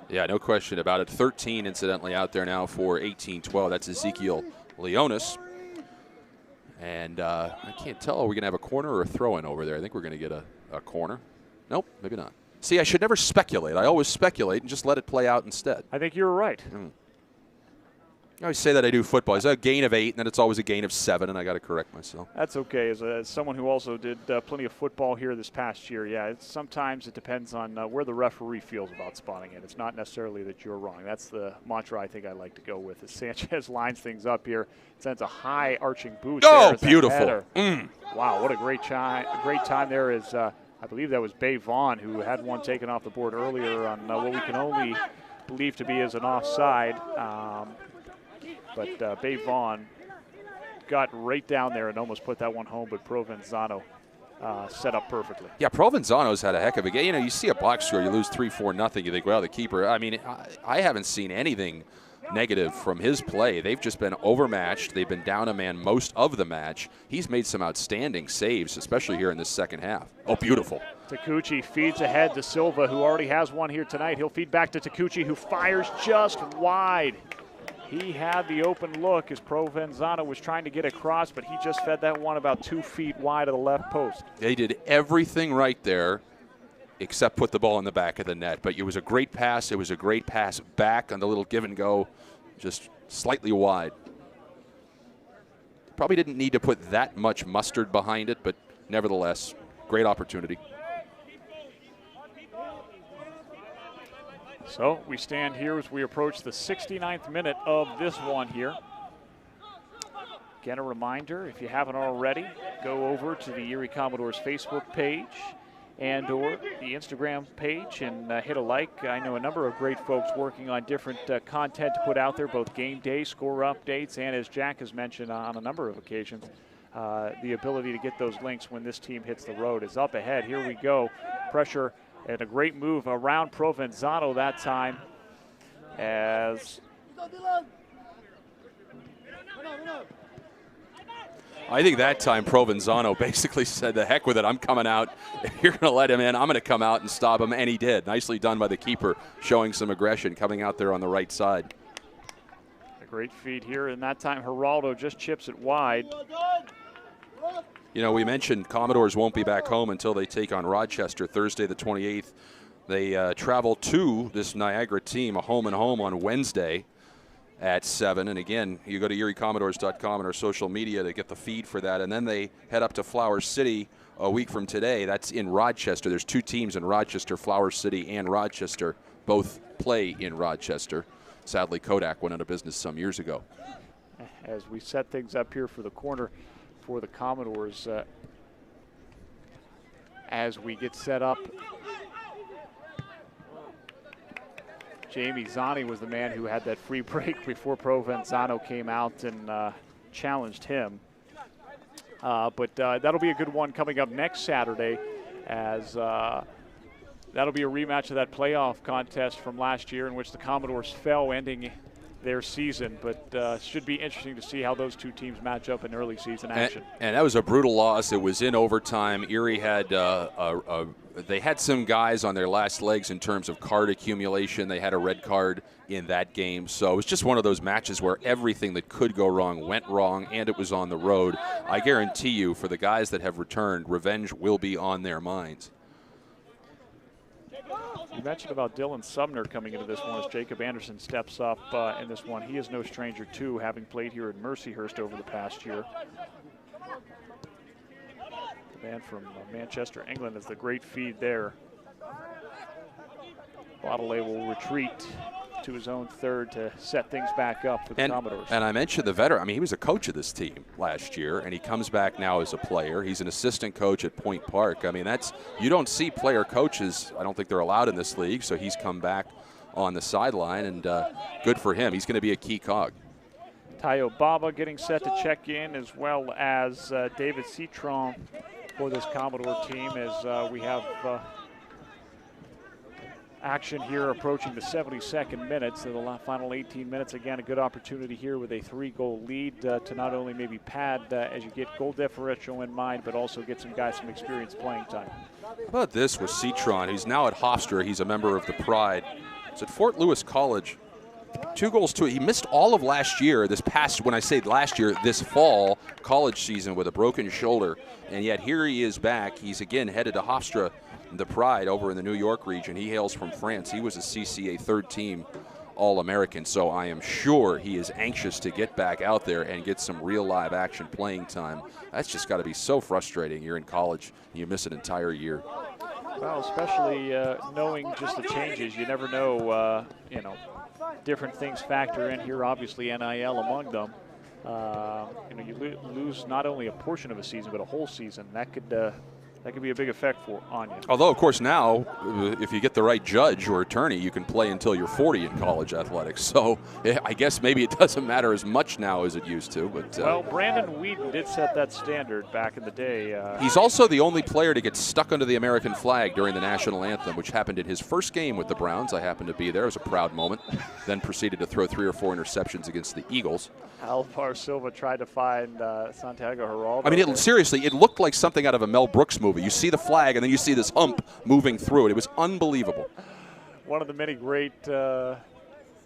Speaker 2: Yeah, no question about it. 13, incidentally, out there now for 18-12. That's Ezekiel Leonis. And I can't tell, are we going to have a corner or a throw-in over there? I think we're going to get a corner. Nope, maybe not. See, I should never speculate. I always speculate and just let it play out instead.
Speaker 1: I think you're right.
Speaker 2: I always say that I do football. It's a gain of 8, and then it's always a gain of 7, and I got to correct myself.
Speaker 1: That's okay. As someone who also did plenty of football here this past year, yeah, sometimes it depends on where the referee feels about spotting it. It's not necessarily that you're wrong. That's the mantra I think I like to go with. As Sanchez lines things up here, sends a high arching boost.
Speaker 2: Oh, beautiful.
Speaker 1: Wow, what a great time there is. I believe that was Bay Vaughn who had one taken off the board earlier on what we can only believe to be as an offside. But Bay Vaughn got right down there and almost put that one home, but Provenzano set up perfectly.
Speaker 2: Yeah, Provenzano's had a heck of a game. You know, you see a box score, you lose 3-4-0, you think, well, the keeper. I mean, I haven't seen anything negative from his play. They've just been overmatched. They've been down a man most of the match. He's made some outstanding saves, especially here in the second half. Oh, beautiful.
Speaker 1: Takuchi feeds ahead to Silva, who already has one here tonight. He'll feed back to Takuchi, who fires just wide. He had the open look as Provenzano was trying to get across, but he just fed that one about 2 feet wide of the left post.
Speaker 2: They did everything right there. except put the ball in the back of the net. But it was a great pass. It was a great pass back on the little give and go, just slightly wide. Probably didn't need to put that much mustard behind it, but nevertheless, great opportunity.
Speaker 1: So we stand here as we approach the 69th minute of this one here. Again, a reminder, if you haven't already, go over to the Erie Commodores Facebook page and or the Instagram page and hit a like. I know a number of great folks working on different content to put out there, both game day, score updates, and as Jack has mentioned on a number of occasions, the ability to get those links when this team hits the road is up ahead. Here we go. Pressure and a great move around Provenzano that time as
Speaker 2: I think that time Provenzano basically said, the heck with it, I'm coming out. If you're going to let him in, I'm going to come out and stop him, and he did. Nicely done by the keeper, showing some aggression, coming out there on the right side.
Speaker 1: A great feed here, and that time Geraldo just chips it wide.
Speaker 2: You know, we mentioned Commodores won't be back home until they take on Rochester Thursday the 28th. They travel to this Niagara team, a home and home on Wednesday at 7. And again, you go to eriecommodores.com and our social media to get the feed for that. And then they head up to Flower City a week from today. That's in Rochester. There's 2 teams in Rochester, Flower City and Rochester. Both play in Rochester. Sadly, Kodak went out of business some years ago.
Speaker 1: As we set things up here for the corner for the Commodores, as we get set up, Jamie Zani was the man who had that free break before Provenzano came out and challenged him. But that'll be a good one coming up next Saturday, as that'll be a rematch of that playoff contest from last year in which the Commodores fell, ending their season. But should be interesting to see how those 2 teams match up in early season action.
Speaker 2: And that was a brutal loss. It was in overtime. Erie had they had some guys on their last legs in terms of card accumulation. They had a red card in that game. So it was just one of those matches where everything that could go wrong went wrong, and it was on the road. I guarantee you, for the guys that have returned, revenge will be on their minds.
Speaker 1: You mentioned about Dylan Sumner coming into this one as Jacob Anderson steps up in this one. He is no stranger to having played here in Mercyhurst over the past year. The man from Manchester, England, is the great feed there. Bottele will retreat to his own third to set things back up for the Commodores.
Speaker 2: And I mentioned the veteran. I mean, he was a coach of this team last year, and he comes back now as a player. He's an assistant coach at Point Park. I mean, you don't see player coaches. I don't think they're allowed in this league, so he's come back on the sideline, and good for him. He's going to be a key cog.
Speaker 1: Tayo Baba getting set to check in, as well as David Citron for this Commodore team, as we have action here approaching the 72nd minute, so the final 18 minutes. Again, a good opportunity here with a 3-goal lead to not only maybe pad as you get goal differential in mind, but also get some guys some experience playing time.
Speaker 2: How about this with Citron? He's now at Hofstra. He's a member of the Pride. It's at Fort Lewis College. 2 goals to it. He missed all of last year, when I say last year, this fall college season with a broken shoulder, and yet here he is back. He's again headed to Hofstra, the Pride, over in the New York region. He hails from France. He was a CCA 3rd team All-American, so I am sure he is anxious to get back out there and get some real live action playing time. That's just got to be so frustrating. You're in college and you miss an entire year.
Speaker 1: Well, especially knowing just the changes. You never know, different things factor in here, obviously NIL among them. You lose not only a portion of a season, but a whole season. That could be a big effect on you.
Speaker 2: Although, of course, now, if you get the right judge or attorney, you can play until you're 40 in college athletics. So I guess maybe it doesn't matter as much now as it used to. But
Speaker 1: well, Brandon Whedon did set that standard back in the day.
Speaker 2: He's also the only player to get stuck under the American flag during the national anthem, which happened in his first game with the Browns. I happened to be there. It was a proud moment. Then proceeded to throw 3 or 4 interceptions against the Eagles.
Speaker 1: Alvar Silva tried to find Santiago Geraldo.
Speaker 2: I mean, seriously, it looked like something out of a Mel Brooks movie. You see the flag, and then you see this hump moving through it. It was unbelievable.
Speaker 1: One of the many great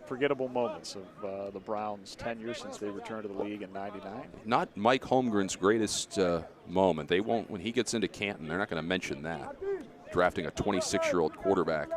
Speaker 1: forgettable moments of the Browns' tenure since they returned to the league in '99.
Speaker 2: Not Mike Holmgren's greatest moment. They won't, when he gets into Canton, they're not going to mention that. drafting a 26-year-old quarterback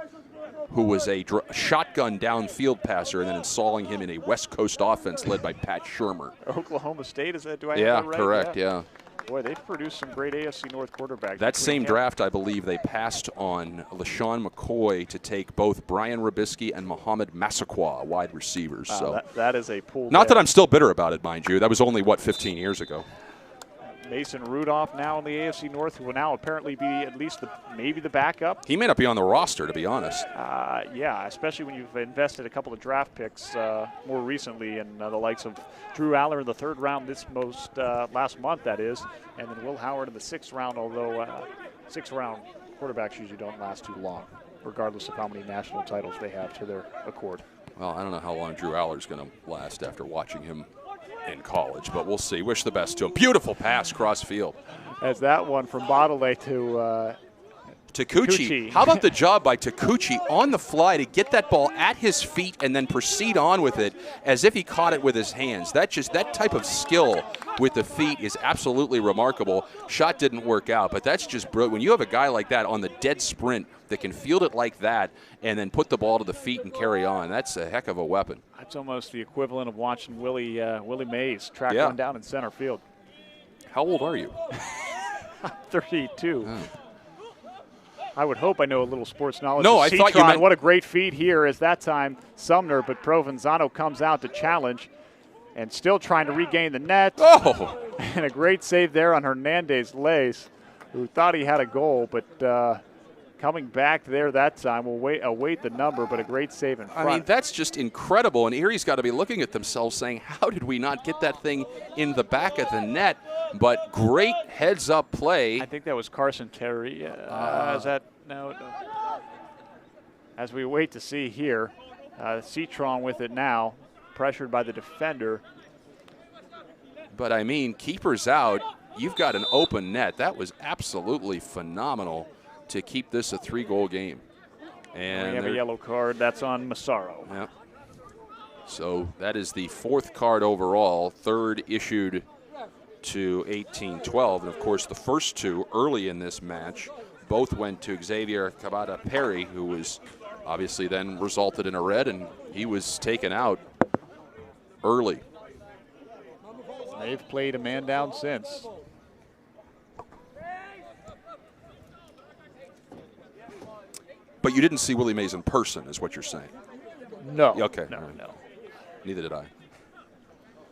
Speaker 2: who was a shotgun downfield passer and then installing him in a West Coast offense led by Pat Shurmur.
Speaker 1: Oklahoma State, is that, do I
Speaker 2: Yeah,
Speaker 1: have that right?
Speaker 2: correct, yeah.
Speaker 1: Boy, they've produced some great AFC North quarterbacks.
Speaker 2: That same draft, I believe, they passed on LaShawn McCoy to take both Brian Robisky and Muhammad Massaquoi, wide receivers. So
Speaker 1: that is a pool.
Speaker 2: Not that I'm still bitter about it, mind you. That was only, 15 years ago.
Speaker 1: Mason Rudolph now in the AFC North, who will now apparently be at least maybe the backup.
Speaker 2: He may not be on the roster, to be honest.
Speaker 1: Yeah, especially when you've invested a couple of draft picks more recently in the likes of Drew Aller in the 3rd round last month, that is, and then Will Howard in the 6th round, although 6th round quarterbacks usually don't last too long, regardless of how many national titles they have to their accord.
Speaker 2: Well, I don't know how long Drew Aller's going to last after watching him in college, but we'll see. Wish the best to him. Beautiful pass cross field.
Speaker 1: As that one from Bottele to
Speaker 2: Takuchi. How about the job by Takuchi on the fly to get that ball at his feet and then proceed on with it as if he caught it with his hands. That type of skill with the feet is absolutely remarkable. Shot didn't work out, but that's just brilliant. When you have a guy like that on the dead sprint that can field it like that and then put the ball to the feet and carry on, that's a heck of a weapon.
Speaker 1: That's almost the equivalent of watching Willie Mays track one down in center field.
Speaker 2: How old are you?
Speaker 1: 32. Oh. I would hope I know a little sports knowledge.
Speaker 2: No, I thought you meant.
Speaker 1: What a great feed here is that time Sumner, but Provenzano comes out to challenge and still trying to regain the net.
Speaker 2: Oh!
Speaker 1: And a great save there on Hernandez Lace, who thought he had a goal, but coming back there that time will await the number, but a great save in front.
Speaker 2: I mean, that's just incredible, and Erie's got to be looking at themselves saying, how did we not get that thing in the back of the net? But great heads-up play.
Speaker 1: I think that was Carson Terry. Is that no? As we wait to see here, Citron with it now, pressured by the defender.
Speaker 2: But, I mean, keeper's out. You've got an open net. That was absolutely phenomenal to keep this a 3-goal game. And
Speaker 1: we have a yellow card. That's on Massaro.
Speaker 2: Yep. So that is the 4th card overall, 3rd issued to 1812. And, of course, the first 2 early in this match both went to Xavier Cabada Perry, who was obviously then resulted in a red, and he was taken out early.
Speaker 1: They've played a man down since.
Speaker 2: But you didn't see Willie Mays in person, is what you're saying?
Speaker 1: No.
Speaker 2: Okay.
Speaker 1: No,
Speaker 2: right.
Speaker 1: no.
Speaker 2: Neither did I.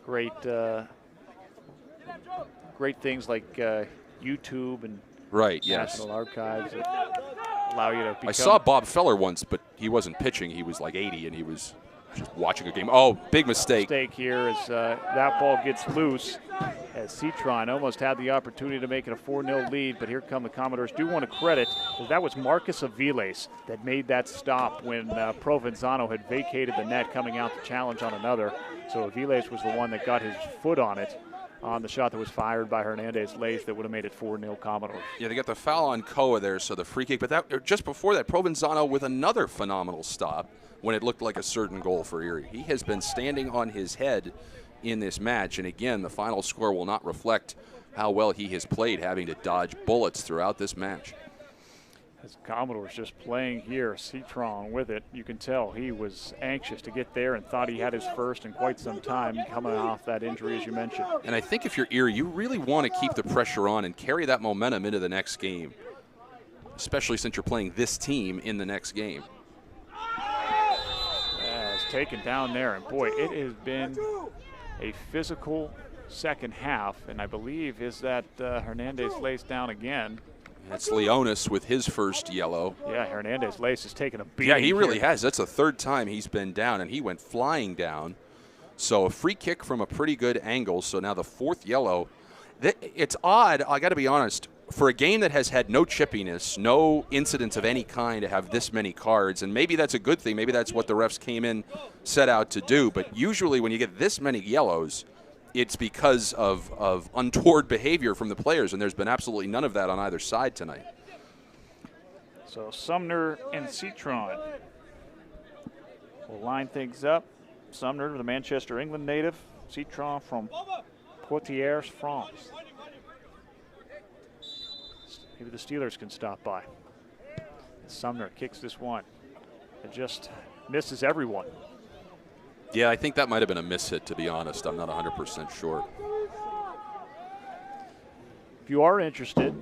Speaker 1: Great things like YouTube and National Archives that allow you to become.
Speaker 2: I saw Bob Feller once, but he wasn't pitching. He was like 80, and he was just watching a game. Oh, big mistake.
Speaker 1: Mistake here as that ball gets loose as Citron almost had the opportunity to make it a 4-0 lead, but here come the Commodores. Do want to credit that was Marcus Aviles that made that stop when Provenzano had vacated the net coming out to challenge on another. So Aviles was the one that got his foot on it on the shot that was fired by Hernandez Lace that would have made it 4-0 Commodores.
Speaker 2: Yeah, they got the foul on Koa there, so the free kick. But that just before that, Provenzano with another phenomenal stop when it looked like a certain goal for Erie. He has been standing on his head in this match, and again, the final score will not reflect how well he has played, having to dodge bullets throughout this match.
Speaker 1: As Commodores just playing here, Citron with it, you can tell he was anxious to get there and thought he had his first in quite some time coming off that injury, as you mentioned.
Speaker 2: And I think if you're Erie, you really want to keep the pressure on and carry that momentum into the next game, especially since you're playing this team in the next game.
Speaker 1: It's taken down there, and boy, it has been a physical second half, and I believe is that Hernandez Lace down again.
Speaker 2: That's Leonis with his first yellow.
Speaker 1: Yeah, Hernandez Lace has taken a beating.
Speaker 2: Yeah, he really has. That's the 3rd time he's been down, and he went flying down. So a free kick from a pretty good angle. So now the 4th yellow. It's odd, I got to be honest, for a game that has had no chippiness, no incidents of any kind to have this many cards, and maybe that's a good thing. Maybe that's what the refs came in, set out to do. But usually when you get this many yellows, it's because of untoward behavior from the players, and there's been absolutely none of that on either side tonight.
Speaker 1: So Sumner and Citron will line things up. Sumner, the Manchester, England native. Citron from Poitiers, France. Maybe the Steelers can stop by. Sumner kicks this one. It just misses everyone.
Speaker 2: Yeah, I think that might have been a miss hit, to be honest. I'm not 100% sure.
Speaker 1: If you are interested,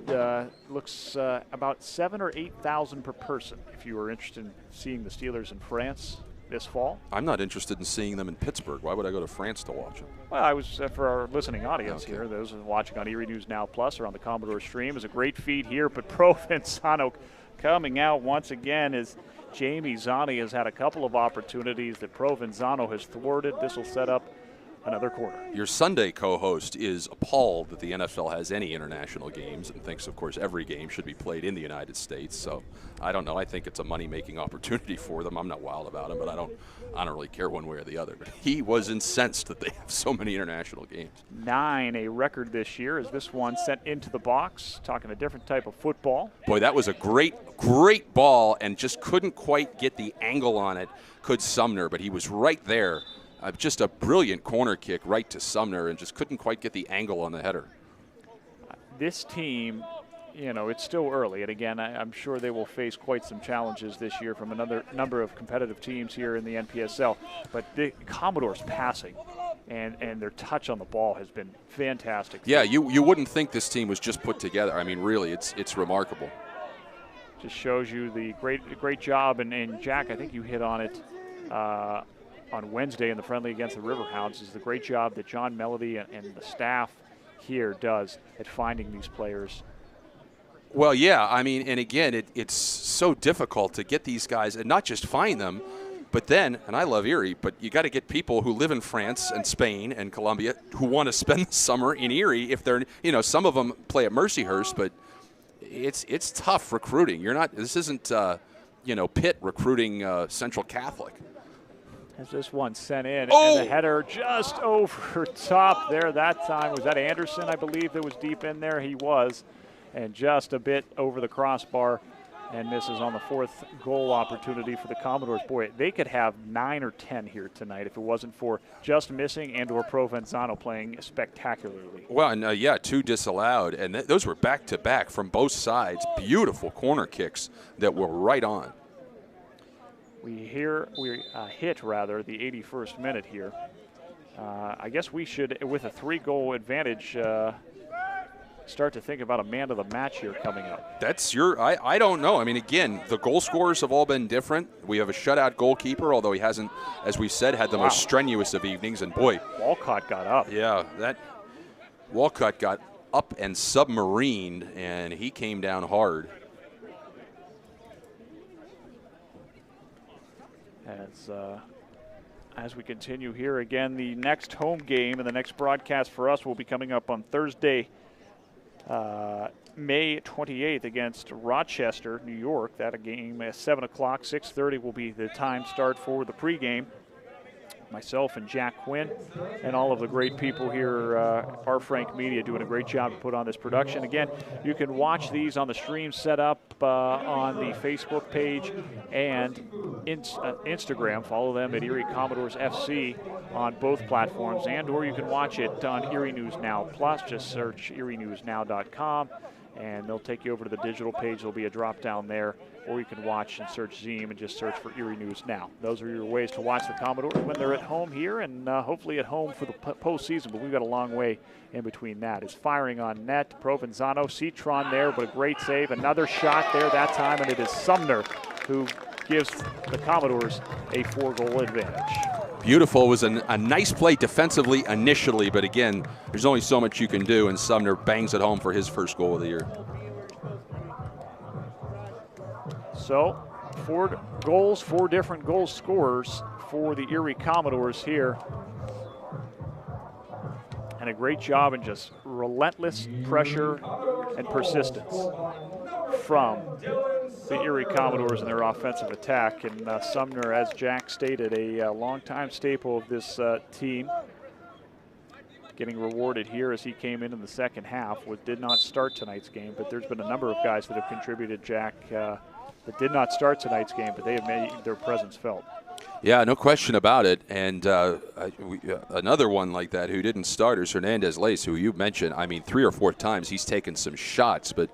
Speaker 1: looks about 7,000 or 8,000 per person. If you are interested in seeing the Steelers in France this fall.
Speaker 2: I'm not interested in seeing them in Pittsburgh. Why would I go to France to watch them?
Speaker 1: Well, I was for our listening audience here. Those watching on Erie News Now Plus or on the Commodore stream is a great feed here. But Provenzano coming out once again is Jamie Zani has had a couple of opportunities that Provenzano has thwarted. This will set up another corner.
Speaker 2: Your Sunday co-host is appalled that the NFL has any international games and thinks, of course, every game should be played in the United States. So I don't know. I think it's a money-making opportunity for them. I'm not wild about it, but I don't really care one way or the other. But he was incensed that they have so many international games.
Speaker 1: 9, a record this year, as this one sent into the box. Talking a different type of football.
Speaker 2: Boy, that was a great ball and just couldn't quite get the angle on it, could Sumner, but he was right there. Just a brilliant corner kick right to Sumner and just couldn't quite get the angle on the header.
Speaker 1: This team, it's still early. And again, I'm sure they will face quite some challenges this year from another number of competitive teams here in the NPSL. But the Commodores passing and their touch on the ball has been fantastic.
Speaker 2: Yeah, you wouldn't think this team was just put together. I mean, really, it's remarkable.
Speaker 1: Just shows you the great job. And Jack, I think you hit on it on Wednesday in the friendly against the Riverhounds, is the great job that John Melody and the staff here does at finding these players.
Speaker 2: Well, yeah, I mean, and again, it's so difficult to get these guys and not just find them, but then, and I love Erie, but you got to get people who live in France and Spain and Colombia who want to spend the summer in Erie. If they're, some of them play at Mercyhurst, but it's tough recruiting. This isn't, Pitt recruiting Central Catholic.
Speaker 1: As this one sent in, and the header just over top there that time. Was that Anderson, I believe, that was deep in there? He was, and just a bit over the crossbar and misses on the 4th goal opportunity for the Commodores. Boy, they could have 9 or 10 here tonight if it wasn't for just missing and or Provenzano playing spectacularly.
Speaker 2: Well, and 2 disallowed, and those were back-to-back from both sides. Beautiful corner kicks that were right on.
Speaker 1: We hit the 81st minute here. I guess we should, with a 3-goal advantage, start to think about a man of the match here coming up.
Speaker 2: That's I don't know. I mean, again, the goal scorers have all been different. We have a shutout goalkeeper, although he hasn't, as we said, had the most strenuous of evenings. And boy,
Speaker 1: Walcott got up.
Speaker 2: Yeah, Walcott got up and submarined, and he came down hard.
Speaker 1: As we continue here, again, the next home game and the next broadcast for us will be coming up on Thursday, May 28th against Rochester, New York. That a game at 7 o'clock, 6:30 will be the time start for the pregame. Myself and Jack Quinn and all of the great people here, R. Frank Media, doing a great job to put on this production. Again, you can watch these on the stream set up on the Facebook page and Instagram. Follow them at Erie Commodores FC on both platforms, and or you can watch it on Erie News Now Plus. Just search erienewsnow.com and they'll take you over to the digital page. There'll be a drop down there, or you can watch and search Zeem and just search for Erie News Now. Those are your ways to watch the Commodores when they're at home here, and hopefully at home for the postseason, but we've got a long way in between that. Is firing on net, Provenzano, Citron there, but a great save. Another shot there that time, and it is Sumner who gives the Commodores a 4-goal advantage.
Speaker 2: Beautiful. It was a nice play defensively initially, but again, there's only so much you can do, and Sumner bangs it home for his first goal of the year.
Speaker 1: So, 4 goals, 4 different goal scorers for the Erie Commodores here. And a great job in just relentless pressure and persistence from the Erie Commodores in their offensive attack. And Sumner, as Jack stated, a longtime staple of this team, getting rewarded here as he came in the second half. Did not start tonight's game, but there's been a number of guys that have contributed, Jack, that did not start tonight's game, but they have made their presence felt.
Speaker 2: Yeah, no question about it. And another one like that who didn't start is Hernandez Lace, who you mentioned. I mean, 3 or 4 times he's taken some shots, but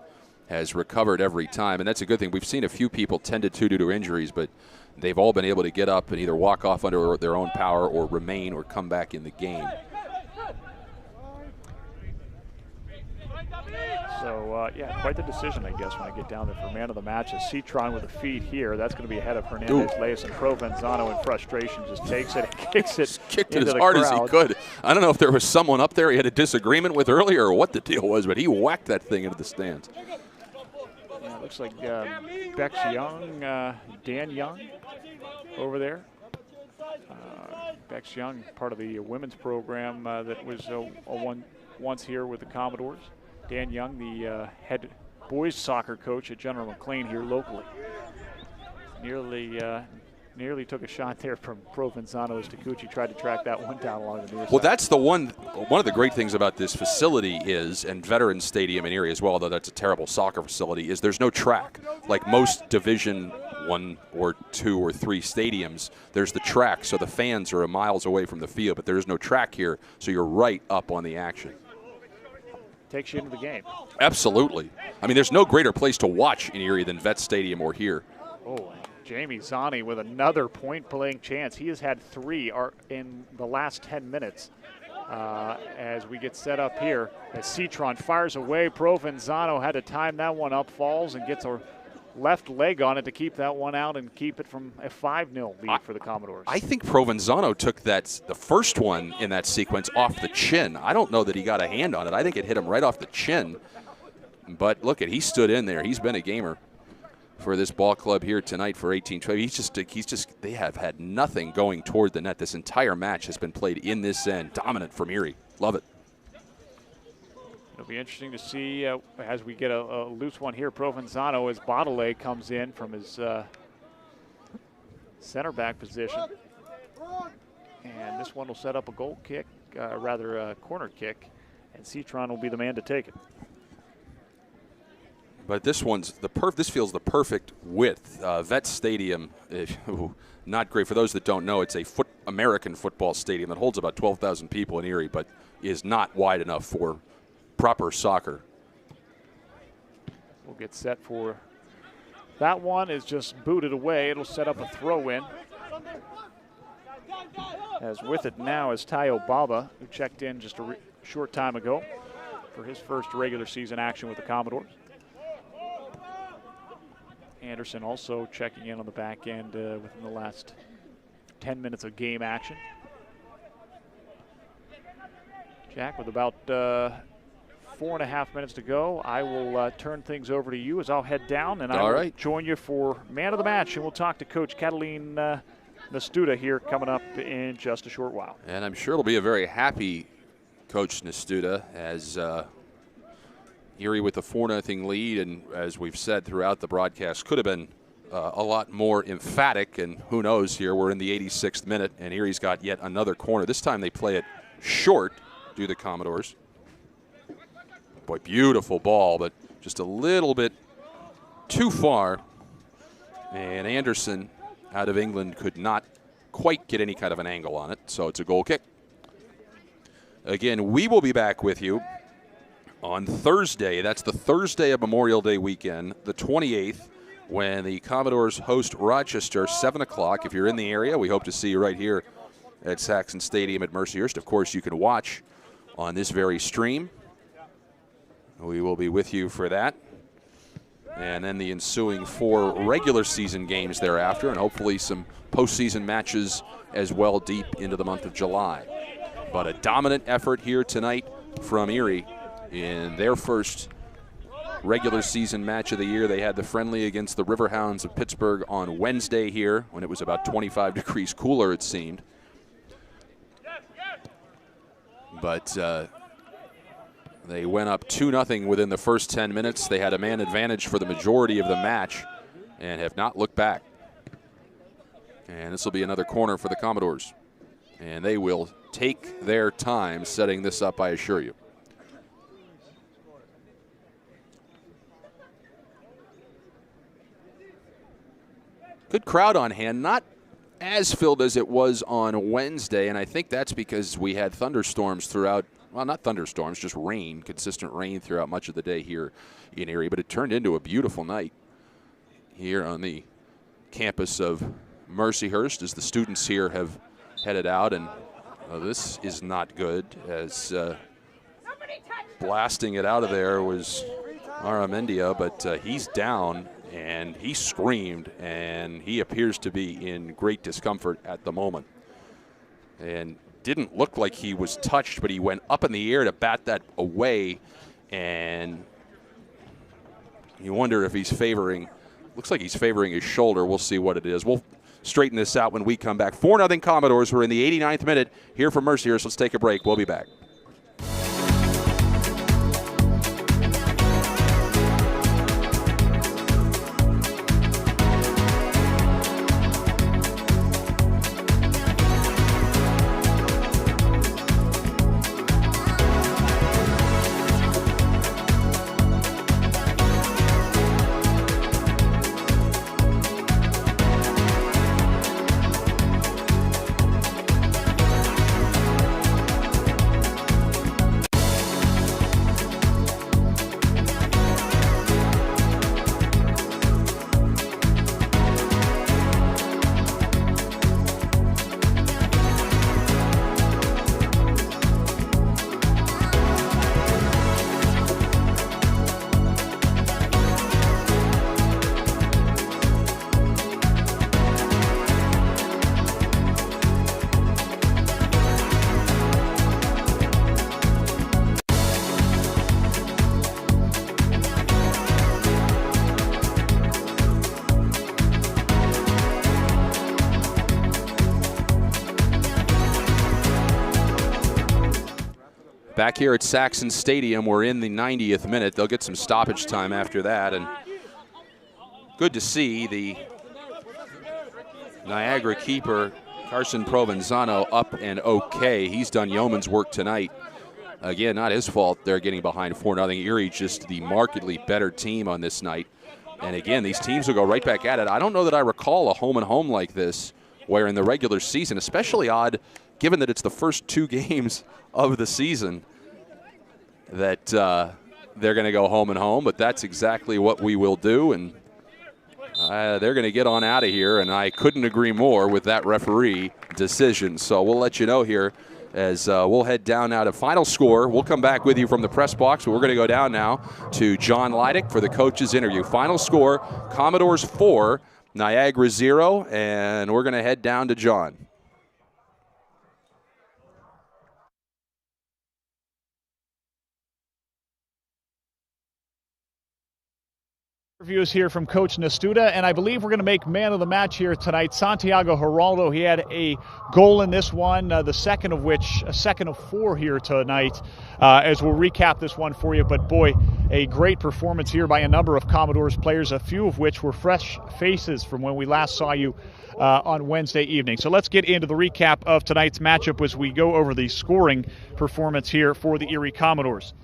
Speaker 2: has recovered every time, and that's a good thing. We've seen a few people tended to due to injuries, but they've all been able to get up and either walk off under their own power or remain or come back in the game.
Speaker 1: So, yeah, quite the decision, I guess, when I get down there for man of the match. Is Citron with a feed here. That's going to be ahead of Hernandez-Leyes, and Provenzano in frustration just takes it and kicks it
Speaker 2: kicked it
Speaker 1: into
Speaker 2: as
Speaker 1: the
Speaker 2: hard
Speaker 1: crowd.
Speaker 2: as he could. I don't know if there was someone up there he had a disagreement with earlier or what the deal was, but he whacked that thing into the stands.
Speaker 1: Yeah, it looks like Bex Young, Dan Young over there. Bex Young, part of the women's program that was once here with the Commodores. Dan Young, the head boys soccer coach at General McLean here locally. Nearly took a shot there from Provenzano as Takuchi tried to track that one down along the near side.
Speaker 2: Well, that's the one of the great things about this facility is, and Veterans Stadium in Erie as well, though that's a terrible soccer facility, is there's no track. Like most Division 1 or 2 or 3 stadiums, there's the track, so the fans are miles away from the field, but there is no track here, so you're right up on the action.
Speaker 1: Takes you into the game.
Speaker 2: Absolutely. I mean, there's no greater place to watch in Erie than Vet Stadium or here.
Speaker 1: Oh, Jamie Zani with another point-playing chance. He has had 3 in the last 10 minutes as we get set up here. As Citron fires away, Provenzano had to time that one up, falls, and gets a left leg on it to keep that one out and keep it from a 5-0 lead for the Commodores.
Speaker 2: I think Provenzano took the first one in that sequence off the chin. I don't know that he got a hand on it. I think it hit him right off the chin. But look, he stood in there. He's been a gamer for this ball club here tonight for 18-12. They have had nothing going toward the net. This entire match has been played in this end. Dominant from Erie. Love it.
Speaker 1: It'll be interesting to see as we get a loose one here. Provenzano as Baudelaire comes in from his center back position. And this one will set up a goal kick, a corner kick, and Citron will be the man to take it.
Speaker 2: But this one's this feels the perfect width. Vet Stadium, not great. For those that don't know, it's a American football stadium that holds about 12,000 people in Erie, but is not wide enough for proper soccer.
Speaker 1: We'll get set for that one. Is just booted away. It'll set up a throw in. As with it now is Tayo Baba, who checked in just a short time ago for his first regular season action with the Commodores. Anderson also checking in on the back end within the last 10 minutes of game action. Jack, with about 4.5 minutes to go, I will turn things over to you as I'll head down, and I will join you for man of the match, and we'll talk to Coach Catalin Nestuda here coming up in just a short while.
Speaker 2: And I'm sure it'll be a very happy Coach Nestuda as Erie with a 4-0 lead, and as we've said throughout the broadcast, could have been a lot more emphatic, and who knows here, we're in the 86th minute, and Erie's got yet another corner. This time they play it short, do the Commodores. Boy, beautiful ball, but just a little bit too far, and Anderson out of England could not quite get any kind of an angle on it, so it's a goal kick. Again, we will be back with you on Thursday. That's the Thursday of Memorial Day weekend, the 28th, when the Commodores host Rochester, 7 o'clock. If you're in the area, we hope to see you right here at Saxon Stadium at Mercyhurst. Of course, you can watch on this very stream. We will be with you for that. And then the ensuing 4 regular season games thereafter, and hopefully some postseason matches as well deep into the month of July. But a dominant effort here tonight from Erie in their first regular season match of the year. They had the friendly against the Riverhounds of Pittsburgh on Wednesday here when it was about 25 degrees cooler, it seemed. But they went up 2-0 within the first 10 minutes. They had a man advantage for the majority of the match and have not looked back. And this will be another corner for the Commodores. And they will take their time setting this up, I assure you. Good crowd on hand, not as filled as it was on Wednesday, and I think that's because we had thunderstorms throughout well, not thunderstorms, just rain, consistent rain throughout much of the day here in Erie. But it turned into a beautiful night here on the campus of Mercyhurst as the students here have headed out. And this is not good, as blasting it out of there was Aramendia, but he's down and he screamed, and he appears to be in great discomfort at the moment. And didn't look like he was touched, but he went up in the air to bat that away, and you wonder if he's favoring, looks like he's favoring his shoulder. We'll see what it is. We'll straighten this out when we come back. 4-0 Commodores. We're in the 89th minute here from Mercyhurst. Let's take a break. We'll be back. Back here at Saxon Stadium, we're in the 90th minute. They'll get some stoppage time after that, and good to see the Niagara keeper, Carson Provenzano, up and okay. He's done yeoman's work tonight. Again, not his fault they're getting behind 4-0. Erie just the markedly better team on this night. And again, these teams will go right back at it. I don't know that I recall a home-and-home like this, where in the regular season, especially odd given that it's the first 2 games of the season, that they're going to go home and home, but that's exactly what we will do, and they're going to get on out of here, and I couldn't agree more with that referee decision. So we'll let you know here as we'll head down now to final score. We'll come back with you from the press box, but we're going to go down now to John Leidick for the coach's interview. Final score, Commodores 4, Niagara 0, and we're going to head down to John.
Speaker 11: Reviews here from Coach Nestuda, and I believe we're going to make man of the match here tonight. Santiago Geraldo, he had a goal in this one, the second of which, a second of 4 here tonight, as we'll recap this one for you. But boy, a great performance here by a number of Commodores players, a few of which were fresh faces from when we last saw you on Wednesday evening. So let's get into the recap of tonight's matchup as we go over the scoring performance here for the Erie Commodores.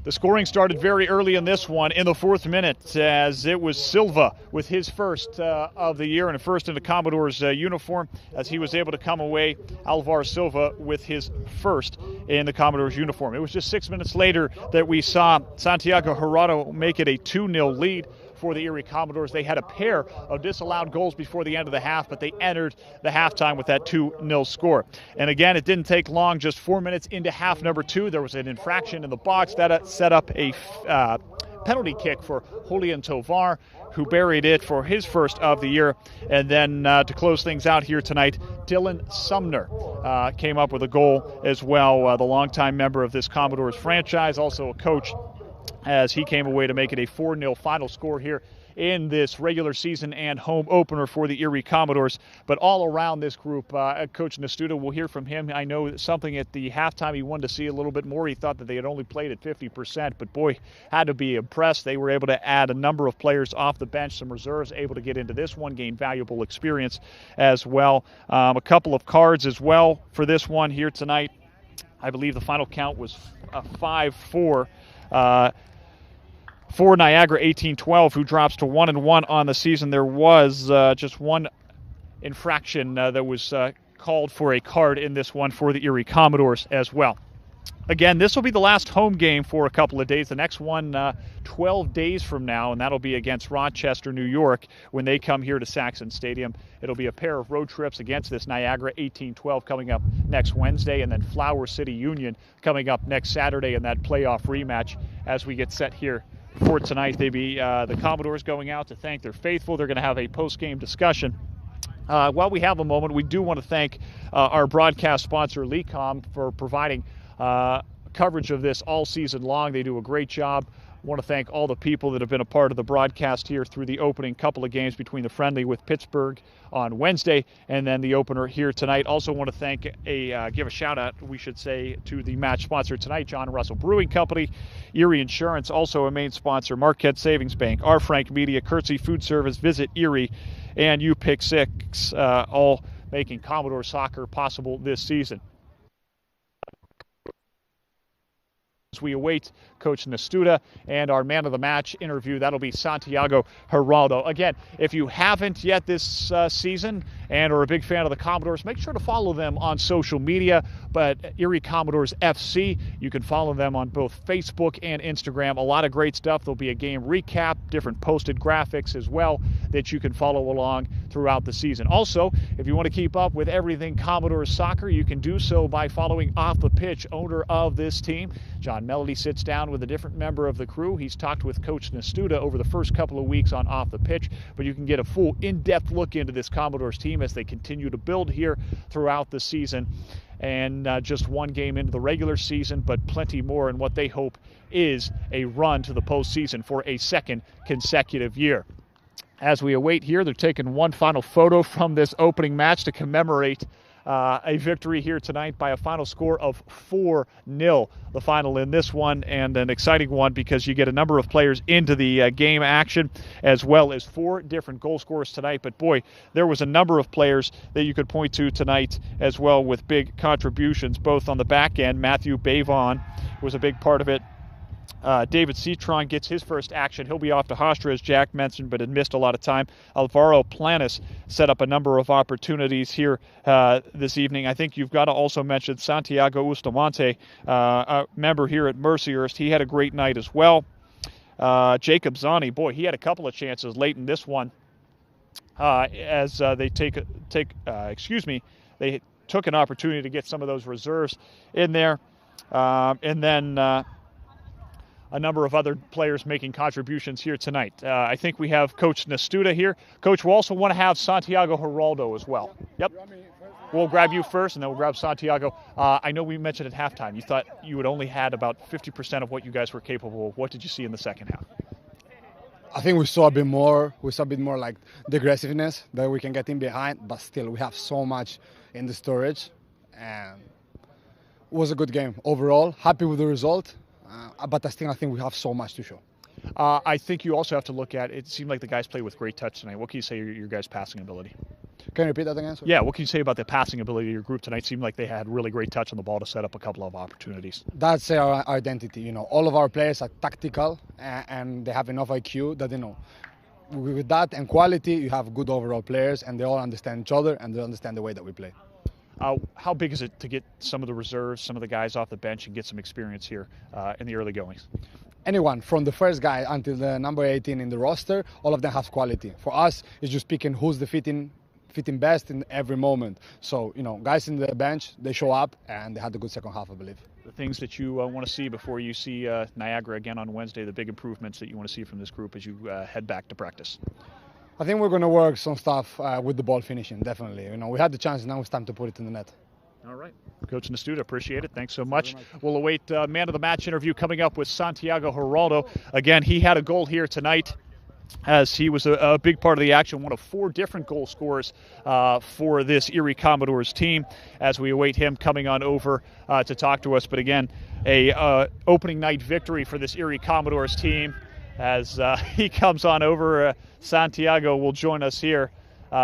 Speaker 11: The scoring started very early in this one in the 4th minute, as it was Silva with his first of the year and a first in the Commodores uniform, as he was able to come away, Alvar Silva, with his first in the Commodores uniform. It was just 6 minutes later that we saw Santiago Geraldo make it a 2-0 lead for the Erie Commodores. They had a pair of disallowed goals before the end of the half, but they entered the halftime with that 2-0 score. And again, it didn't take long. Just 4 minutes into half number 2, there was an infraction in the box that set up a penalty kick for Julian Tovar, who buried it for his first of the year. And then to close things out here tonight, Dylan Sumner came up with a goal as well, the longtime member of this Commodores franchise, also a coach, as he came away to make it a 4-0 final score here in this regular season and home opener for the Erie Commodores. But all around this group, Coach Nestuda, we'll hear from him. I know something at the halftime he wanted to see a little bit more. He thought that they had only played at 50%, but boy, had to be impressed. They were able to add a number of players off the bench, some reserves, able to get into this one, gain valuable experience as well. A couple of cards as well for this one here tonight. I believe the final count was 5-4. For Niagara 18-12, who drops to 1-1 on the season. There was just one infraction that was called for a card in this one for the Erie Commodores as well. Again, this will be the last home game for a couple of days. The next one 12 days from now, and that'll be against Rochester, New York, when they come here to Saxon Stadium. It'll be a pair of road trips against this Niagara 18-12 coming up next Wednesday, and then Flower City Union coming up next Saturday in that playoff rematch as we get set here for tonight. The Commodores going out to thank their faithful. They're going to have a post-game discussion. While we have a moment, we do want to thank our broadcast sponsor, LECOM, for providing coverage of this all season long. They do a great job. I want to thank all the people that have been a part of the broadcast here through the opening couple of games between the friendly with Pittsburgh on Wednesday and then the opener here tonight. Also want to give a shout out, we should say, to the match sponsor tonight, John Russell Brewing Company, Erie Insurance, also a main sponsor, Marquette Savings Bank, R. Frank Media, Curtsy Food Service, Visit Erie, and You Pick Six, all making Commodore soccer possible this season. We await Coach Nestuda and our man of the match interview. That'll be Santiago Geraldo. Again, if you haven't yet this season and are a big fan of the Commodores, make sure to follow them on social media. But Erie Commodores FC, you can follow them on both Facebook and Instagram. A lot of great stuff. There'll be a game recap, different posted graphics as well that you can follow along throughout the season. Also, if you want to keep up with everything Commodores soccer, you can do so by following Off the Pitch, owner of this team. John Melody sits down with a different member of the crew. He's talked with Coach Nestuda over the first couple of weeks on Off the Pitch, but you can get a full in-depth look into this Commodores team as they continue to build here throughout the season. And just one game into the regular season, but plenty more in what they hope is a run to the postseason for a second consecutive year. As we await here, they're taking one final photo from this opening match to commemorate a victory here tonight by a final score of 4-0. The final in this one, and an exciting one because you get a number of players into the game action, as well as 4 different goal scorers tonight. But boy, there was a number of players that you could point to tonight as well with big contributions, both on the back end. Matthew Bavon was a big part of it. David Citron gets his first action. He'll be off to Hofstra, as Jack mentioned, but had missed a lot of time. Alvaro Planes set up a number of opportunities here this evening. I think you've got to also mention Santiago Bustamante, a member here at Mercyhurst. He had a great night as well. Jacob Zani, boy, he had a couple of chances late in this one as they they took an opportunity to get some of those reserves in there. And then a number of other players making contributions here tonight. I think we have Coach Nestuda here. Coach, we also want to have Santiago Geraldo as well. Yep. We'll grab you first, and then we'll grab Santiago. I know we mentioned at halftime you thought you had only had about 50% of what you guys were capable of. What did you see in the second half?
Speaker 12: I think we saw a bit more. We saw a bit more like the aggressiveness that we can get in behind, but still we have so much in the storage. And it was a good game overall. Happy with the result. But I think we have so much to show.
Speaker 11: I think you also have to look at, it seemed like the guys played with great touch tonight. What can you say of your guys' passing ability?
Speaker 12: Can you repeat that again? Sorry?
Speaker 11: Yeah, what can you say about the passing ability of your group tonight? It seemed like they had really great touch on the ball to set up a couple of opportunities.
Speaker 12: That's our identity. You know, all of our players are tactical and they have enough IQ that, you know, with that and quality, you have good overall players and they all understand each other and they understand the way that we play.
Speaker 11: How big is it to get some of the reserves, some of the guys off the bench, and get some experience here in the early goings?
Speaker 12: Anyone, from the first guy until the number 18 in the roster, all of them have quality. For us, it's just picking who's the fitting best in every moment. So, you know, guys in the bench, they show up, and they had a good second half, I believe.
Speaker 11: The things that you want to see before you see Niagara again on Wednesday, the big improvements that you want to see from this group as you head back to practice?
Speaker 12: I think we're going to work some stuff with the ball finishing, definitely. You know, we had the chance, now it's time to put it in the net.
Speaker 11: All right. Coach Nestuda, appreciate it. Thanks so much. We'll await man of the match interview coming up with Santiago Geraldo. Again, he had a goal here tonight as he was a big part of the action, one of 4 different goal scorers for this Erie Commodores team as we await him coming on over to talk to us. But again, a opening night victory for this Erie Commodores team. As he comes on over, Santiago will join us here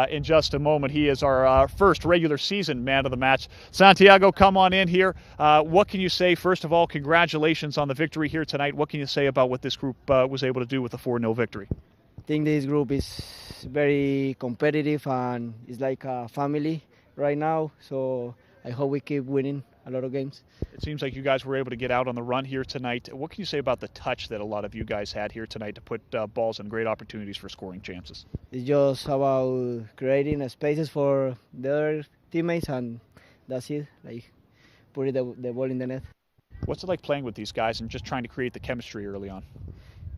Speaker 11: in just a moment. He is our first regular season man of the match. Santiago, come on in here. What can you say? First of all, congratulations on the victory here tonight. What can you say about what this group was able to do with a 4-0 victory?
Speaker 13: I think this group is very competitive and it's like a family right now. So I hope we keep winning a lot of games.
Speaker 11: It seems like you guys were able to get out on the run here tonight. What can you say about the touch that a lot of you guys had here tonight to put balls in great opportunities for scoring chances?
Speaker 13: It's just about creating spaces for the other teammates, and that's it. Like putting the ball in the net.
Speaker 11: What's it like playing with these guys and just trying to create the chemistry early on?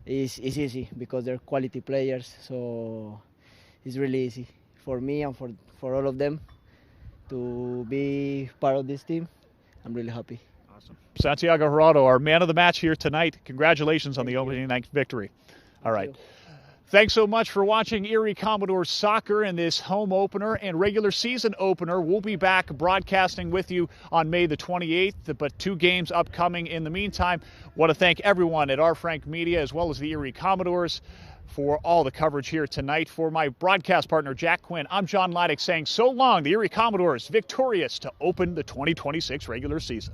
Speaker 13: It's easy because they're quality players, so it's really easy for me and for all of them to be part of this team. I'm really happy.
Speaker 11: Awesome. Santiago Geraldo, our man of the match here tonight. Congratulations on the opening night victory. All right. Thanks so much for watching Erie Commodores soccer in this home opener and regular season opener. We'll be back broadcasting with you on May the 28th, but 2 games upcoming in the meantime. Want to thank everyone at R. Frank Media as well as the Erie Commodores for all the coverage here tonight. For my broadcast partner, Jack Quinn, I'm John Leidick saying so long. The Erie Commodores victorious to open the 2026 regular season.